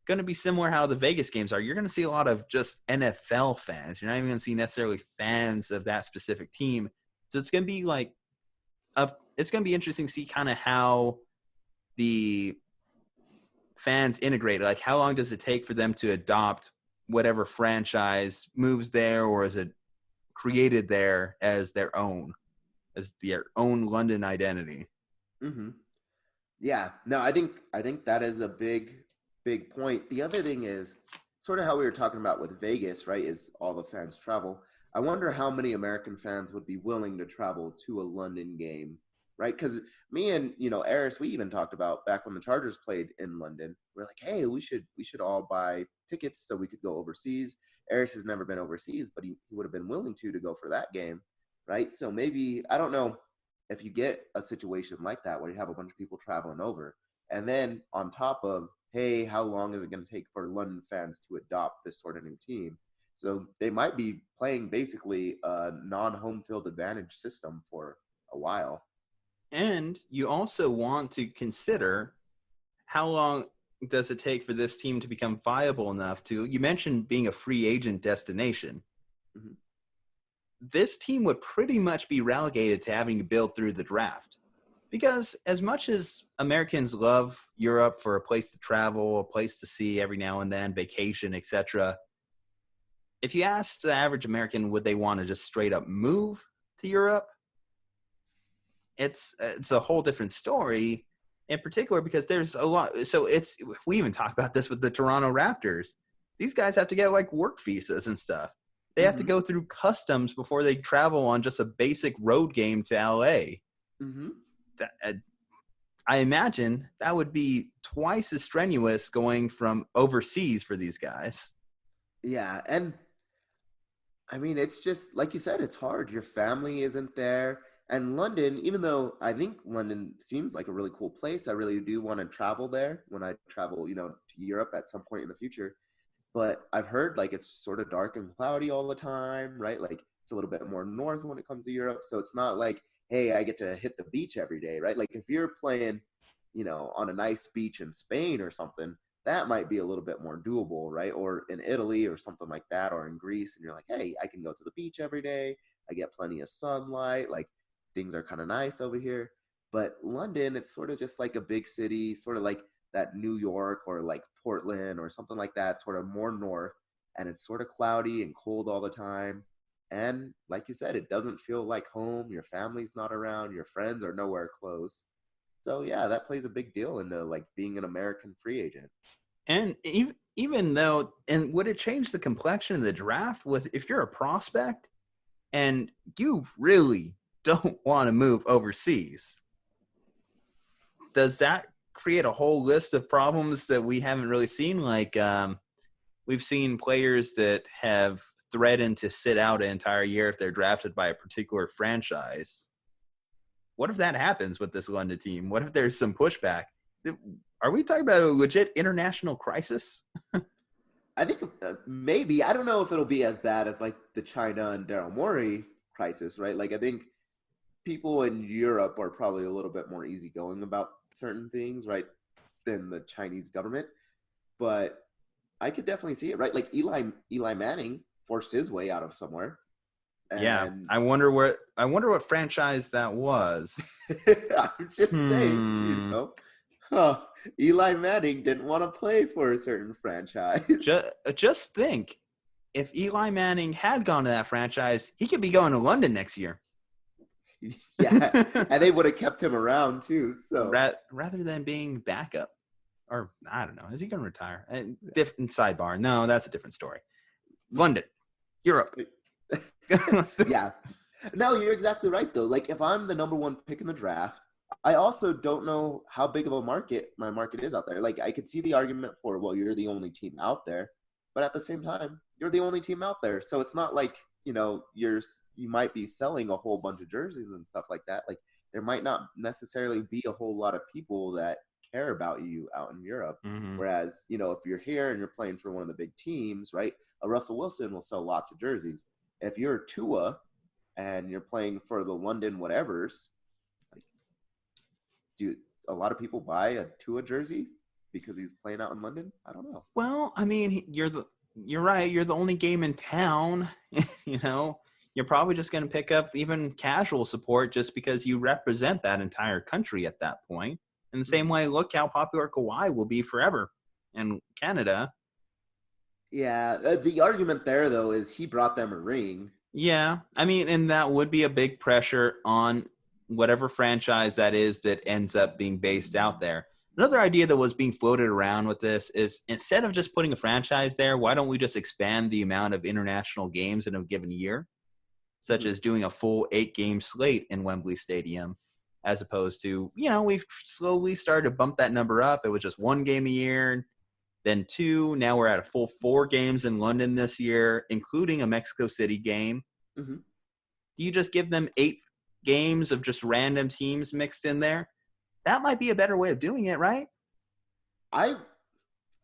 S1: going to be similar how the Vegas games are. You're going to see a lot of just NFL fans. You're not even going to see necessarily fans of that specific team. So it's going to be like it's going to be interesting to see kind of how the fans integrate. Like, how long does it take for them to adopt whatever franchise moves there, or is it created there as their own London identity?
S5: Mm-hmm. Yeah, no, I think that is a big point. The other thing is sort of how we were talking about with Vegas, right? Is all the fans travel. I wonder how many American fans would be willing to travel to a London game, right? Because me and Eris, we even talked about back when the Chargers played in London. We're like, hey, we should all buy tickets so we could go overseas. Eris has never been overseas, but he would have been willing to go for that game, right? So maybe, I don't know if you get a situation like that where you have a bunch of people traveling over, and then on top of, hey, how long is it going to take for London fans to adopt this sort of new team? So they might be playing basically a non-home field advantage system for a while.
S1: And you also want to consider how long does it take for this team to become viable enough to, you mentioned being a free agent destination.
S5: Mm-hmm.
S1: This team would pretty much be relegated to having to build through the draft. Because as much as Americans love Europe for a place to travel, a place to see every now and then, vacation, etc., if you asked the average American, would they want to just straight up move to Europe? It's a whole different story, in particular because there's a lot. So we even talk about this with the Toronto Raptors. These guys have to get like work visas and stuff. They have to go through customs before they travel on just a basic road game to LA.
S5: Mm-hmm.
S1: I imagine that would be twice as strenuous going from overseas for these guys.
S5: Yeah, and I mean, it's just like you said, it's hard. Your family isn't there. And London, even though I think London seems like a really cool place, I really do want to travel there when I travel, to Europe at some point in the future. But I've heard like it's sort of dark and cloudy all the time, right? Like it's a little bit more north when it comes to Europe. So it's not like, hey, I get to hit the beach every day, right? Like if you're playing, on a nice beach in Spain or something, that might be a little bit more doable, right? Or in Italy or something like that, or in Greece. And you're like, hey, I can go to the beach every day. I get plenty of sunlight. Like things are kind of nice over here. But London, it's sort of just like a big city, sort of like that New York or like Portland or something like that, sort of more north. And it's sort of cloudy and cold all the time. And like you said, it doesn't feel like home. Your family's not around. Your friends are nowhere close. So yeah, that plays a big deal into like being an American free agent.
S1: And even though, and would it change the complexion of the draft with if you're a prospect and you really don't want to move overseas? Does that create a whole list of problems that we haven't really seen? Like we've seen players that have threatened to sit out an entire year if they're drafted by a particular franchise. What if that happens with this London team? What if there's some pushback? Are we talking about a legit international crisis?
S5: I think maybe. I don't know if it'll be as bad as like the China and Daryl Morey crisis, right? Like I think people in Europe are probably a little bit more easygoing about certain things, right, than the Chinese government. But I could definitely see it, right? Like Eli Manning forced his way out of somewhere.
S1: Yeah, I wonder what franchise that was.
S5: I'm just saying, Oh, Eli Manning didn't want to play for a certain franchise.
S1: Just think, if Eli Manning had gone to that franchise, he could be going to London next year.
S5: Yeah, and they would have kept him around too. So
S1: rather than being backup, or I don't know, is he going to retire? Different sidebar. No, that's a different story. London, Europe.
S5: Yeah. No, you're exactly right though. Like if I'm the number one pick in the draft, I also don't know how big of a market my market is out there. Like I could see the argument for, well, you're the only team out there, but at the same time, you're the only team out there. So it's not like, you know, you might be selling a whole bunch of jerseys and stuff like that. Like there might not necessarily be a whole lot of people that care about you out in Europe.
S1: Mm-hmm.
S5: Whereas, you know, if you're here and you're playing for one of the big teams, right, a Russell Wilson will sell lots of jerseys. If you're Tua and you're playing for the London whatevers, like, do a lot of people buy a Tua jersey because he's playing out in London? I don't know.
S1: Well, I mean, you're right. You're the only game in town. You know, you're probably just going to pick up even casual support just because you represent that entire country at that point. In the same way, look how popular Kawhi will be forever in Canada.
S5: Yeah, the argument there, though, is he brought them a ring.
S1: Yeah, I mean, and that would be a big pressure on whatever franchise that is that ends up being based out there. Another idea that was being floated around with this is instead of just putting a franchise there, why don't we just expand the amount of international games in a given year, such as doing a full 8-game slate in Wembley Stadium, as opposed to, you know, we've slowly started to bump that number up. It was just 1 game a year, then 2. Now we're at a full 4 games in London this year, including a Mexico City game.
S5: Mm-hmm.
S1: Do you just give them 8 games of just random teams mixed in there? That might be a better way of doing it, right?
S5: I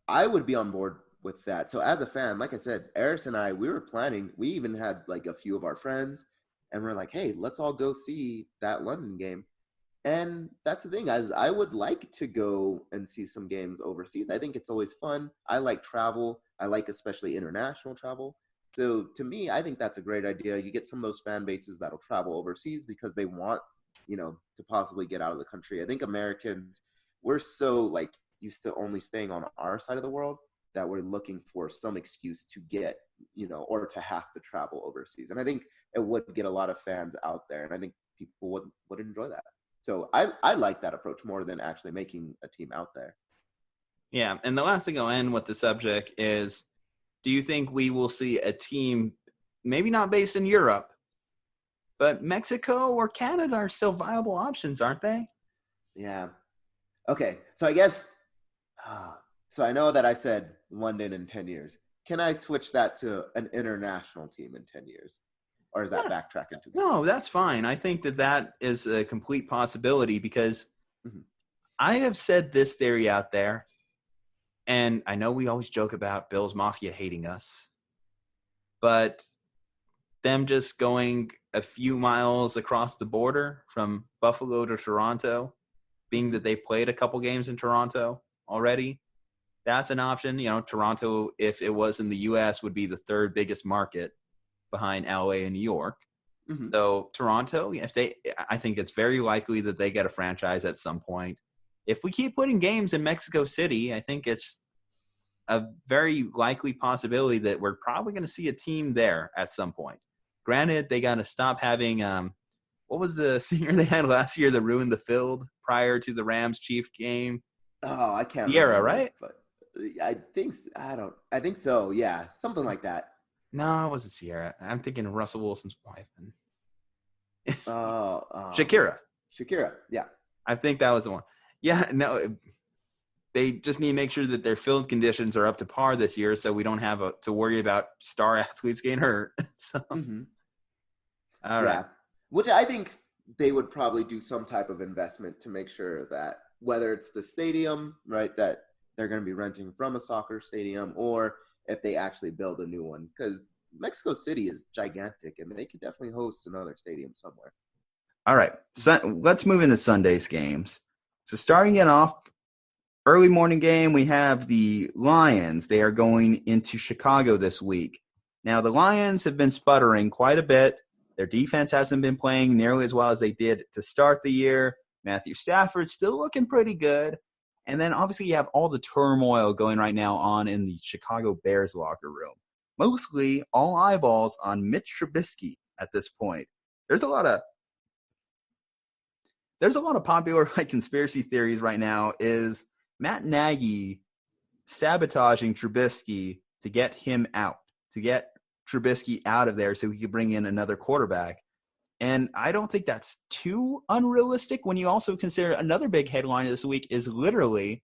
S5: would be on board with that. So as a fan, like I said, Eris and I, we were planning. We even had like a few of our friends, and we're like, hey, let's all go see that London game. And that's the thing, as I would like to go and see some games overseas. I think it's always fun. I like travel. I like especially international travel. So to me, I think that's a great idea. You get some of those fan bases that'll travel overseas because they want, you know, to possibly get out of the country. I think Americans, we're so like used to only staying on our side of the world that we're looking for some excuse to get, you know, or to have to travel overseas. And I think it would get a lot of fans out there. And I think people would enjoy that. So I like that approach more than actually making a team out there.
S1: Yeah. And the last thing I'll end with the subject is, do you think we will see a team, maybe not based in Europe, but Mexico or Canada are still viable options, aren't they?
S5: Yeah. Okay. So I guess, so I know that I said London in 10 years. Can I switch that to an international team in 10 years? Or is that backtracking too much?
S1: No, that's fine. I think that is a complete possibility because I have said this theory out there, and I know we always joke about Bills Mafia hating us, but them just going a few miles across the border from Buffalo to Toronto, being that they've played a couple games in Toronto already, that's an option. You know, Toronto, if it was in the U.S., would be the 3rd biggest market behind LA and New York. Mm-hmm. So Toronto, I think it's very likely that they get a franchise at some point. If we keep putting games in Mexico City, I think it's a very likely possibility that we're probably going to see a team there at some point. Granted, they got to stop having what was the singer they had last year that ruined the field prior to the Rams-Chief game?
S5: Oh, I can't
S1: Sierra,
S5: remember,
S1: right?
S5: But I think so. Yeah, something like that.
S1: No, it wasn't Sierra. I'm thinking of Russell Wilson's wife.
S5: Oh,
S1: Shakira.
S5: Yeah.
S1: I think that was the one. Yeah, no, they just need to make sure that their field conditions are up to par this year so we don't have to worry about star athletes getting hurt. So, All right.
S5: Which I think they would probably do some type of investment to make sure that whether it's the stadium, right, that they're going to be renting from a soccer stadium, or if they actually build a new one, because Mexico City is gigantic and they could definitely host another stadium somewhere.
S1: All right. So let's move into Sunday's games. So starting it off, early morning game, we have the Lions. They are going into Chicago this week. Now, the Lions have been sputtering quite a bit. Their defense hasn't been playing nearly as well as they did to start the year. Matthew Stafford's still looking pretty good. And then obviously you have all the turmoil going right now on in the Chicago Bears locker room. Mostly all eyeballs on Mitch Trubisky at this point. There's a lot of popular conspiracy theories right now. Is Matt Nagy sabotaging Trubisky to get him out, to get Trubisky out of there so he could bring in another quarterback? And I don't think that's too unrealistic when you also consider another big headline this week is literally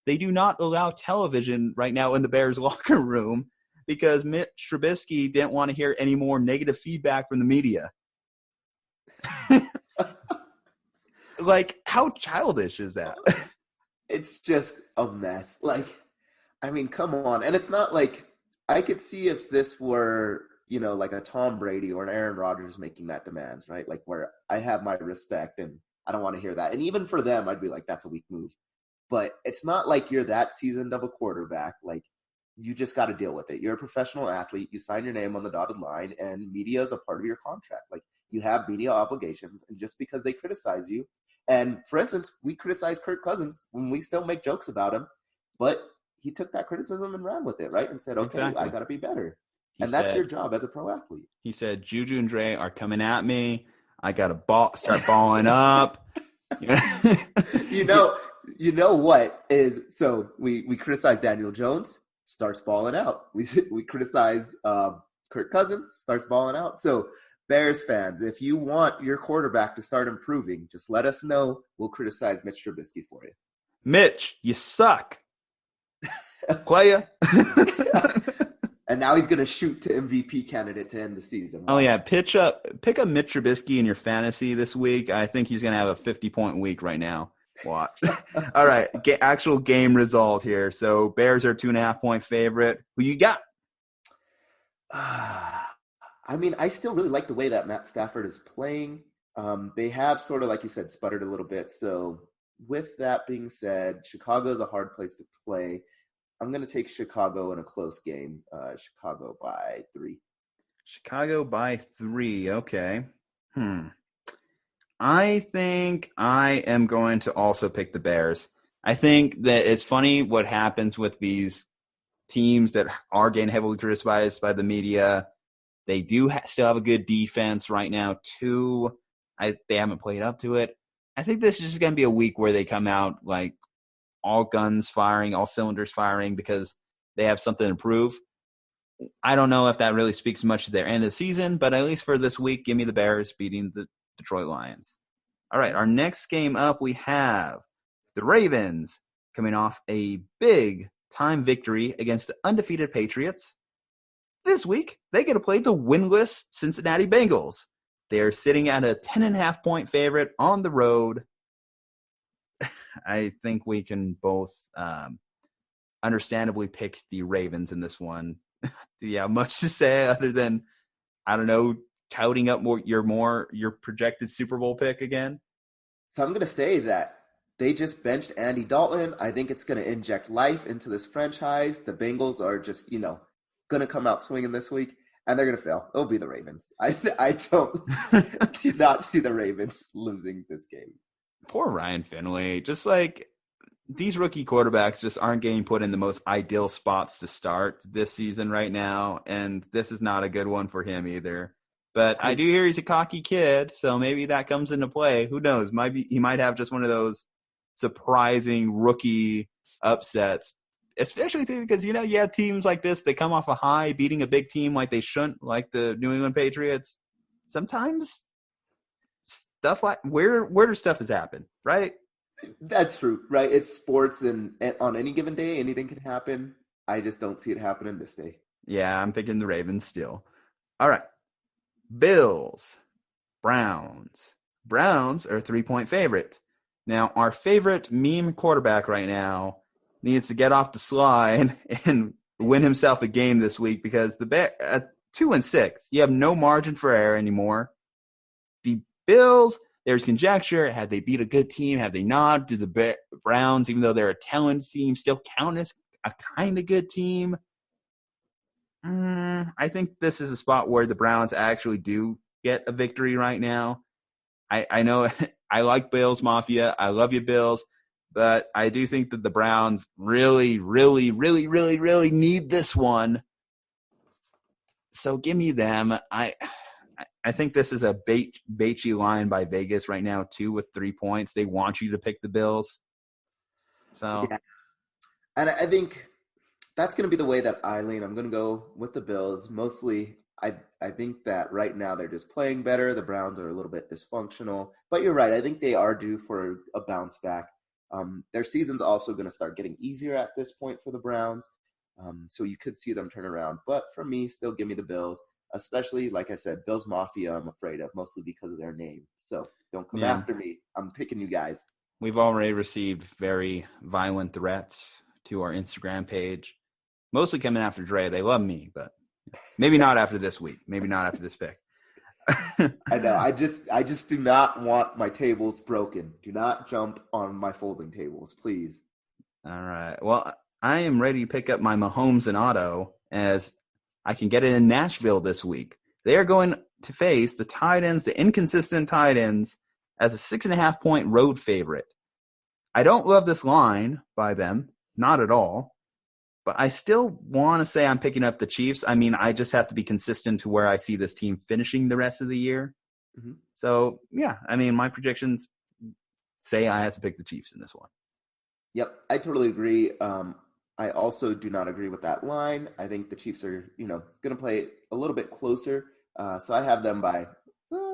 S1: they do not allow television right now in the Bears locker room because Mitch Trubisky didn't want to hear any more negative feedback from the media. Like, how childish is that?
S5: It's just a mess. Like, I mean, come on. And it's not like I could see if this were, like a Tom Brady or an Aaron Rodgers making that demand, right? Like where I have my respect and I don't want to hear that. And even for them, I'd be like, that's a weak move. But it's not like you're that seasoned of a quarterback. Like, you just got to deal with it. You're a professional athlete. You sign your name on the dotted line, and media is a part of your contract. Like, you have media obligations, and just because they criticize you, and for instance, we criticize Kirk Cousins when we still make jokes about him, but he took that criticism and ran with it, right? And said, okay, exactly. I got to be better. That's your job as a pro athlete. He
S1: said, Juju and Dre are coming at me. I got to start balling up.
S5: You know what is, so we criticize Daniel Jones, starts balling out. We criticize Kirk Cousins, starts balling out. So Bears fans, if you want your quarterback to start improving, just let us know. We'll criticize Mitch Trubisky for you.
S1: Mitch, you suck. Playa.
S5: And now he's going to shoot to MVP candidate to end the season.
S1: Wow. Oh, yeah. Pick up Mitch Trubisky in your fantasy this week. I think he's going to have a 50-point week right now. Watch. All right. Actual game result here. So Bears are 2.5-point favorite. Who you got?
S5: I mean, I still really like the way that Matt Stafford is playing. They have sort of, like you said, sputtered a little bit. So with that being said, Chicago is a hard place to play. I'm going to take Chicago in a close game. Chicago by 3.
S1: Chicago by 3. Okay. I think I am going to also pick the Bears. I think that it's funny what happens with these teams that are getting heavily criticized by the media. They do still have a good defense right now, too. They haven't played up to it. I think this is just going to be a week where they come out like all guns firing, all cylinders firing because they have something to prove. I don't know if that really speaks much to their end of the season, but at least for this week, give me the Bears beating the Detroit Lions. All right, our next game up, we have the Ravens coming off a big-time victory against the undefeated Patriots. This week, they get to play the winless Cincinnati Bengals. They are sitting at a 10.5-point favorite on the road. I think we can both understandably pick the Ravens in this one. Do you have much to say other than, I don't know, touting up your projected Super Bowl pick again?
S5: So I'm going to say that they just benched Andy Dalton. I think it's going to inject life into this franchise. The Bengals are just, going to come out swinging this week, and they're going to fail. It'll be the Ravens. I do not see the Ravens losing this game.
S1: Poor Ryan Finley. Just like these rookie quarterbacks just aren't getting put in the most ideal spots to start this season right now, and this is not a good one for him either. But I do hear he's a cocky kid, so maybe that comes into play. Who knows? He might have just one of those surprising rookie upsets, especially because, you have teams like this, they come off a high, beating a big team like they shouldn't, like the New England Patriots. Sometimes stuff like weirder stuff has happened, right?
S5: That's true, right? It's sports, and on any given day, anything can happen. I just don't see it happening this day.
S1: Yeah, I'm picking the Ravens still. All right. Bills, Browns. Browns are a 3-point favorite. Now, our favorite meme quarterback right now needs to get off the slide and win himself a game this week because the 2-6, you have no margin for error anymore. The Bills, there's conjecture. Have they beat a good team? Have they not? Do the Browns, even though they're a talented team, still count as a kind of good team? I think this is a spot where the Browns actually do get a victory right now. I know I like Bills Mafia. I love you, Bills. but I do think that the Browns really, really, really, really, really need this one. So give me them. I think this is a baity line by Vegas right now, too, with 3 points. They want you to pick the Bills. So,
S5: yeah. And I think that's going to be the way that I lean. I'm going to go with the Bills. Mostly, I think that right now they're just playing better. The Browns are a little bit dysfunctional. But you're right. I think they are due for a bounce back. Their season's also going to start getting easier at this point for the Browns. So you could see them turn around. But for me, still give me the Bills. Especially, like I said, Bills Mafia I'm afraid of, mostly because of their name. So don't come after me. I'm picking you guys.
S1: We've already received very violent threats to our Instagram page. Mostly coming after Dre. They love me, but maybe not after this week. Maybe not after this pick.
S5: I know. I just do not want my tables broken. Do not jump on my folding tables, please.
S1: All right. Well, I am ready to pick up my Mahomes and Otto as I can get it in Nashville this week. They are going to face the tight ends, the inconsistent tight ends, as a 6.5-point road favorite. I don't love this line by them, not at all. But I still want to say I'm picking up the Chiefs. I mean, I just have to be consistent to where I see this team finishing the rest of the year. Mm-hmm. So, yeah, I mean, my predictions say I have to pick the Chiefs in this one.
S5: Yep, I totally agree. I also do not agree with that line. I think the Chiefs are, going to play a little bit closer. So I have them by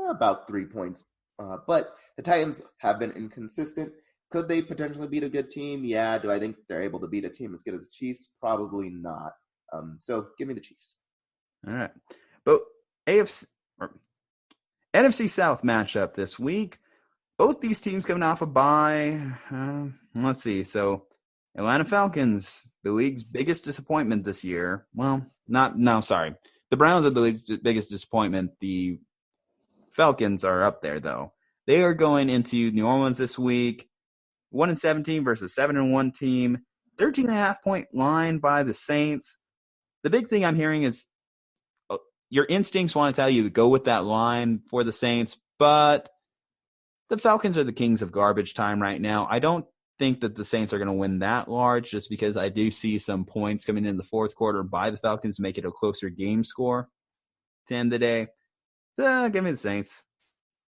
S5: about 3 points. But the Titans have been inconsistent. Could they potentially beat a good team? Yeah. Do I think they're able to beat a team as good as the Chiefs? Probably not. So give me the Chiefs.
S1: All right. But NFC South matchup this week. Both these teams coming off a bye. Let's see. So Atlanta Falcons, the league's biggest disappointment this year. Well, sorry. The Browns are the league's biggest disappointment. The Falcons are up there, though. They are going into New Orleans this week. 1-17 versus 7-1 team. 13.5-point line by the Saints. The big thing I'm hearing is your instincts want to tell you to go with that line for the Saints, but the Falcons are the kings of garbage time right now. I don't think that the Saints are going to win that large just because I do see some points coming in the fourth quarter by the Falcons to make it a closer game score to end the day. So, give me the Saints.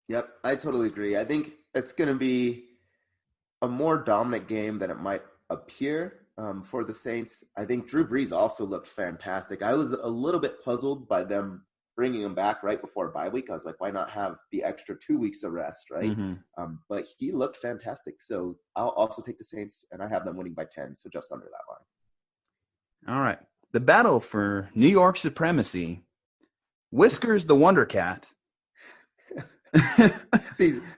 S5: Yep, I totally agree. I think it's going to be a more dominant game than it might appear for the Saints. I think Drew Brees also looked fantastic. I was a little bit puzzled by them bringing him back right before bye week. I was like, why not have the extra 2 weeks of rest, right? Mm-hmm. But he looked fantastic. So I'll also take the Saints, and I have them winning by 10, so just under that line.
S1: All right. The battle for New York supremacy. Whiskers the Wonder Cat.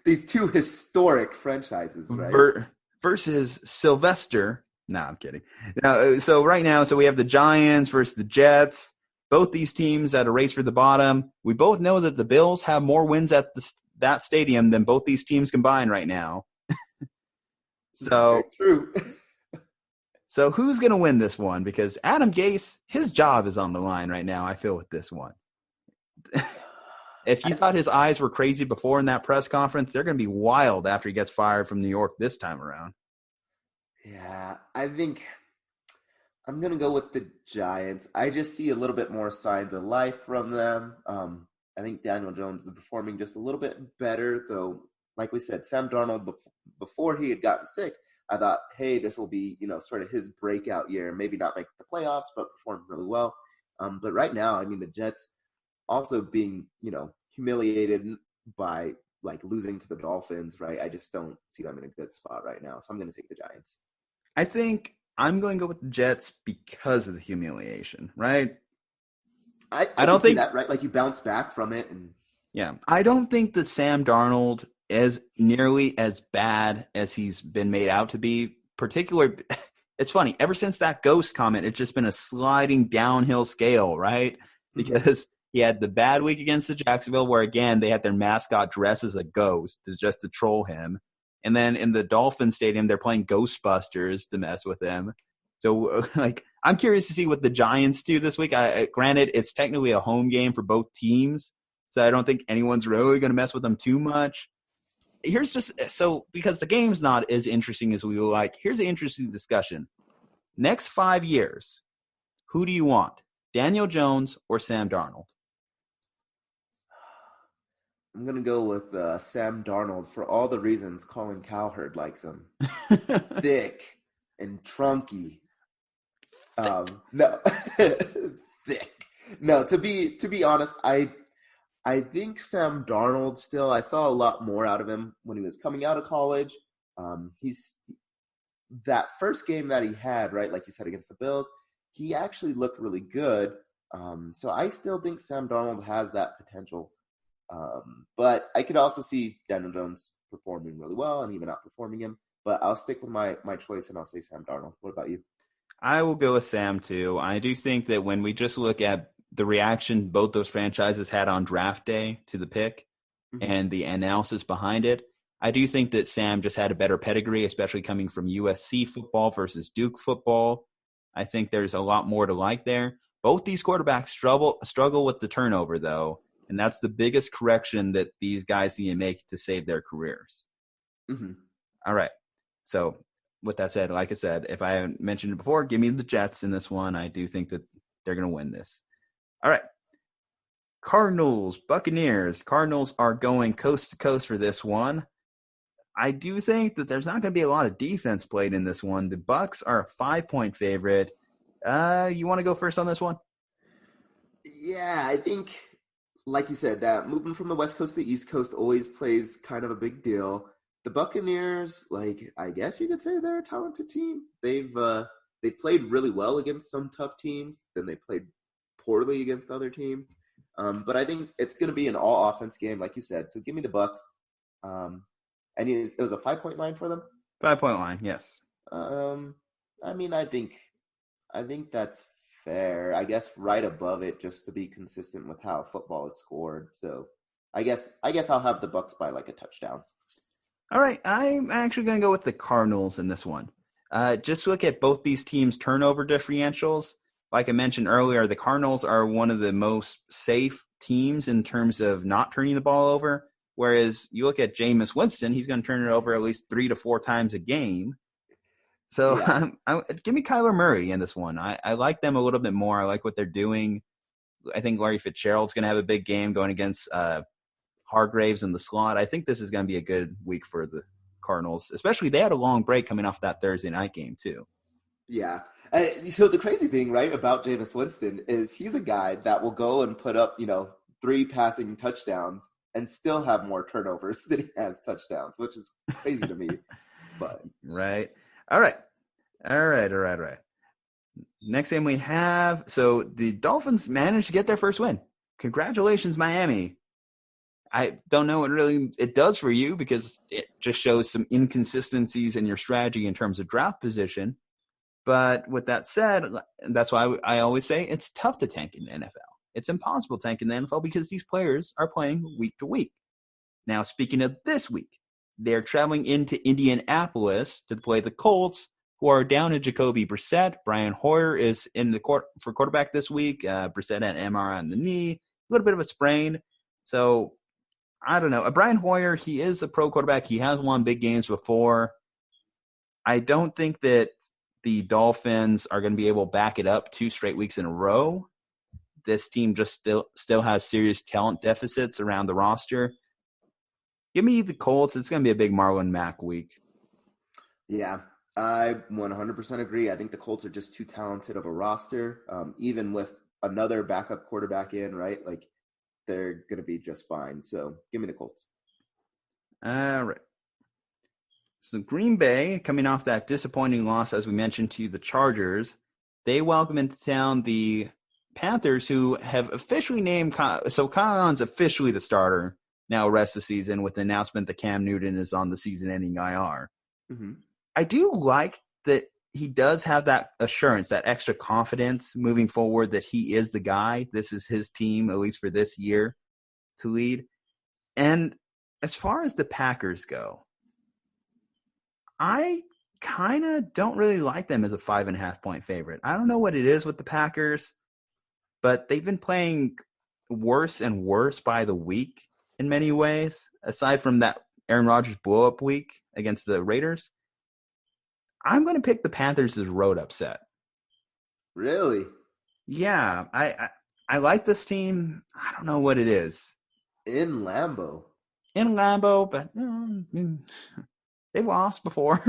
S5: these two historic franchises, right?
S1: Versus Sylvester. No, I'm kidding. So right now, we have the Giants versus the Jets. Both these teams at a race for the bottom. We both know that the Bills have more wins at that stadium than both these teams combined right now. So
S5: true.
S1: So who's going to win this one? Because Adam Gase, his job is on the line right now, I feel, with this one. If you thought his eyes were crazy before in that press conference, they're going to be wild after he gets fired from New York this time around.
S5: Yeah, I think I'm going to go with the Giants. I just see a little bit more signs of life from them. I think Daniel Jones is performing just a little bit better, though, like we said, Sam Darnold, before he had gotten sick, I thought, hey, this will be, sort of his breakout year, maybe not make the playoffs, but perform really well. But right now, I mean, the Jets also being, humiliated by losing to the Dolphins, right? I just don't see them in a good spot right now. So I'm going to take the Giants.
S1: I think I'm going to go with the Jets because of the humiliation, right?
S5: I don't think that, right? You bounce back from it. And
S1: yeah, I don't think that Sam Darnold is nearly as bad as he's been made out to be. Particularly, it's funny, ever since that ghost comment, it's just been a sliding downhill scale, right? Because he had the bad week against the Jacksonville where, again, they had their mascot dress as a ghost just to troll him. And then in the Dolphin Stadium, they're playing Ghostbusters to mess with him. So, I'm curious to see what the Giants do this week. Granted, it's technically a home game for both teams, so I don't think anyone's really going to mess with them too much. here's just so because the game's not as interesting as we would like. Here's an interesting discussion. Next 5 years, who do you want? Daniel Jones or Sam Darnold?
S5: I'm going to go with Sam Darnold for all the reasons Colin Cowherd likes him. Thick and trunky. No. Thick. No, to be honest, I think Sam Darnold still, I saw a lot more out of him when he was coming out of college. He's that first game that he had, right, like you said, against the Bills, he actually looked really good. So I still think Sam Darnold has that potential. But I could also see Daniel Jones performing really well and even outperforming him. But I'll stick with my choice and I'll say Sam Darnold. What about you?
S1: I will go with Sam too. I do think that when we just look at the reaction both those franchises had on draft day to the pick and the analysis behind it, I do think that Sam just had a better pedigree, especially coming from USC football versus Duke football. I think there's a lot more to like there. Both these quarterbacks struggle with the turnover, though, and that's the biggest correction that these guys need to make to save their careers. All right. So with that said, like I said, if I haven't mentioned it before, give me the Jets in this one. I do think that they're going to win this. All right. Cardinals, Buccaneers. Cardinals are going coast to coast for this one. I do think that there's not going to be a lot of defense played in this one. The Bucs are a 5-point favorite. You want to go first on this one?
S5: Yeah, I think, like you said, that moving from the West Coast to the East Coast always plays kind of a big deal. The Buccaneers, like, I guess you could say they're a talented team. They've played really well against some tough teams. Then they played poorly against other teams. But I think it's going to be an all-offense game, like you said. So give me the Bucs. And it was a 5-point line for them?
S1: 5-point line, yes.
S5: I mean, I think that's fair. I guess right above it, just to be consistent with how football is scored. So I guess I'll have the Bucs by like a touchdown.
S1: All right, I'm actually going to go with the Cardinals in this one. Just look at both these teams' turnover differentials. Like I mentioned earlier, the Cardinals are one of the most safe teams in terms of not turning the ball over. Whereas you look at Jameis Winston, he's going to turn it over at least 3 to 4 times a game. So yeah. Give me Kyler Murray in this one. I like them a little bit more. I like what they're doing. I think Larry Fitzgerald's going to have a big game going against Hargraves in the slot. I think this is going to be a good week for the Cardinals, especially they had a long break coming off that Thursday night game too.
S5: Yeah. So the crazy thing, right, about Jameis Winston is he's a guy that will go and put up, 3 passing touchdowns and still have more turnovers than he has touchdowns, which is crazy to me. But
S1: right. All right. Next game we have, so the Dolphins managed to get their first win. Congratulations, Miami. I don't know what really it does for you because it just shows some inconsistencies in your strategy in terms of draft position. But with that said, that's why I always say it's tough to tank in the NFL. It's impossible to tank in the NFL because these players are playing week to week. Now, speaking of this week, they're traveling into Indianapolis to play the Colts, who are down to Jacoby Brissett. Brian Hoyer is in the court for quarterback this week. Brissett had an MRI on the knee, a little bit of a sprain. So, I don't know. Brian Hoyer, he is a pro quarterback. He has won big games before. I don't think that the Dolphins are going to be able to back it up 2 straight weeks in a row. This team just still has serious talent deficits around the roster. Give me the Colts. It's going to be a big Marlon Mack week.
S5: Yeah, I 100% agree. I think the Colts are just too talented of a roster. Even with another backup quarterback in, right? Like, they're going to be just fine. So give me the Colts.
S1: All right. So Green Bay, coming off that disappointing loss, as we mentioned, to the Chargers, they welcome into town the Panthers, who have officially named so Kyle Allen's officially the starter now the rest of the season with the announcement that Cam Newton is on the season-ending IR.
S5: Mm-hmm.
S1: I do like that he does have that assurance, that extra confidence moving forward that he is the guy. This is his team, at least for this year, to lead. And as far as the Packers go, I kind of don't really like them as a 5.5-point favorite. I don't know what it is with the Packers, but they've been playing worse and worse by the week in many ways. Aside from that Aaron Rodgers blow-up week against the Raiders, I'm going to pick the Panthers as road upset.
S5: Really?
S1: Yeah, I like this team. I don't know what it is.
S5: In Lambeau,
S1: But they've lost before.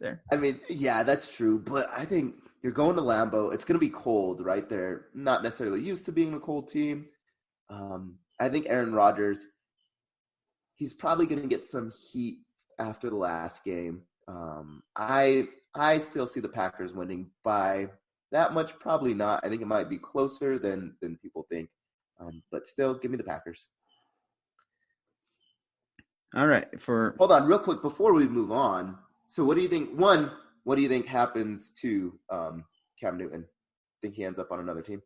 S1: There.
S5: I mean, yeah, that's true. But I think you're going to Lambeau. It's going to be cold, right? They're not necessarily used to being a cold team. I think Aaron Rodgers, he's probably going to get some heat after the last game. I still see the Packers winning by that much. Probably not. I think it might be closer than people think. But still, give me the Packers.
S1: All right.
S5: Hold on real quick before we move on. So what do you think? One, what do you think happens to Cam Newton? Think he ends up on another team?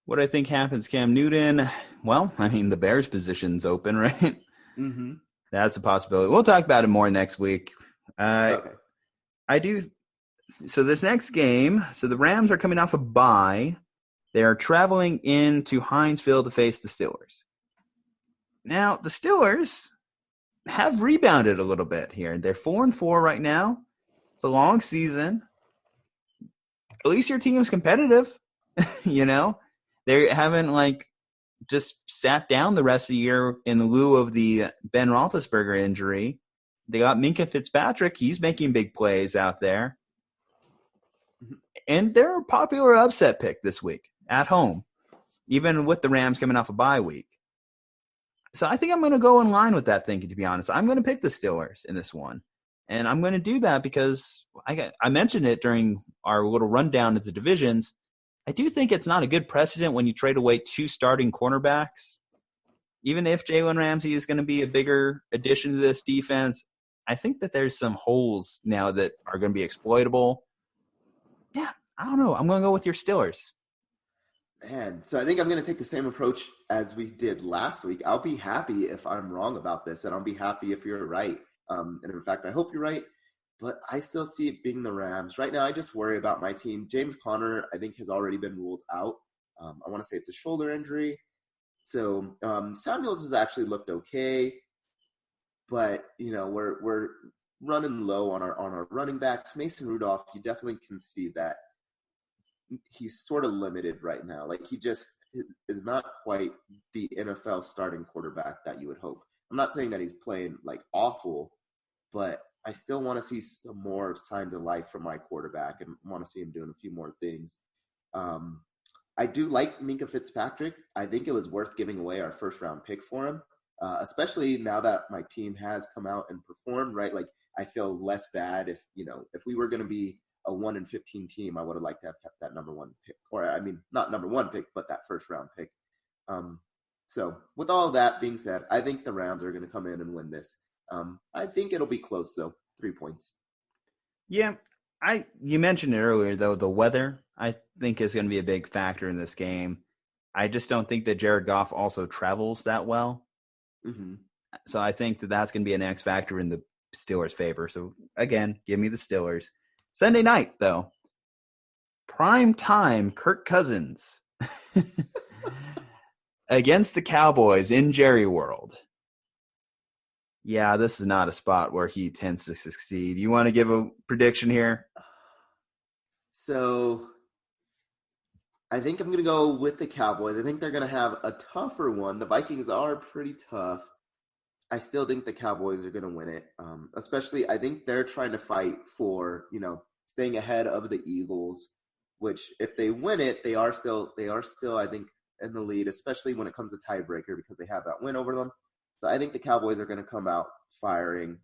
S1: What I think happens, Cam Newton, well, I mean, the Bears position's open, right?
S5: Mm-hmm.
S1: That's a possibility. We'll talk about it more next week.
S5: Okay.
S1: I do. So this next game, so the Rams are coming off a bye. They are traveling into Heinz Field to face the Steelers. Now, the Steelers have rebounded a little bit here. They're 4-4 right now. It's a long season. At least your team's competitive, you know? They haven't, just sat down the rest of the year in lieu of the Ben Roethlisberger injury. They got Minkah Fitzpatrick. He's making big plays out there. And they're a popular upset pick this week at home, even with the Rams coming off a bye week. So I think I'm going to go in line with that thinking, to be honest. I'm going to pick the Steelers in this one. And I'm going to do that because I mentioned it during our little rundown of the divisions. I do think it's not a good precedent when you trade away 2 starting cornerbacks. Even if Jalen Ramsey is going to be a bigger addition to this defense, I think that there's some holes now that are going to be exploitable. Yeah, I don't know. I'm going to go with your Steelers.
S5: Man, so I think I'm going to take the same approach as we did last week. I'll be happy if I'm wrong about this, and I'll be happy if you're right. And in fact, I hope you're right. But I still see it being the Rams. Right now, I just worry about my team. James Conner, I think, has already been ruled out. I want to say it's a shoulder injury. So Samuels has actually looked okay. But, we're running low on our running backs. Mason Rudolph, you definitely can see that he's sort of limited right now. He just is not quite the NFL starting quarterback that you would hope. I'm not saying that he's playing, awful, but I still want to see some more signs of life from my quarterback and want to see him doing a few more things. I do like Minkah Fitzpatrick. I think it was worth giving away our first-round pick for him, especially now that my team has come out and performed, right? I feel less bad if we were going to be a 1-15 team, I would have liked to have kept that number 1 pick. Or, I mean, not number 1 pick, but that first-round pick. So with all of that being said, I think the Rams are going to come in and win this. I think it'll be close, though. 3 points.
S1: Yeah, you mentioned it earlier, though, the weather, I think, is going to be a big factor in this game. I just don't think that Jared Goff also travels that well.
S5: Mm-hmm.
S1: So I think that that's going to be an X factor in the Steelers' favor. So, again, give me the Steelers. Sunday night, though. Prime time, Kirk Cousins against the Cowboys in Jerry World. Yeah, this is not a spot where he tends to succeed. You want to give a prediction here?
S5: So I think I'm going to go with the Cowboys. I think they're going to have a tougher one. The Vikings are pretty tough. I still think the Cowboys are going to win it. Especially, I think they're trying to fight for, staying ahead of the Eagles, which if they win it, they are still, I think, in the lead, especially when it comes to tiebreaker because they have that win over them. So I think the Cowboys are going to come out firing.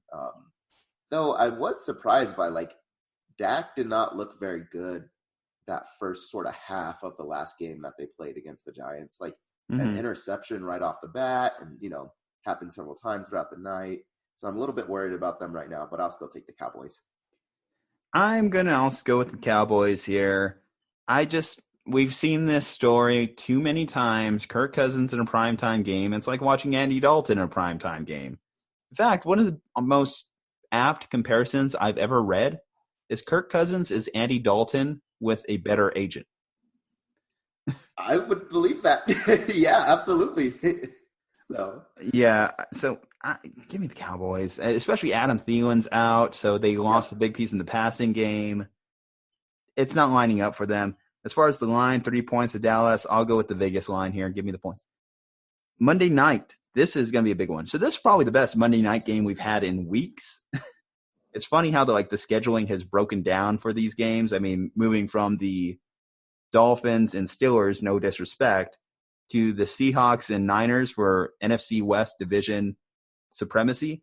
S5: Though I was surprised by, Dak did not look very good that first sort of half of the last game that they played against the Giants. An interception right off the bat and, happened several times throughout the night. So I'm a little bit worried about them right now, but I'll still take the Cowboys.
S1: I'm going to also go with the Cowboys here. We've seen this story too many times. Kirk Cousins in a primetime game. It's like watching Andy Dalton in a primetime game. In fact, one of the most apt comparisons I've ever read is Kirk Cousins is Andy Dalton with a better agent.
S5: I would believe that. Yeah, absolutely. So
S1: yeah, so give me the Cowboys, especially Adam Thielen's out, so they lost a big piece in the passing game. It's not lining up for them. As far as the line, 3 points to Dallas, I'll go with the Vegas line here. Give me the points. Monday night, this is going to be a big one. So this is probably the best Monday night game we've had in weeks. It's funny how the scheduling has broken down for these games. I mean, moving from the Dolphins and Steelers, no disrespect, to the Seahawks and Niners for NFC West division supremacy.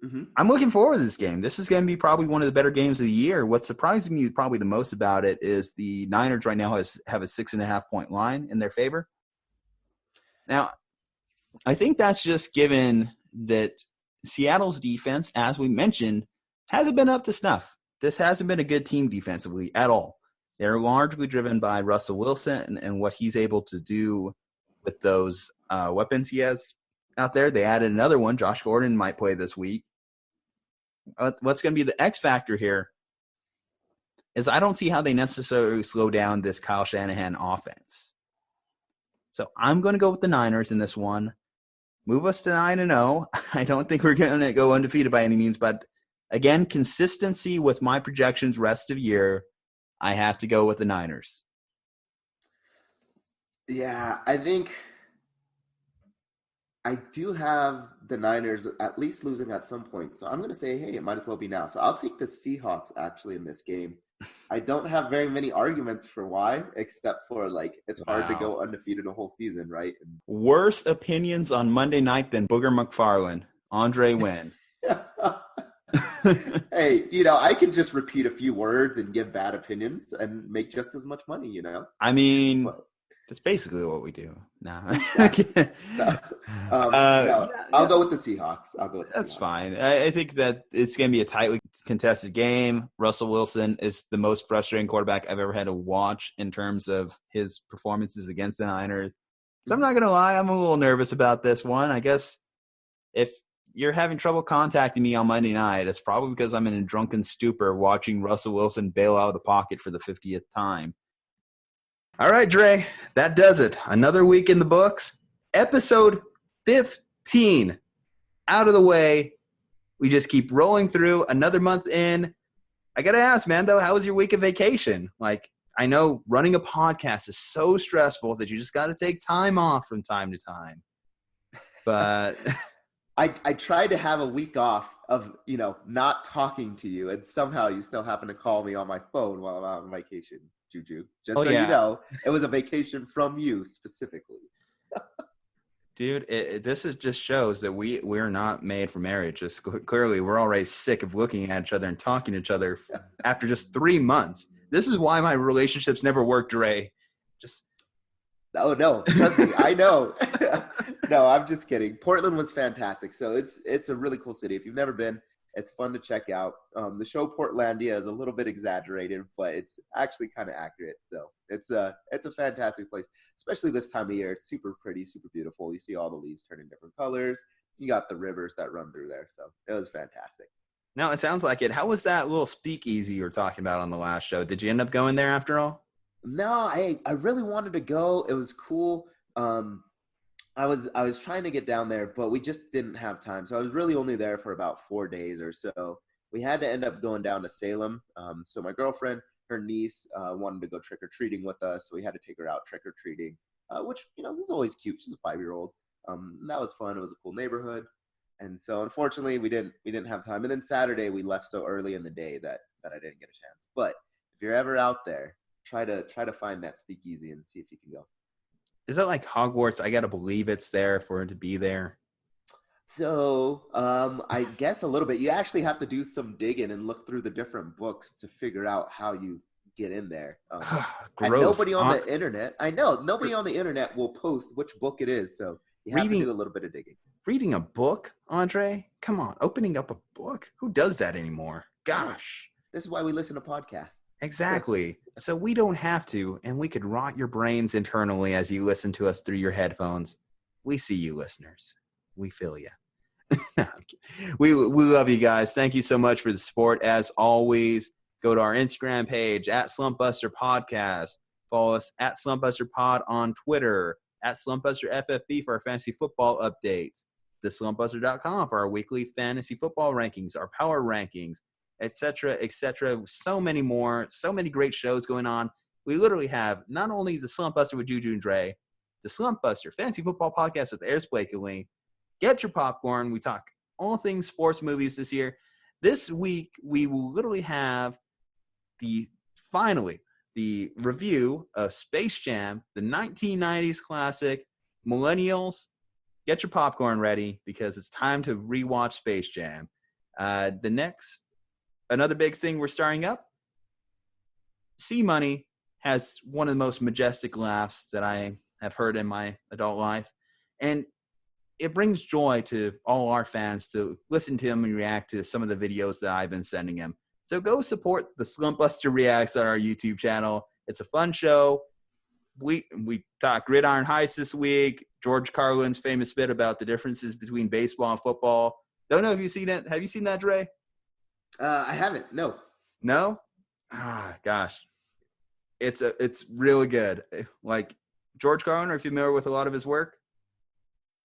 S5: Mm-hmm.
S1: I'm looking forward to this game. This is going to be probably one of the better games of the year. What's surprising me probably the most about it is the Niners right now have a 6.5 point line in their favor. Now, I think that's just given that Seattle's defense, as we mentioned, hasn't been up to snuff. This hasn't been a good team defensively at all. They're largely driven by Russell Wilson and what he's able to do with those weapons he has out there. They added another one. Josh Gordon might play this week. What's going to be the X factor here is I don't see how they necessarily slow down this Kyle Shanahan offense. So I'm going to go with the Niners in this one. Move us to 9-0. I don't think we're going to go undefeated by any means, but again, consistency with my projections rest of year, I have to go with the Niners.
S5: Yeah, I think I do have the Niners at least losing at some point. So I'm going to say, hey, it might as well be now. So I'll take the Seahawks actually in this game. I don't have very many arguments for why, except for it's hard to go undefeated a whole season, right?
S1: Worse opinions on Monday night than Booger McFarland. Aundre win.
S5: Hey, I can just repeat a few words and give bad opinions and make just as much money,
S1: I mean, that's basically what we do. No.
S5: I'll go with the Seahawks.
S1: That's fine. I think that it's going to be a tightly contested game. Russell Wilson is the most frustrating quarterback I've ever had to watch in terms of his performances against the Niners. So I'm not going to lie. I'm a little nervous about this one. I guess if you're having trouble contacting me on Monday night, it's probably because I'm in a drunken stupor watching Russell Wilson bail out of the pocket for the 50th time. All right, Dre, that does it. Another week in the books. Episode 15 out of the way. We just keep rolling through. Another month in. I got to ask, man, though, how was your week of vacation? I know running a podcast is so stressful that you just got to take time off from time to time. But
S5: I tried to have a week off of, not talking to you, and somehow you still happen to call me on my phone while I'm out on vacation. Juju. Just you know, it was a vacation from you specifically.
S1: Dude, this just shows that we're not made for marriage. Just clearly, we're already sick of looking at each other and talking to each other after just 3 months. This is why my relationships never work, Dre.
S5: Oh, no. Trust me. I know. No, I'm just kidding. Portland was fantastic. So it's a really cool city. If you've never been, it's fun to check out. The show Portlandia is a little bit exaggerated, but it's actually kind of accurate. So it's a fantastic place, especially this time of year. It's super pretty, super beautiful. You see all the leaves turning different colors. You got the rivers that run through there. So it was fantastic.
S1: Now, it sounds like it. How was that little speakeasy you were talking about on the last show? Did you end up going there after all?
S5: No, I really wanted to go. It was cool. I was trying to get down there, but we just didn't have time. So I was really only there for about 4 days or so. We had to end up going down to Salem. So my girlfriend, her niece, wanted to go trick-or-treating with us. So we had to take her out trick-or-treating, which, was always cute. She's a 5-year-old. That was fun. It was a cool neighborhood. And so unfortunately we didn't have time. And then Saturday we left so early in the day that I didn't get a chance. But if you're ever out there, try to find that speakeasy and see if you can go.
S1: Is that like Hogwarts? I got to believe it's there for it to be there.
S5: So I guess a little bit. You actually have to do some digging and look through the different books to figure out how you get in there. And nobody on the internet, I know, nobody on the internet will post which book it is. So you have to do a little bit of digging.
S1: Reading a book, Aundre? Come on, opening up a book? Who does that anymore? Gosh.
S5: This is why we listen to podcasts.
S1: Exactly. So we don't have to, and we could rot your brains internally as you listen to us through your headphones. We see you, listeners. We feel you. We love you guys. Thank you so much for the support. As always, go to our Instagram page, @Slumpbuster Podcast. Follow us @SlumpbusterPod on Twitter. at Slumpbuster FFB for our fantasy football updates, theslumpbuster.com for our weekly fantasy football rankings, our power rankings, etc., etc. So many more, so many great shows going on. We literally have not only the Slumpbuster with Juju and Dre, the Slumpbuster Fantasy Football Podcast with Ayers Blakely. Get your popcorn. We talk all things sports movies this year. This week, we will literally have the review of Space Jam, the 1990s classic. Millennials, get your popcorn ready because it's time to rewatch Space Jam. Another big thing we're starting up, C-Money has one of the most majestic laughs that I have heard in my adult life. And it brings joy to all our fans to listen to him and react to some of the videos that I've been sending him. So go support the Slumpbuster Reacts on our YouTube channel. It's a fun show. We talk Gridiron Heights this week, George Carlin's famous bit about the differences between baseball and football. Don't know if you've seen it. Have you seen that, Dre?
S5: I haven't. No.
S1: No? Gosh. It's really good. Like, George Carlin, are you familiar with a lot of his work?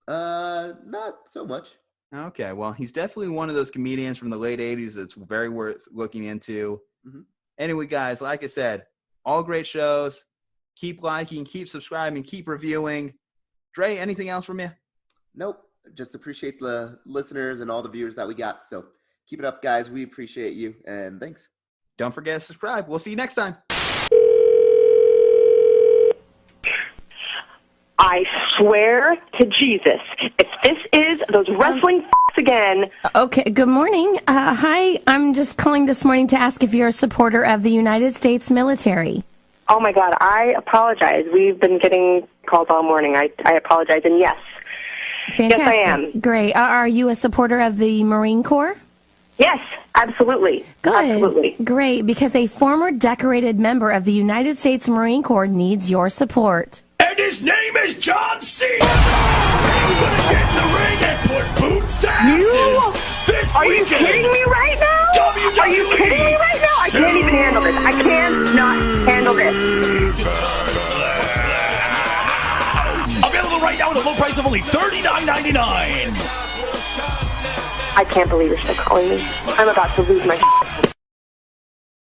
S5: Not so much.
S1: Okay, well, he's definitely one of those comedians from the late 80s that's very worth looking into. Mm-hmm. Anyway, guys, like I said, all great shows. Keep liking, keep subscribing, keep reviewing. Dre, anything else from you?
S5: Nope. Just appreciate the listeners and all the viewers that we got. So keep it up, guys. We appreciate you, and thanks.
S1: Don't forget to subscribe. We'll see you next time.
S3: I swear to Jesus, if this is those wrestling again.
S6: Okay, good morning. Hi, I'm just calling this morning to ask if you're a supporter of the United States military.
S3: Oh, my God, I apologize. We've been getting calls all morning. I apologize, and yes.
S6: Fantastic.
S3: Yes, I am.
S6: Great. Are you a supporter of the Marine Corps?
S3: Yes, absolutely.
S6: Good.
S3: Absolutely.
S6: Great, because a former decorated member of the United States Marine Corps needs your support.
S4: And his name is John Cena! He's gonna get in the ring and put boots to asses this
S3: Are
S4: weekend!
S3: you kidding me right now?
S4: WWE
S3: Are you kidding me right now? I can't even handle this. I cannot handle this.
S4: Available right now at a low price of only $39.99.
S3: I can't believe you're still calling me. I'm about to lose my